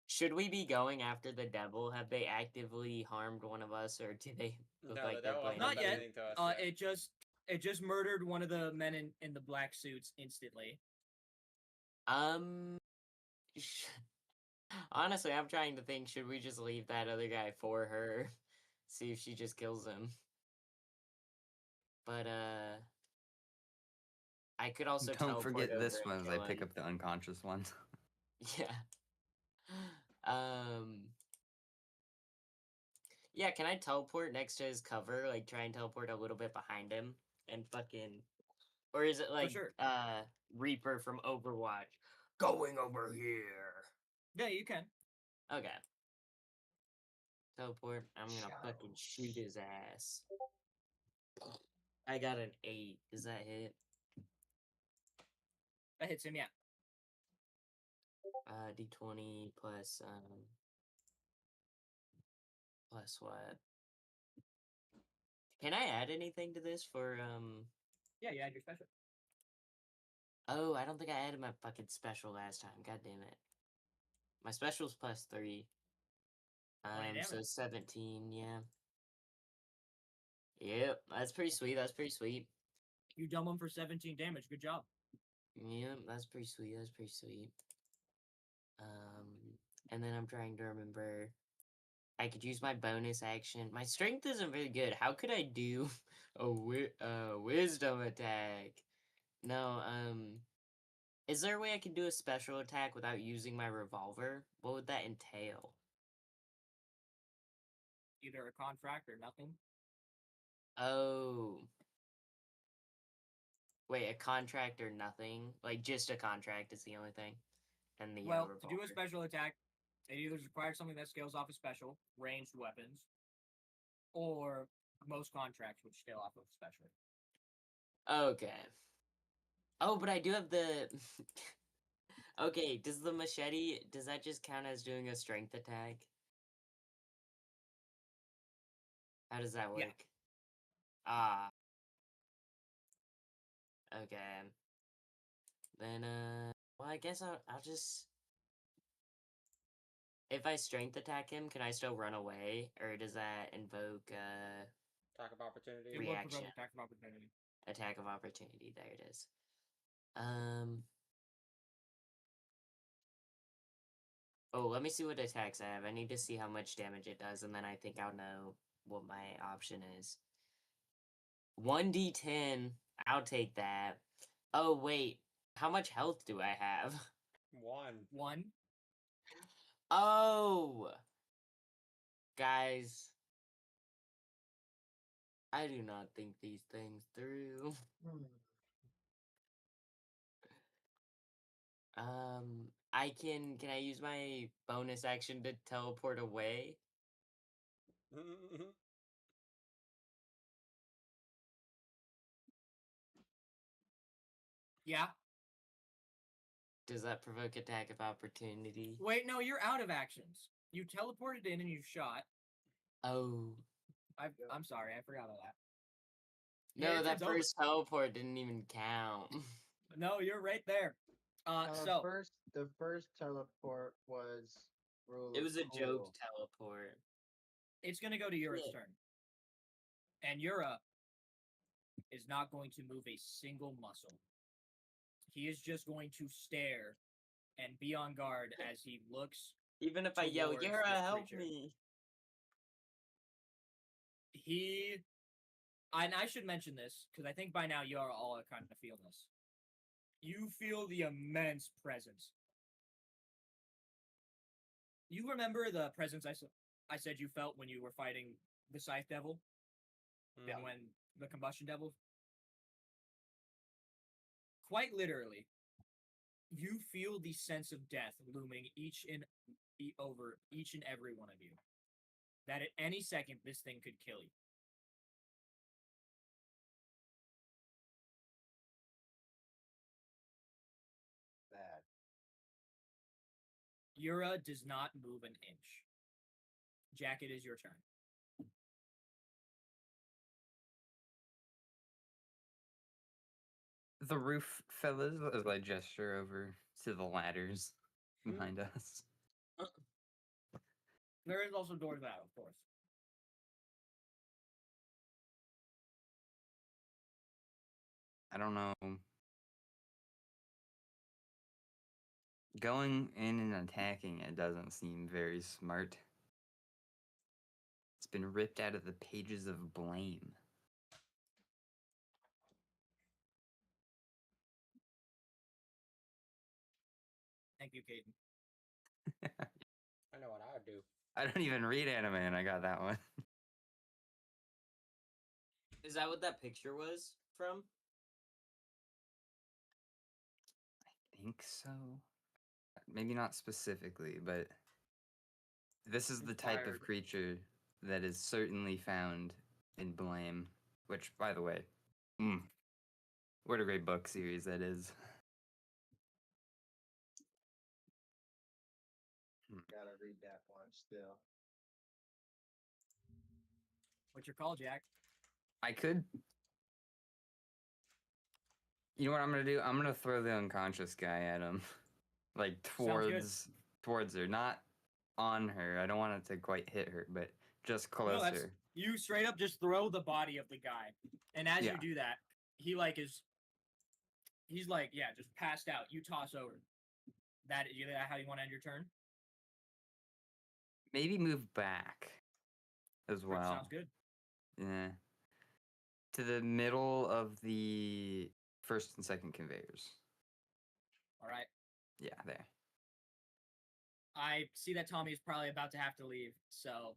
Should we be going after the devil? Have they actively harmed one of us, or do they look No, like the they're devil playing? hasn't Not done yet. anything to us yet. It just murdered one of the men in the black suits instantly. Honestly, I'm trying to think. Should we just leave that other guy for her? See if she just kills him. But I could also Don't teleport forget this over one and as I kill pick him. up the unconscious ones. Yeah. Yeah, can I teleport next to his cover? Like, try and teleport a little bit behind him and fucking... Or is it like, sure. Reaper from Overwatch? Going over here! Yeah, you can. Okay. Teleport. I'm gonna fucking shoot his ass. I got an 8. Does that hit? That hits him. Yeah. D20 plus, plus what? Can I add anything to this for, Yeah, you add your special. Oh, I don't think I added my fucking special last time. God damn it. My special's plus 3. 20 So damage. 17, yeah. Yep, that's pretty sweet. That's pretty sweet. You dumb him for 17 damage. Good job. Yep, that's pretty sweet. That's pretty sweet. And then I'm trying to remember. I could use my bonus action. My strength isn't very good. How could I do a wisdom attack? No, Is there a way I can do a special attack without using my revolver? What would that entail? Either a contract or nothing. Oh. Wait, a contract or nothing? Like, just a contract is the only thing? And the Well, to revolver. do a special attack, it either requires something that scales off a special, ranged weapons, or most contracts which scale off of special. Okay. Oh, but I do have the... Okay, does the machete, does that just count as doing a strength attack? How does that work? Yeah. Ah. Okay. Then, well, I guess I'll just... If I strength attack him, can I still run away? Or does that invoke, Attack of opportunity. It will Reaction. provoke attack of opportunity. attack of opportunity? There it is. Oh, let me see what attacks I have. I need to see how much damage it does, and then I think I'll know what my option is. 1d10. I'll take that. Oh, wait. How much health do I have? 1. 1. Oh! Guys. I do not think these things through. Can I use my bonus action to teleport away? Yeah. Does that provoke attack of opportunity? Wait, no, you're out of actions. You teleported in and you shot. Oh. I'm sorry, I forgot all that. No, Yeah, that it's over. first teleport didn't even count. No, you're right there. So The first teleport was rule It of was a joke cool. teleport. it's gonna go to Yura's Yeah. turn. And Yura is not going to move a single muscle. He is just going to stare and be on guard as he looks. Even if I yell, towards Yara, this help creature. me. And I should mention this, because I think by now you are all kind of feel this. You feel the immense presence. You remember the presence I said you felt when you were fighting the Scythe Devil? Yeah. And when the Combustion Devil? Quite literally, you feel the sense of death looming over each and every one of you. That at any second, this thing could kill you. Bad. Yura does not move an inch. Jack, it is your turn. The roof fellas, as I gesture over to the ladders behind us. There is also doors out, of course. I don't know. Going in and attacking it doesn't seem very smart. It's been ripped out of the pages of blame. Thank you, Caden. I know what I would do. I don't even read anime and I got that one. Is that what that picture was from? I think so. Maybe not specifically, but this is the type of Inspired. creature that is certainly found in Blame, which, by the way, what a great book series that is. Gotta read that one still. What's your call, Jack? I could. You know what I'm gonna do? I'm gonna throw the unconscious guy at him, like towards her, not on her. I don't want it to quite hit her, but just No, closer. you straight up just throw the body of the guy, and as Yeah. you do that, he's just passed out. You toss over. That how you want to end your turn? Maybe move back as well. Sounds good. Yeah. To the middle of the first and second conveyors. All right. Yeah, there. I see that Tommy is probably about to have to leave, so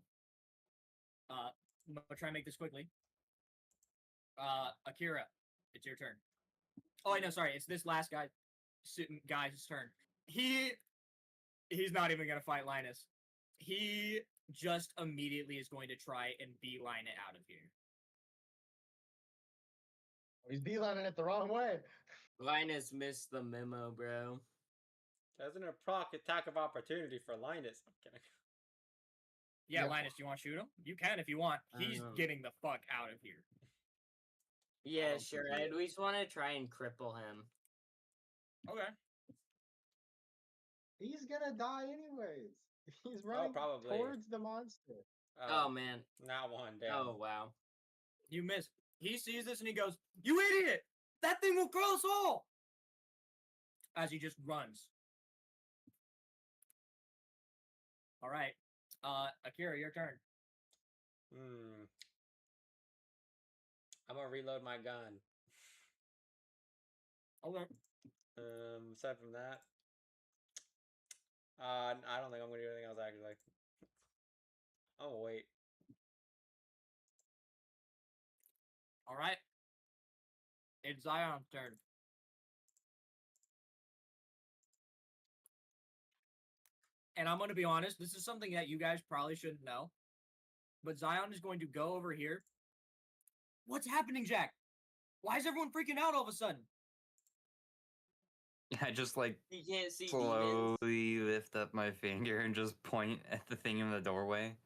I'm gonna try and make this quickly. Akira, it's your turn. Oh, I know. Sorry, it's this last guy's turn. He's not even gonna fight Linus. He just immediately is going to try and beeline it out of here. He's beelining it the wrong way. Linus missed the memo, bro. That's a proc attack of opportunity for Linus. I'm kidding. Yeah, Yep. Linus, do you want to shoot him? You can if you want. He's getting the fuck out of here. Yeah, don't sure. think I he at least want to try and cripple him. Okay. He's gonna die anyways. He's running probably. towards the monster. Oh, man. Not one, damn. Oh, wow. You missed. He sees this and he goes, "You idiot! That thing will kill us all!" As he just runs. All right. Akira, your turn. I'm gonna reload my gun. Okay. Aside from that, I don't think I'm gonna do anything else actually. I'm gonna wait. All right. It's Zion's turn. And I'm going to be honest, this is something that you guys probably shouldn't know. But Zion is going to go over here. What's happening, Jack? Why is everyone freaking out all of a sudden? I just like You can't see demons. slowly lift up my finger and just point at the thing in the doorway.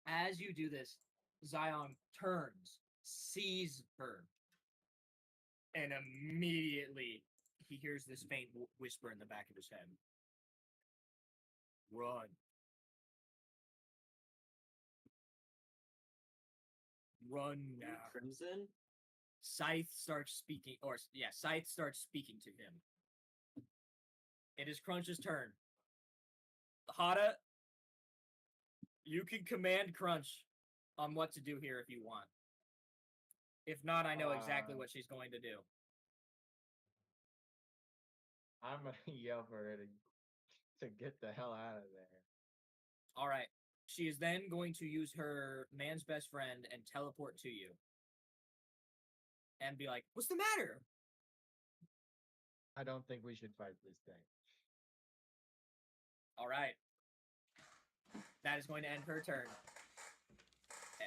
As you do this, Zion turns, sees her, and immediately he hears this faint whisper in the back of his head. Run. Run now. Crimson? Scythe starts speaking, Scythe starts speaking to him. It is Crunch's turn. Hada, you can command Crunch on what to do here if you want. If not, I know exactly what she's going to do. I'm gonna yell for her to get the hell out of there. All right. She is then going to use her man's best friend and teleport to you. And be like, "What's the matter?" I don't think we should fight this thing. All right. That is going to end her turn.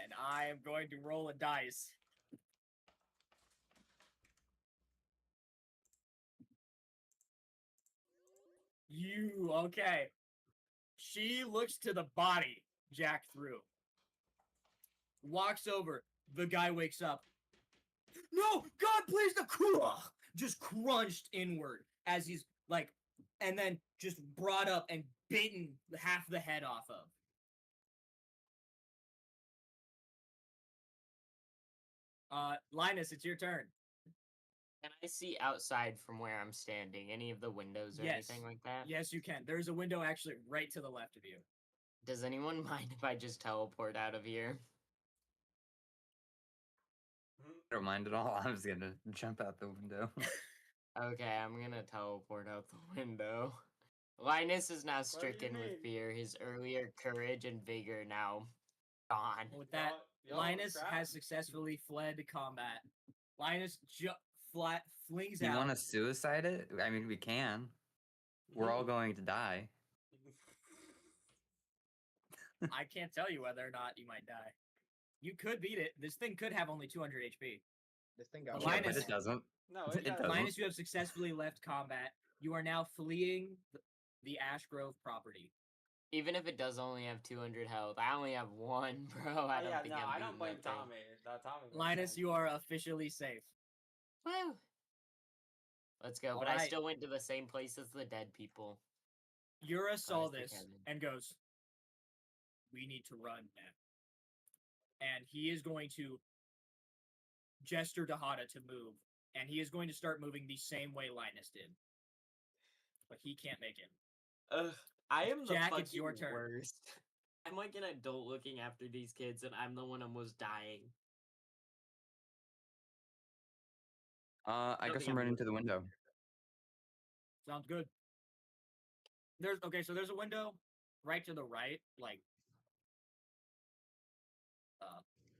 And I am going to roll a dice. Okay. She looks to the body Jack threw. Walks over. The guy wakes up. "No, God, please, just crunched inward as he's like, and then just brought up and bitten half the head off of. Linus, it's your turn. Can I see outside from where I'm standing? Any of the windows or Yes. anything like that? Yes, you can. There's a window actually right to the left of you. Does anyone mind if I just teleport out of here? I don't mind at all. I was gonna jump out the window. Okay, I'm gonna teleport out the window. Linus is now do you stricken mean? with fear. His earlier courage and vigor now gone. With that, Y'all Linus crap. has successfully fled to combat. Linus flings You out. want to suicide it? I mean, we can. We're all going to die. I can't tell you whether or not you might die. You could beat it. This thing could have only 200 HP. This thing got But Yeah, Linus- but it doesn't. No, It it doesn't. doesn't. Linus, you have successfully left combat. You are now fleeing the Ash Grove property. Even if it does only have 200 health, I only have 1, bro. I don't think I'm I beating don't blame that thing. Tommy. Tommy was Linus, fine. you are officially safe. Woo! Let's go. But I Alright. still went to the same place as the dead people. Yura saw Christ, this Kevin. and goes, "We need to run now." And he is going to gesture to Hada to move. And he is going to start moving the same way Linus did. But he can't make it. Ugh, I am the Jack, fucking it's your turn. worst. I'm like an adult looking after these kids, and I'm the one almost dying. I don't guess think I'm I'm running to looking the window. Sounds good. So there's a window right to the right, like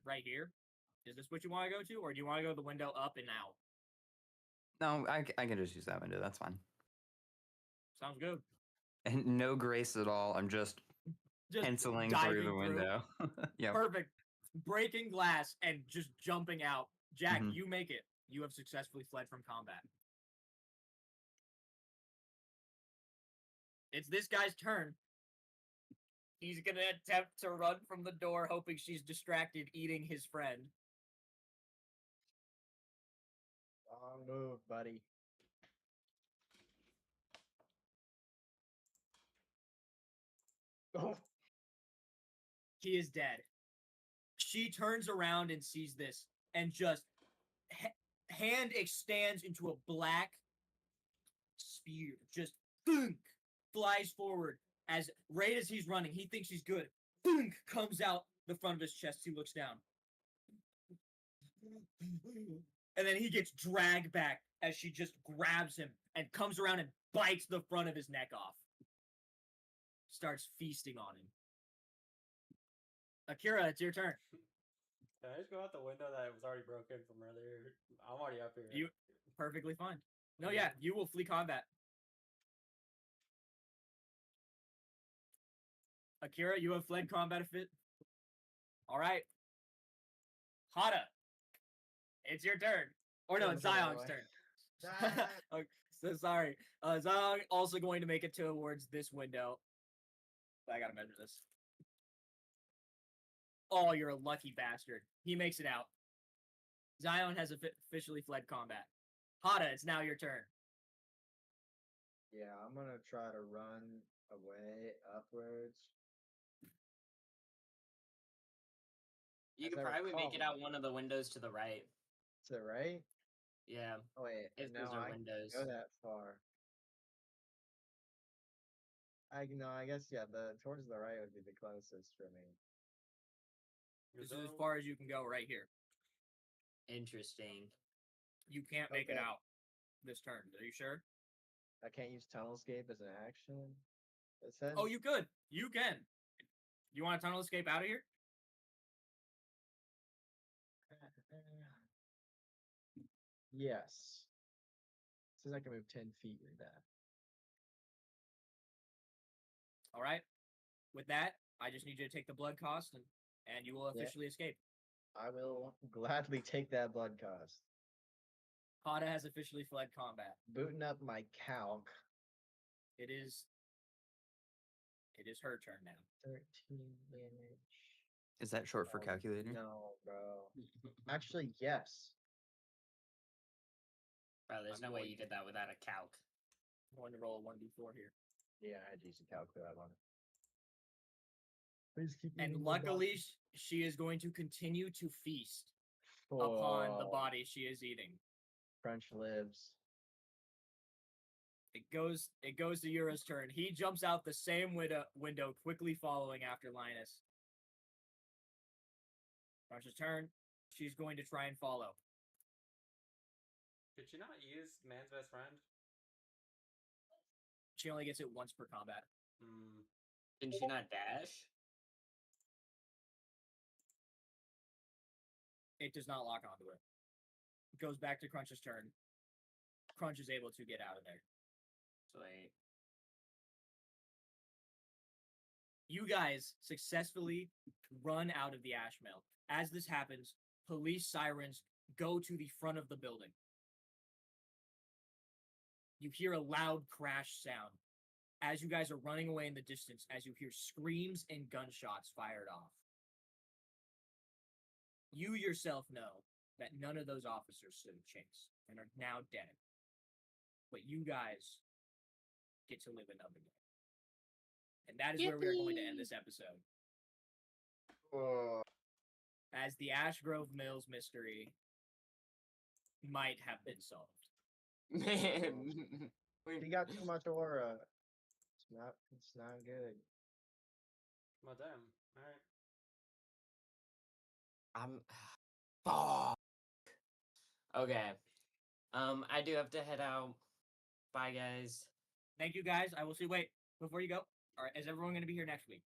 right here. Is this what you want to go to, or do you want to go the window up and out? No, I can just use that window. That's fine. Sounds good. And no grace at all. I'm just penciling through diving the window. Yeah. Perfect. Breaking glass and just jumping out. Jack, Mhm. you make it. You have successfully fled from combat. It's this guy's turn. He's gonna attempt to run from the door, hoping she's distracted eating his friend. Wrong move, buddy. Oh, He is dead. She turns around and sees this and just hand extends into a black spear. Just thunk, flies forward as right as he's running. He thinks he's good. Thunk, comes out the front of his chest. He looks down. And then he gets dragged back as she just grabs him and comes around and bites the front of his neck off. Starts feasting on him. Akira, it's your turn. Can I just go out the window that was already broken from earlier? I'm already up here. You perfectly fine. No, yeah, you will flee combat. Akira, you have fled combat fit. All right. Hada, it's your turn. Or no, it's Zion's turn. Okay, so sorry. Zion also going to make it towards this window. I gotta measure this. Oh, you're a lucky bastard. He makes it out. Zion has officially fled combat. Hada, it's now your turn. yeah, I'm gonna try to run away upwards. You As could I probably make it recall- out one of the windows to the right. To the right? Yeah, Oh wait, if no, those are I windows. can't go that far. I guess yeah, the towards the right would be the closest for me. This is as far as you can go right here. Interesting. You can't make it Okay. out this turn. Are you sure? I can't use tunnel escape as an action. It says. Oh, you could. You can. You want a tunnel escape out of here? Yes. Says I can move 10 feet with that. All right. With that, I just need you to take the blood cost, and you will Yeah. officially escape. I will gladly take that blood cost. Hada has officially fled combat. Booting up my calc. It is her turn now. 13 damage. Is that short for calculator? No, bro. Actually, yes. Bro, there's I'm no way going you did that without a calc. I'm going to roll a 1d4 here. Yeah, I had to use a calc for that one. Please keep me And in the luckily, she is going to continue to feast upon the body she is eating. French lives. It goes to Yura's turn. He jumps out the same window, quickly following after Linus. Crunch's turn. She's going to try and follow. Could you not use man's best friend? She only gets it once per combat. Can she not dash? It does not lock onto her. It goes back to Crunch's turn. Crunch is able to get out of there. Sweet. You guys successfully run out of the ash mill. As this happens, police sirens go to the front of the building. You hear a loud crash sound as you guys are running away in the distance, as you hear screams and gunshots fired off. You yourself know that none of those officers stood a chance and are now dead. But you guys get to live another day. And that is where we are going to end this episode. As the Ash Grove Mills mystery might have been solved. Man. He got too much aura. It's not good. Well, damn. Alright. I'm. Okay. I do have to head out. Bye, guys. Thank you guys. I will see. Wait, before you go, all right, is everyone going to be here next week?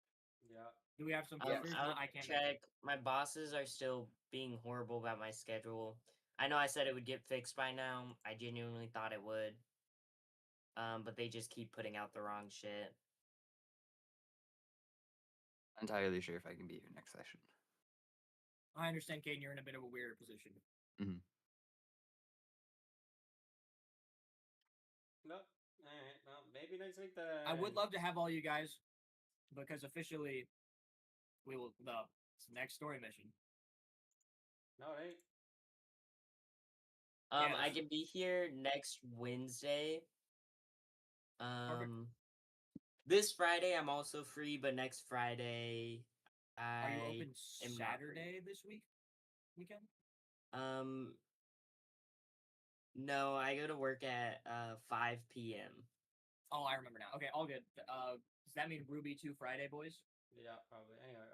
Yeah. Do we have some I'll, visitors? I'll No, I can't make it. check. My bosses are still being horrible about my schedule. I know I said it would get fixed by now. I genuinely thought it would. But they just keep putting out the wrong shit. Entirely sure if I can be here next session. I understand, Caden. You're in a bit of a weird position. No. Alright, well, maybe next week then. I would love to have all you guys, because officially, we will the next story mission. No, it ain't. Yeah, I that's- can be here next Wednesday. Perfect. This Friday I'm also free, but next Friday Are you I open am not free. Saturday this weekend? No, I go to work at 5 p.m. Oh, I remember now. Okay, all good. Does that mean Ruby 2 Friday, boys? Yeah, probably. Anyway.